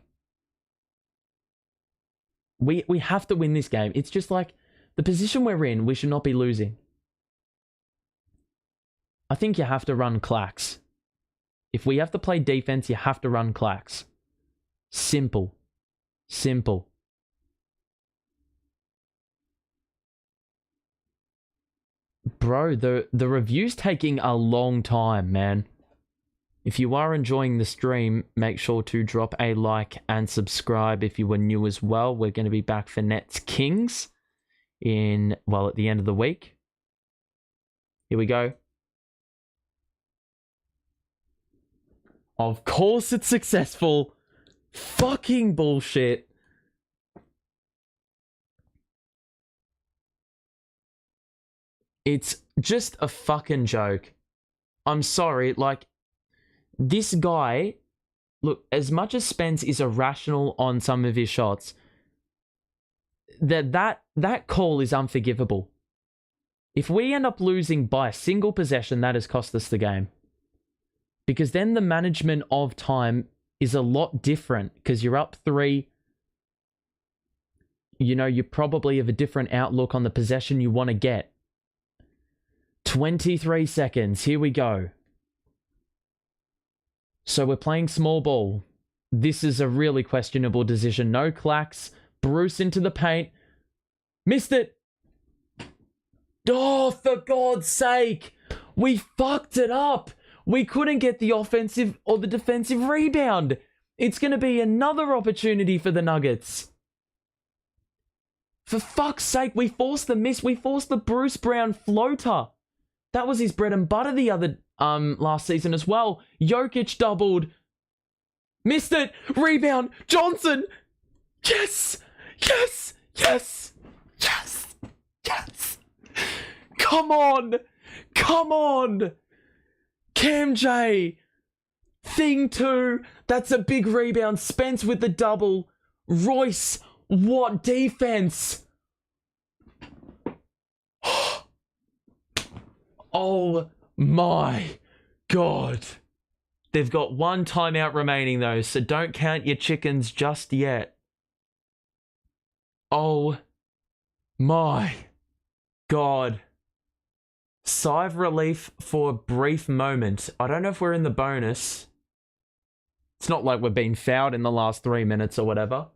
We have to win this game. It's just like the position we're in, we should not be losing. I think you have to run clacks. If we have to play defense, you have to run clacks. Simple. Simple. Bro, the review's taking a long time, man. If you are enjoying the stream, make sure to drop a like and subscribe if you were new as well. We're going to be back for Nets Kings at the end of the week. Here we go. Of course it's successful. Fucking bullshit. It's just a fucking joke. I'm sorry, like, this guy, look, as much as Spence is irrational on some of his shots, that call is unforgivable. If we end up losing by a single possession, that has cost us the game. Because then the management of time is a lot different because you're up 3. You know, you probably have a different outlook on the possession you want to get. 23 seconds. Here we go. So we're playing small ball. This is a really questionable decision. No clacks. Bruce into the paint. Missed it. Oh, for God's sake. We fucked it up. We couldn't get the offensive or the defensive rebound. It's going to be another opportunity for the Nuggets. For fuck's sake, we forced the miss. We forced the Bruce Brown floater. That was his bread and butter the other last season as well. Jokic doubled. Missed it. Rebound. Johnson. Yes. Yes. Yes. Yes. Yes. Come on. Come on. Cam J. Thing 2. That's a big rebound. Spence with the double. Royce. What defense? Oh my God. They've got one timeout remaining though, so don't count your chickens just yet. Oh my God. Sigh of relief for a brief moment. I don't know if we're in the bonus. It's not like we're being fouled in the last 3 minutes or whatever.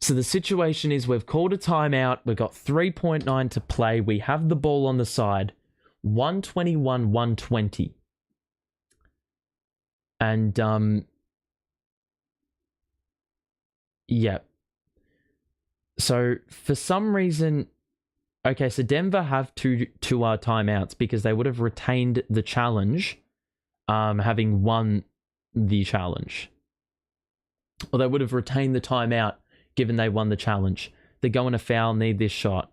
So the situation is we've called a timeout. We've got 3.9 to play. We have the ball on the side. 121-120. And, yeah. So for some reason, okay, so Denver have two timeouts because they would have retained the challenge, having won the challenge. Or they would have retained the timeout given they won the challenge. They're going to foul, need this shot.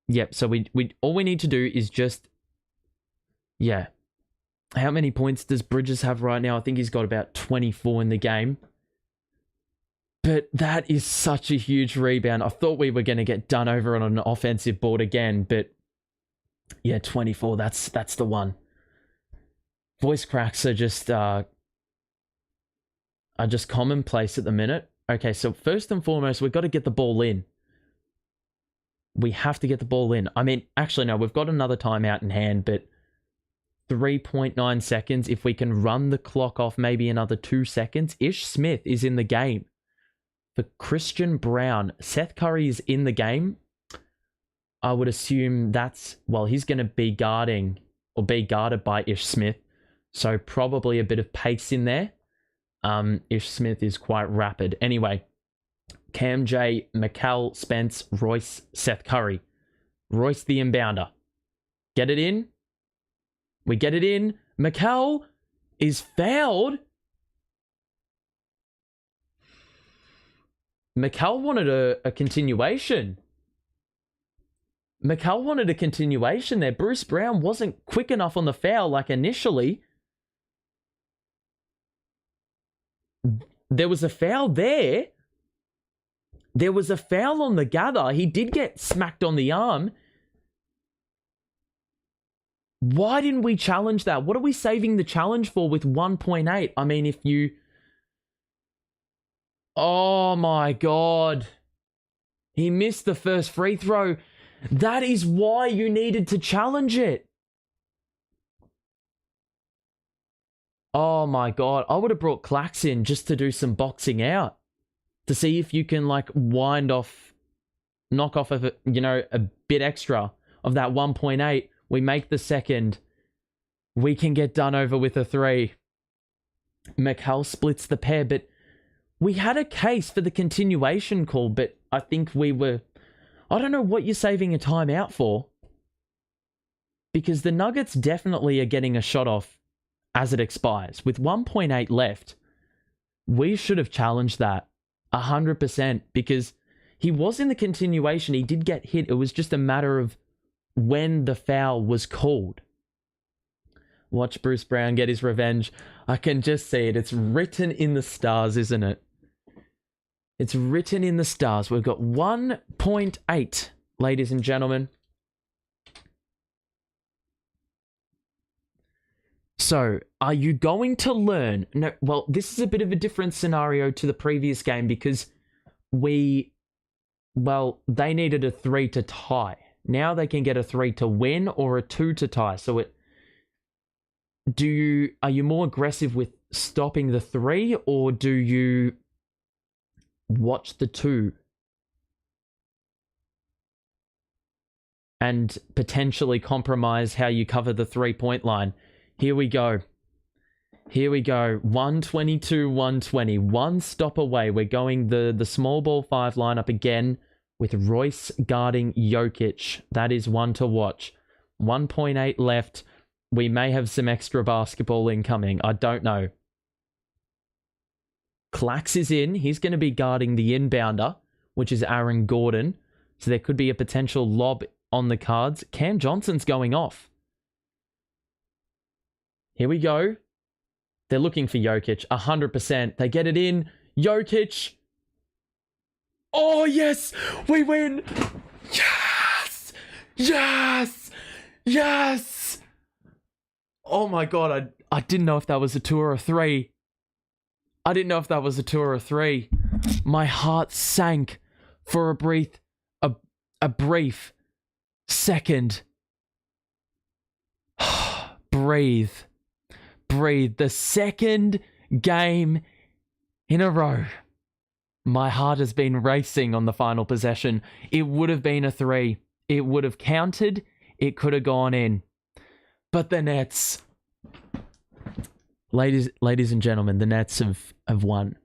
Yep, so we all we need to do is just, yeah. How many points does Bridges have right now? I think he's got about 24 in the game. But that is such a huge rebound. I thought we were going to get done over on an offensive board again, but yeah, 24, that's the one. Voice cracks are just commonplace at the minute. Okay, so first and foremost, we've got to get the ball in. We have to get the ball in. I mean, actually, no, we've got another timeout in hand, but 3.9 seconds. If we can run the clock off maybe another 2 seconds. Ish Smith is in the game. For Christian Brown, Seth Curry is in the game. I would assume that's, well, he's going to be guarding or be guarded by Ish Smith. So probably a bit of pace in there. Ish Smith is quite rapid. Anyway, Cam J, McCall, Spence, Royce, Seth Curry. Royce the inbounder. Get it in. We get it in. McCall is fouled. McCall wanted a continuation. McCall wanted a continuation there. Bruce Brown wasn't quick enough on the foul like initially. There was a foul there. There was a foul on the gather. He did get smacked on the arm. Why didn't we challenge that? What are we saving the challenge for with 1.8? I mean, if you... Oh my God. He missed the first free throw. That is why you needed to challenge it. Oh my God. I would have brought Clax in just to do some boxing out. To see if you can like knock off of it, you know, a bit extra of that 1.8. We make the second. We can get done over with a 3. McCall splits the pair, but we had a case for the continuation call, but I think we were... I don't know what you're saving a timeout for. Because the Nuggets definitely are getting a shot off as it expires. With 1.8 left, we should have challenged that 100% because he was in the continuation. He did get hit. It was just a matter of when the foul was called. Watch Bruce Brown get his revenge. I can just see it. It's written in the stars, isn't it? It's written in the stars. We've got 1.8, ladies and gentlemen. So, are you going to learn? No, well, this is a bit of a different scenario to the previous game because they needed a 3 to tie. Now they can get a 3 to win or a 2 to tie. So are you more aggressive with stopping the 3 or do you watch the 2? and potentially compromise how you cover the 3-point line. Here we go. 122, 120. One stop away. We're going the small ball 5 lineup again with Royce guarding Jokic. That is one to watch. 1.8 left. We may have some extra basketball incoming. I don't know. Clax is in. He's going to be guarding the inbounder, which is Aaron Gordon. So there could be a potential lob on the cards. Cam Johnson's going off. Here we go. They're looking for Jokic. 100%. They get it in. Jokic. Oh, yes. We win. Yes. Yes. Yes. Oh, my God. I didn't know if that was a 2 or a 3. I didn't know if that was a 2 or a 3. My heart sank for a brief second. Breathe. The second game in a row. My heart has been racing on the final possession. It would have been a 3. It would have counted. It could have gone in. But the Nets... Ladies and gentlemen, the Nets have won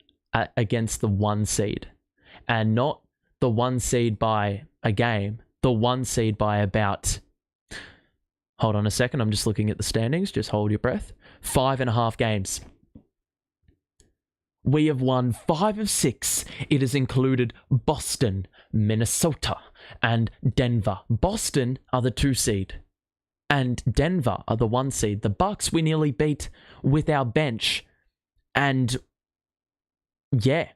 against the 1 seed. And not the 1 seed by a game. The 1 seed by about... Hold on a second. I'm just looking at the standings. Just hold your breath. 5.5 games. We have won 5 of 6. It has included Boston, Minnesota, and Denver. Boston are the 2 seed. And Denver are the 1 seed. The Bucks we nearly beat with our bench. And yeah.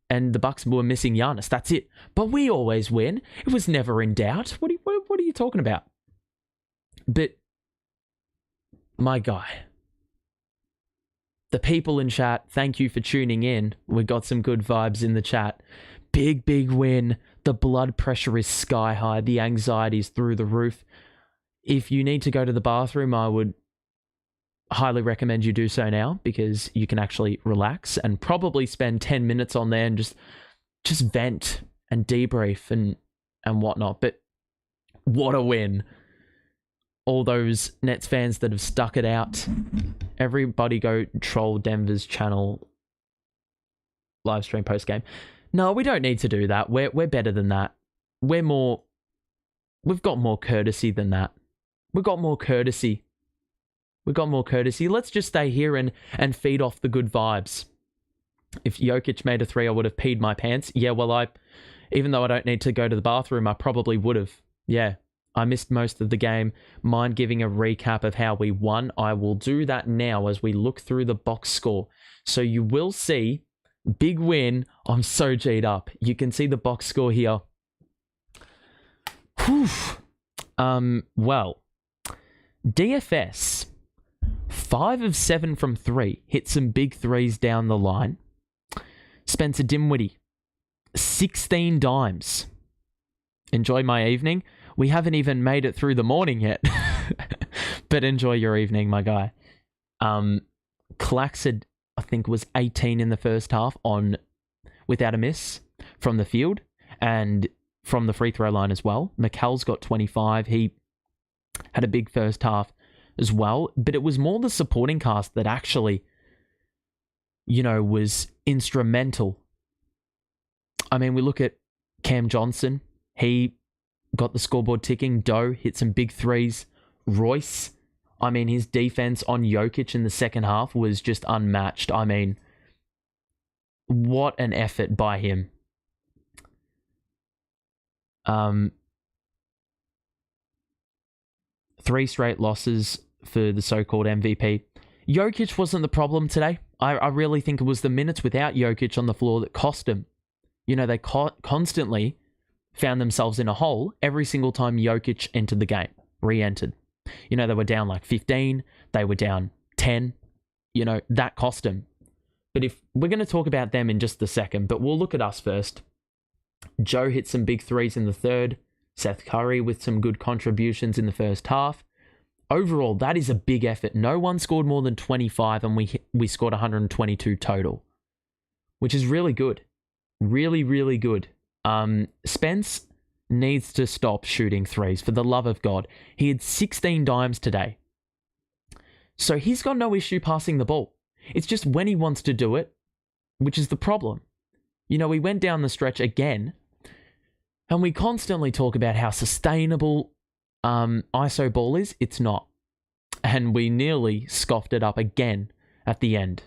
And the Bucks were missing Giannis. That's it. But we always win. It was never in doubt. What are you talking about? But my guy. The people in chat, thank you for tuning in. We got some good vibes in the chat. Big win. The blood pressure is sky high. The anxiety is through the roof. If you need to go to the bathroom, I would highly recommend you do so now because you can actually relax and probably spend 10 minutes on there and just vent and debrief and whatnot. But what a win. All those Nets fans that have stuck it out. Everybody go troll Denver's channel live stream post game. No, we don't need to do that. We're better than that. We've got more courtesy than that. We've got more courtesy. Let's just stay here and feed off the good vibes. If Jokic made a 3, I would have peed my pants. Yeah, well, even though I don't need to go to the bathroom, I probably would have. Yeah, I missed most of the game. Mind giving a recap of how we won? I will do that now as we look through the box score. So you will see, big win. I'm so G'd up. You can see the box score here. Whew. Well, DFS, 5 of 7 from 3. Hit some big 3s down the line. Spencer Dinwiddie, 16 dimes. Enjoy my evening. We haven't even made it through the morning yet. But enjoy your evening, my guy. Claxid, I think, was 18 in the first half without a miss from the field and from the free throw line as well. McCall's got 25. He had a big first half as well. But it was more the supporting cast that actually, was instrumental. I mean, we look at Cam Johnson. He got the scoreboard ticking. Doe hit some big 3s. Royce, I mean, his defense on Jokic in the second half was just unmatched. I mean, what an effort by him. 3 straight losses for the so-called MVP. Jokic wasn't the problem today. I really think it was the minutes without Jokic on the floor that cost him. They constantly found themselves in a hole every single time Jokic entered the game, re-entered. They were down like 15, they were down 10. That cost him. But if we're going to talk about them in just a second, but we'll look at us first. Joe hit some big 3s in the third. Seth Curry with some good contributions in the first half. Overall, that is a big effort. No one scored more than 25 and we scored 122 total, which is really good. Really, really good. Spence, needs to stop shooting threes, for the love of God. He had 16 dimes today. So he's got no issue passing the ball. It's just when he wants to do it, which is the problem. You know, we went down the stretch again, and we constantly talk about how sustainable ISO ball is. It's not. And we nearly scoffed it up again at the end.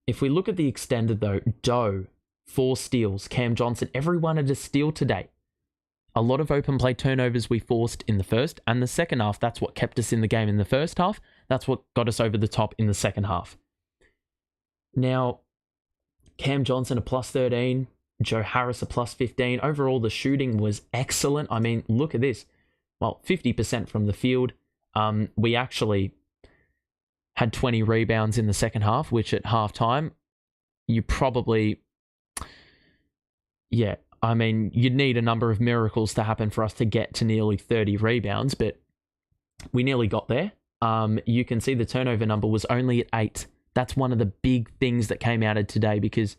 If we look at the extended though, Doe, 4 steals, Cam Johnson, everyone had a steal today. A lot of open play turnovers we forced in the first and the second half. That's what kept us in the game in the first half. That's what got us over the top in the second half. Now, Cam Johnson a plus 13, Joe Harris a plus 15. Overall, the shooting was excellent. I mean, look at this. Well, 50% from the field. We actually had 20 rebounds in the second half, which at halftime, you probably... Yeah, I mean, you'd need a number of miracles to happen for us to get to nearly 30 rebounds, but we nearly got there. You can see the turnover number was only at 8. That's one of the big things that came out of today, because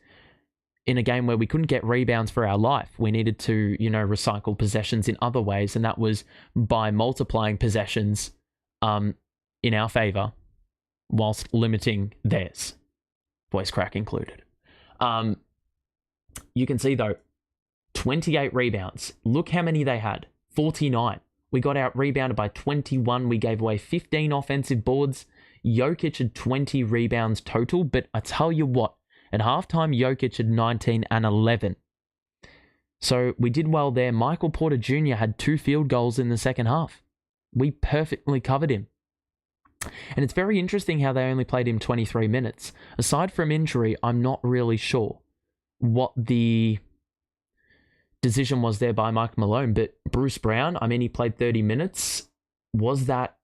in a game where we couldn't get rebounds for our life, we needed to, recycle possessions in other ways, and that was by multiplying possessions in our favor whilst limiting theirs, voice crack included. You can see, though, 28 rebounds. Look how many they had. 49. We got out rebounded by 21. We gave away 15 offensive boards. Jokic had 20 rebounds total, but I tell you what, at halftime, Jokic had 19 and 11. So we did well there. Michael Porter Jr. had 2 field goals in the second half. We perfectly covered him. And it's very interesting how they only played him 23 minutes. Aside from injury, I'm not really sure what the decision was there by Mike Malone, but Bruce Brown, I mean, he played 30 minutes. Was that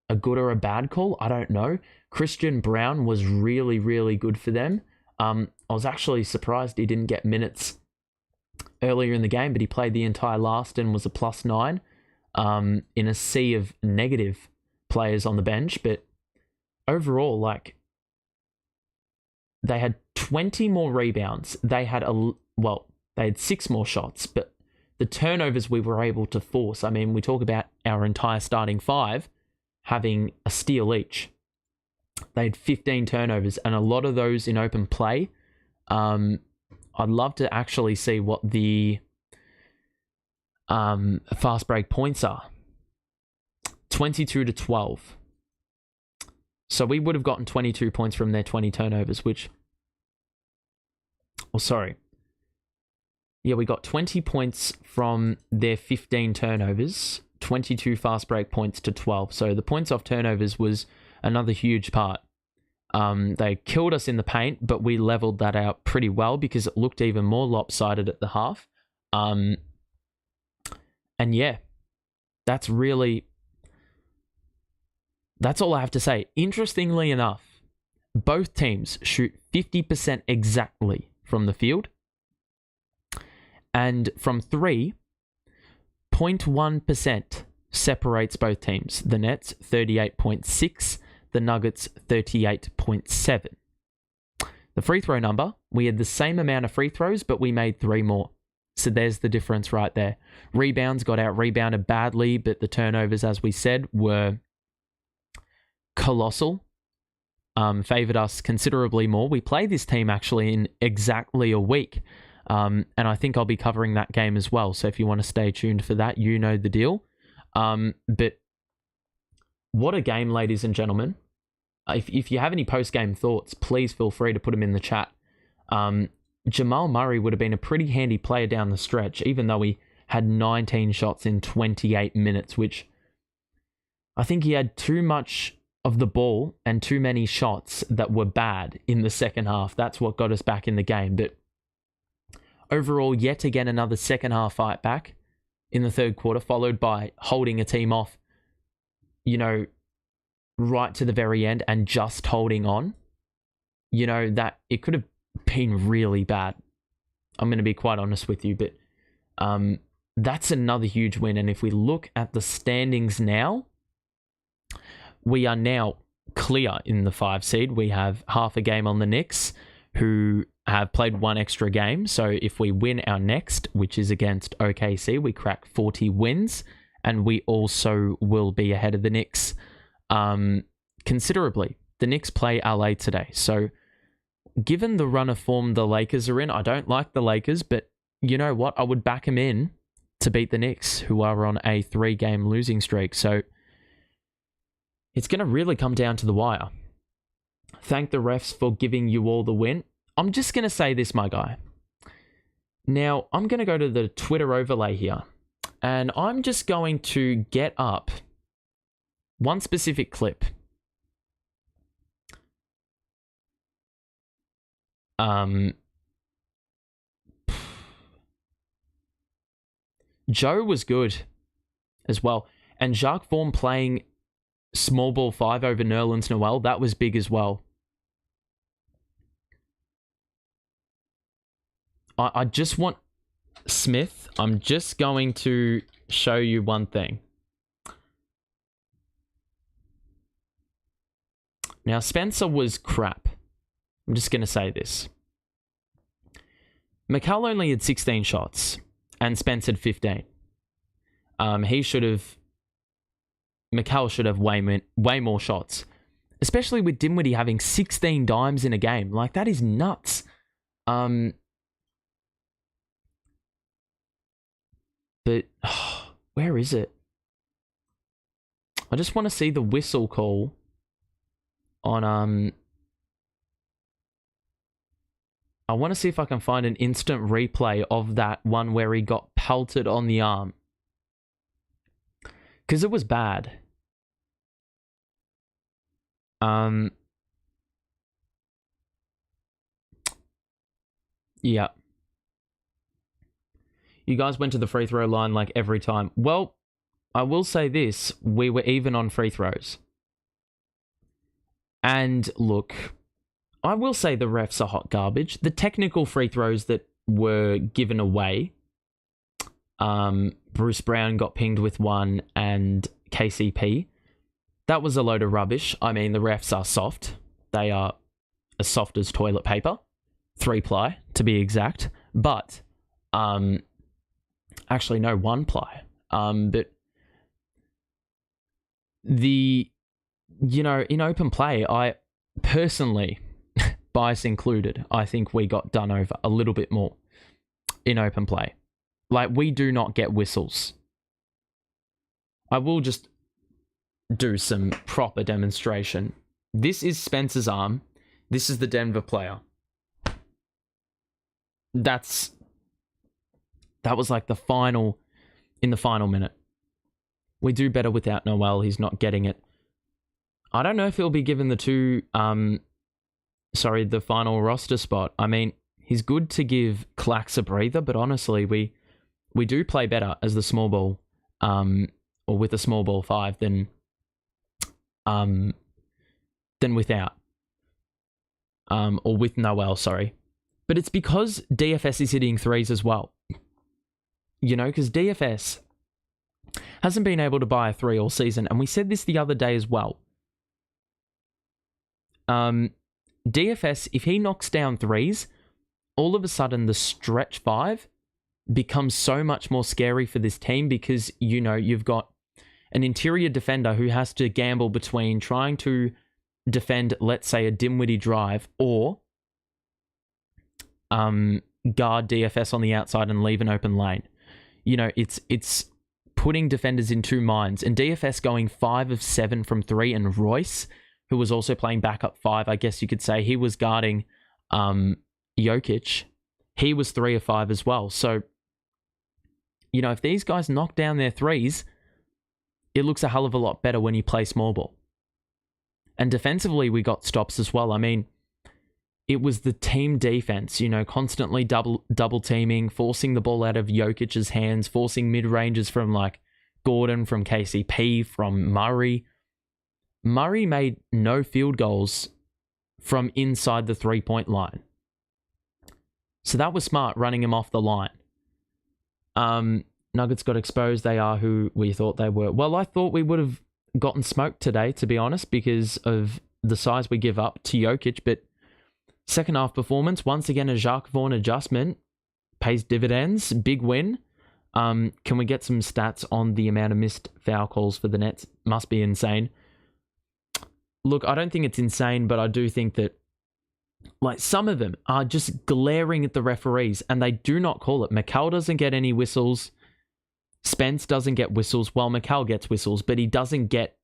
a good or a bad call? I don't know. Christian Brown was really, really good for them. I was actually surprised he didn't get minutes earlier in the game, but he played the entire last and was a +9 in a sea of negative players on the bench. But overall, they had 20 more rebounds. They had they had 6 more shots, but the turnovers we were able to force. I mean, we talk about our entire starting 5 having a steal each. They had 15 turnovers, and a lot of those in open play. I'd love to actually see what the fast break points are. 22-12. So we would have gotten 22 points from their 20 turnovers, which... Yeah, we got 20 points from their 15 turnovers, 22 fast break points to 12. So the points off turnovers was another huge part. They killed us in the paint, but we leveled that out pretty well because it looked even more lopsided at the half. And yeah, that's all I have to say. Interestingly enough, both teams shoot 50% exactly from the field. And from 3, 0.1% separates both teams. The Nets, 38.6. The Nuggets, 38.7. The free throw number, we had the same amount of free throws, but we made 3 more. So there's the difference right there. Rebounds got out rebounded badly, but the turnovers, as we said, were colossal. Favored us considerably more. We play this team actually in exactly a week. And I think I'll be covering that game as well. So if you want to stay tuned for that, you know the deal. But what a game, ladies and gentlemen. If you have any post-game thoughts, please feel free to put them in the chat. Jamal Murray would have been a pretty handy player down the stretch, even though he had 19 shots in 28 minutes, which I think he had too much of the ball and too many shots that were bad in the second half. That's what got us back in the game. But overall, yet again, another second half fight back in the third quarter, followed by holding a team off, right to the very end and just holding on. That it could have been really bad. I'm going to be quite honest with you, but that's another huge win. And if we look at the standings now, we are now clear in the 5 seed. We have half a game on the Knicks, who have played one extra game. So if we win our next, which is against OKC, we crack 40 wins, and we also will be ahead of the Knicks considerably. The Knicks play LA today. So given the run of form the Lakers are in, I don't like the Lakers, but you know what? I would back them in to beat the Knicks, who are on a 3-game losing streak. So it's going to really come down to the wire. Thank the refs for giving you all the win. I'm just going to say this, my guy. Now, I'm going to go to the Twitter overlay here, and I'm just going to get up one specific clip. Joe was good as well. And Jacques Vaughan playing small ball 5 over Nerlens Noel, that was big as well. I just want Smith. I'm just going to show you one thing. Now, Spencer was crap. I'm just going to say this. Mikal only had 16 shots, and Spence had 15. Mikal should have way more shots, especially with Dinwiddie having 16 dimes in a game. Like, that is nuts. But where is it? I just want to see the whistle call on I want to see if I can find an instant replay of that one where he got pelted on the arm. Because it was bad. Yeah. You guys went to the free throw line like every time. Well, I will say this. We were even on free throws. And look, I will say the refs are hot garbage. The technical free throws that were given away, Bruce Brown got pinged with one and KCP, that was a load of rubbish. I mean, the refs are soft. They are as soft as toilet paper. 3-ply, to be exact. But, actually, no, 1-ply. But in open play, I personally, bias included, I think we got done over a little bit more in open play. Like, we do not get whistles. I will just do some proper demonstration. This is Spencer's arm. This is the Denver player. That was like the final minute. We do better without Noel. He's not getting it. I don't know if he'll be given the final roster spot. I mean, he's good to give Clax a breather, but honestly, we do play better as the small ball, or with a small ball 5 than without, or with Noel, sorry. But it's because DFS is hitting threes as well. You know, because DFS hasn't been able to buy a 3 all season, and we said this the other day as well. DFS, if he knocks down threes, all of a sudden the stretch 5 becomes so much more scary for this team because, you know, you've got an interior defender who has to gamble between trying to defend, let's say, a Dinwiddie drive or guard DFS on the outside and leave an open lane. You know, it's putting defenders in two minds. And DFS going 5 of 7 from 3, and Royce, who was also playing backup 5, I guess you could say, he was guarding Jokic. He was 3 of 5 as well. So, you know, if these guys knock down their threes, it looks a hell of a lot better when you play small ball. And defensively, we got stops as well. I mean, it was the team defense, you know, constantly double teaming, forcing the ball out of Jokic's hands, forcing mid-ranges from like Gordon, from KCP, from Murray. Murray made no field goals from inside the 3-point line. So that was smart, running him off the line. Nuggets got exposed. They are who we thought they were. Well, I thought we would have gotten smoked today, to be honest, because of the size we give up to Jokic, but Second half performance, once again, a Jacques Vaughan adjustment pays dividends. Big win. Can we get some stats on the amount of missed foul calls for the Nets? Must be insane. Look, I don't think it's insane, but I do think that like some of them are just glaring at the referees and they do not call it. McCall doesn't get any whistles. Spence doesn't get whistles. Well, McCall gets whistles, but he doesn't get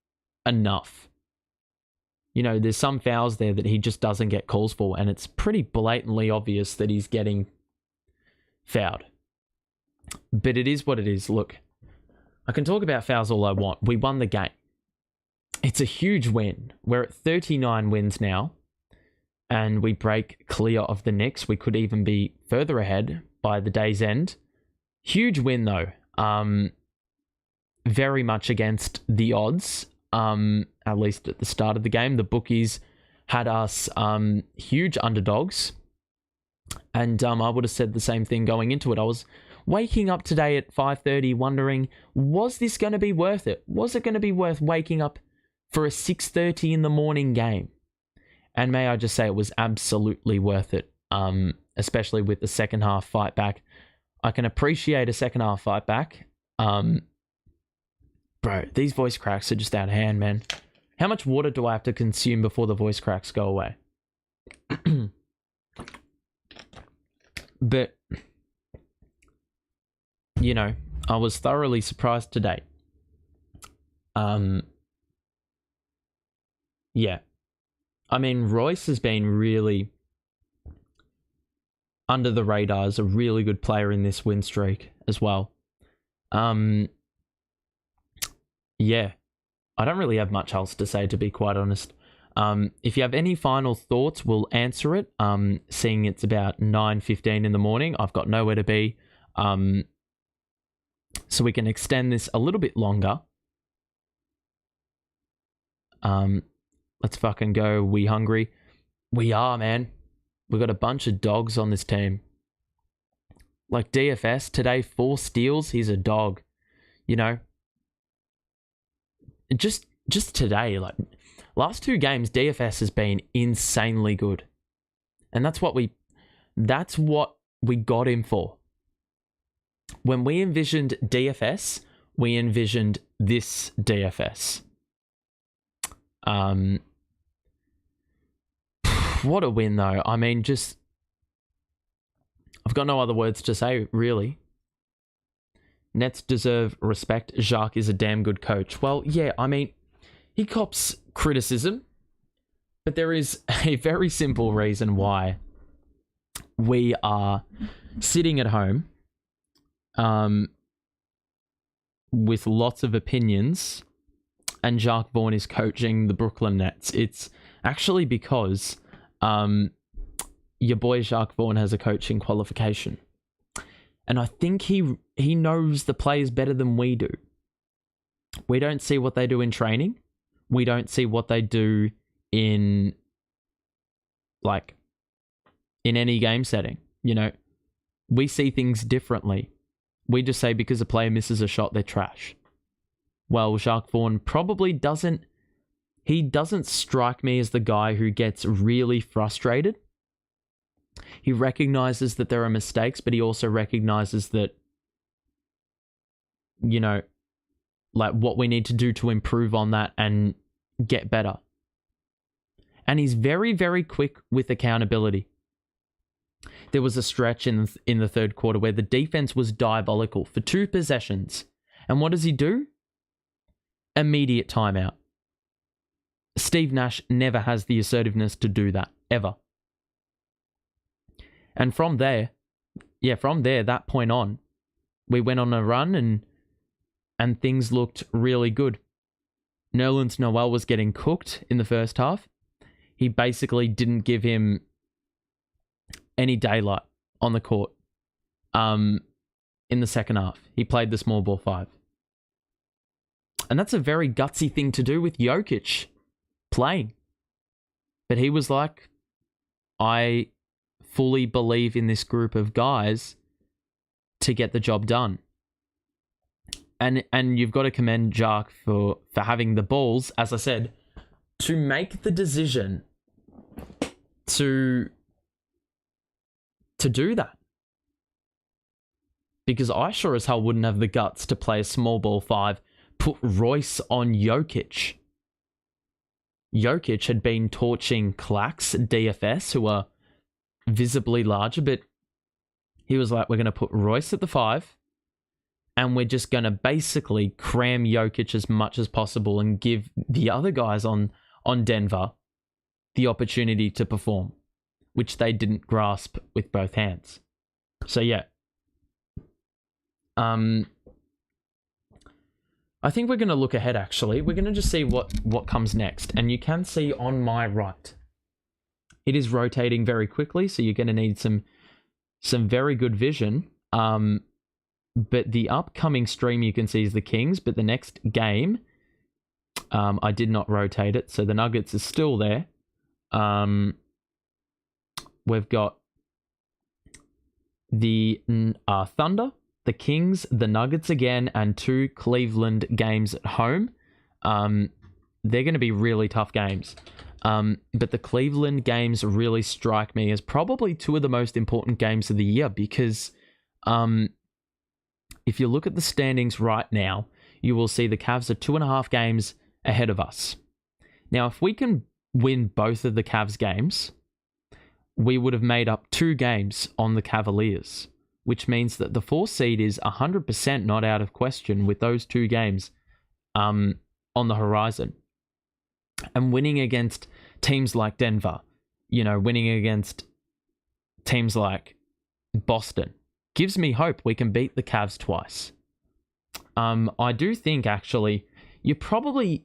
enough. You know, there's some fouls there that he just doesn't get calls for, and it's pretty blatantly obvious that he's getting fouled. But it is what it is. Look, I can talk about fouls all I want. We won the game. It's a huge win. We're at 39 wins now, and we break clear of the Knicks. We could even be further ahead by the day's end. Huge win, though. Very much against the odds, at least at the start of the game. The bookies had us huge underdogs, and I would have said the same thing going into it. I was waking up today at 5:30 wondering, was this going to be worth it? Was it going to be worth waking up for a 6:30 in the morning game? And may I just say it was absolutely worth it, especially with the second half fight back. I can appreciate a second half fight back. Bro, these voice cracks are just out of hand, man. How much water do I have to consume before the voice cracks go away? But, you know, I was thoroughly surprised today. Yeah. I mean, Royce has been really under the radar as a really good player in this win streak as well. Yeah. I don't really have much else to say, to be quite honest. If you have any final thoughts, we'll answer it. Seeing it's about 9:15 in the morning, I've got nowhere to be. So we can extend this a little bit longer. Let's fucking go. We hungry? We are, man. We've got a bunch of dogs on this team. Like DFS today, 4 steals. He's a dog. You know, just today, like last 2 games, DFS has been insanely good, and that's what we got him for. When we envisioned DFS, we envisioned this DFS. What a win, though. I mean, just I've got no other words to say, really. Nets deserve respect. Jacques is a damn good coach. Well, yeah, I mean, he cops criticism, but there is a very simple reason why we are sitting at home with lots of opinions and Jacques Vaughan is coaching the Brooklyn Nets. It's actually because your boy Jacques Vaughan has a coaching qualification. And I think he knows the players better than we do. We don't see what they do in training. We don't see what they do in any game setting. You know, we see things differently. We just say because a player misses a shot, they're trash. Well, Jacques Vaughan probably doesn't strike me as the guy who gets really frustrated. He recognizes that there are mistakes, but he also recognizes that, you know, like what we need to do to improve on that and get better. And he's very, very quick with accountability. There was a stretch in the third quarter where the defense was diabolical for 2 possessions. And what does he do? Immediate timeout. Steve Nash never has the assertiveness to do that, ever. And from there, that point on, we went on a run and things looked really good. Nerlens Noel was getting cooked in the first half. He basically didn't give him any daylight on the court. In the second half, he played the small ball 5. And that's a very gutsy thing to do with Jokic playing. But he was like, I fully believe in this group of guys to get the job done. And you've got to commend Jacques for having the balls, as I said, to make the decision to to do that. Because I sure as hell wouldn't have the guts to play a small ball 5, put Royce on Jokic. Jokic had been torching Clax, DFS, who are visibly larger, but he was like, we're going to put Royce at the 5, and we're just going to basically cram Jokic as much as possible and give the other guys on Denver the opportunity to perform, which they didn't grasp with both hands. So yeah. I think we're going to look ahead, actually. We're going to just see what comes next. And you can see on my right, it is rotating very quickly, so you're going to need some very good vision. But the upcoming stream you can see is the Kings, but the next game, I did not rotate it, so the Nuggets is still there. We've got the Thunder, the Kings, the Nuggets again, and 2 Cleveland games at home. They're going to be really tough games. But the Cleveland games really strike me as probably 2 of the most important games of the year because if you look at the standings right now, you will see the Cavs are 2.5 games ahead of us. Now, if we can win both of the Cavs games, we would have made up 2 games on the Cavaliers, which means that the 4 seed is 100% not out of question with those 2 games on the horizon. And winning against teams like Denver, winning against teams like Boston, gives me hope we can beat the Cavs twice. I do think, actually, you probably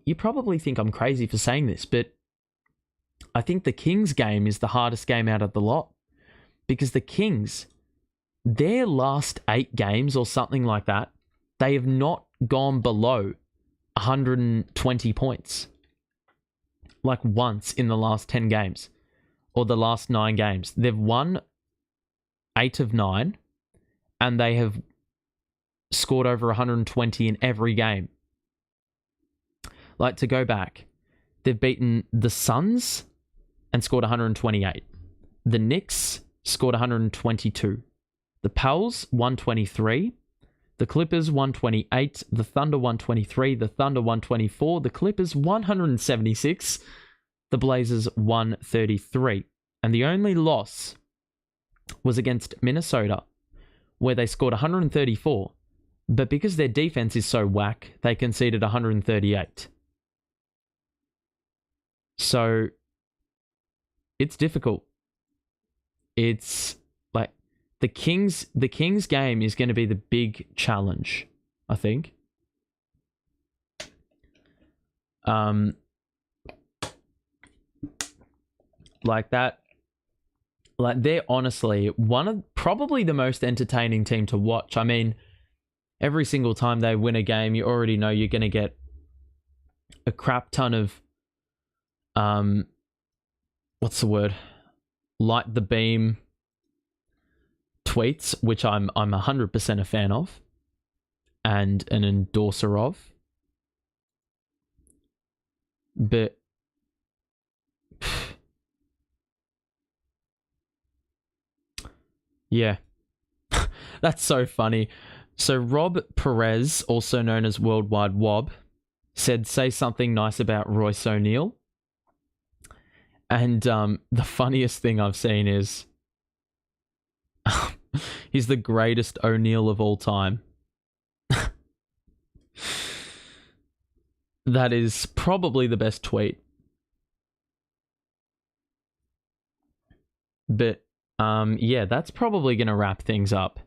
think I'm crazy for saying this, but I think the Kings game is the hardest game out of the lot. Because the Kings, their last 8 games or something like that, they have not gone below 120 points. Like once in the last 10 games. Or the last 9 games. They've won 8 of 9. And they have scored over 120 in every game. Like, to go back, they've beaten the Suns and scored 128. The Knicks scored 122. The Pels, 123. The Clippers, 128. The Thunder, 123. The Thunder, 124. The Clippers, 176. The Blazers, 133. And the only loss was against Minnesota, where they scored 134. But because their defense is so whack, they conceded 138. So it's difficult. It's like the Kings game is going to be the big challenge, I think. Like that. Like, they're honestly probably the most entertaining team to watch. I mean, every single time they win a game, you already know you're going to get a crap ton of what's the word? Light the beam tweets, which I'm 100% a fan of and an endorser of. But yeah, that's so funny. So Rob Perez, also known as Worldwide Wob, said, say something nice about Royce O'Neal. And the funniest thing I've seen is he's the greatest O'Neal of all time. That is probably the best tweet. But yeah, that's probably going to wrap things up.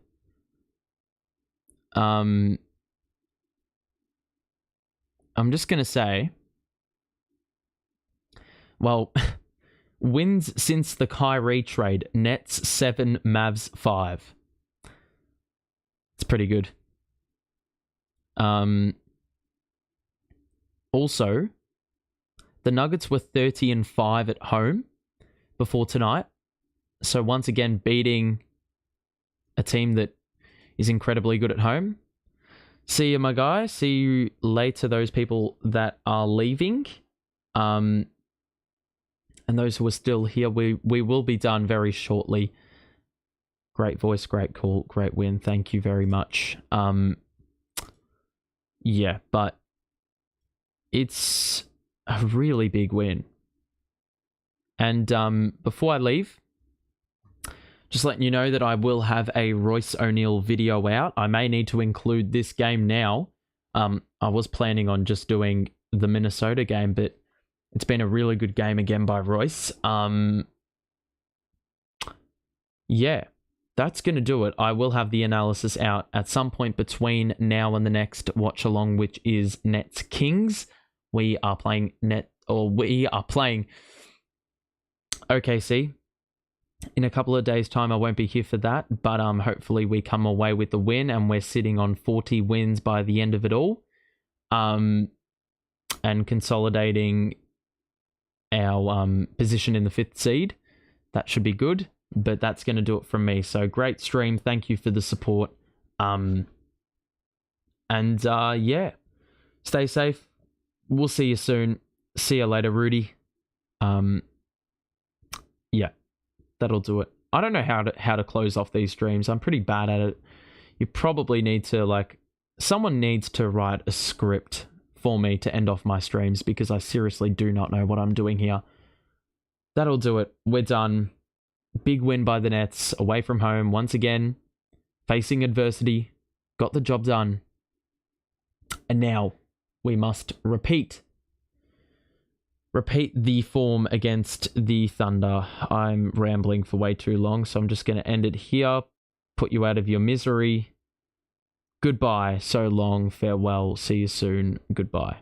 I'm just going to say, well, wins since the Kyrie trade, Nets 7, Mavs 5. It's pretty good. Also, the Nuggets were 30-5 at home before tonight. So once again, beating a team that is incredibly good at home. See you, my guy. See you later, those people that are leaving. And those who are still here, we will be done very shortly. Great voice, great call, great win. Thank you very much. Yeah, but it's a really big win. And before I leave, just letting you know that I will have a Royce O'Neal video out. I may need to include this game now. I was planning on just doing the Minnesota game, but it's been a really good game again by Royce. Yeah, that's going to do it. I will have the analysis out at some point between now and the next watch along, which is Nets Kings. We are playing OKC. In a couple of days' time, I won't be here for that, but hopefully we come away with the win, and we're sitting on 40 wins by the end of it all, and consolidating our position in the 5th seed. That should be good, but that's going to do it from me. So great stream. Thank you for the support. Yeah, stay safe. We'll see you soon. See you later, Rudy. Yeah. That'll do it. I don't know how to close off these streams. I'm pretty bad at it. You probably need to, someone needs to write a script for me to end off my streams, because I seriously do not know what I'm doing here. That'll do it. We're done. Big win by the Nets, away from home once again, facing adversity, got the job done. And now we must repeat the form against the Thunder. I'm rambling for way too long, so I'm just going to end it here. Put you out of your misery. Goodbye. So long. Farewell. See you soon. Goodbye.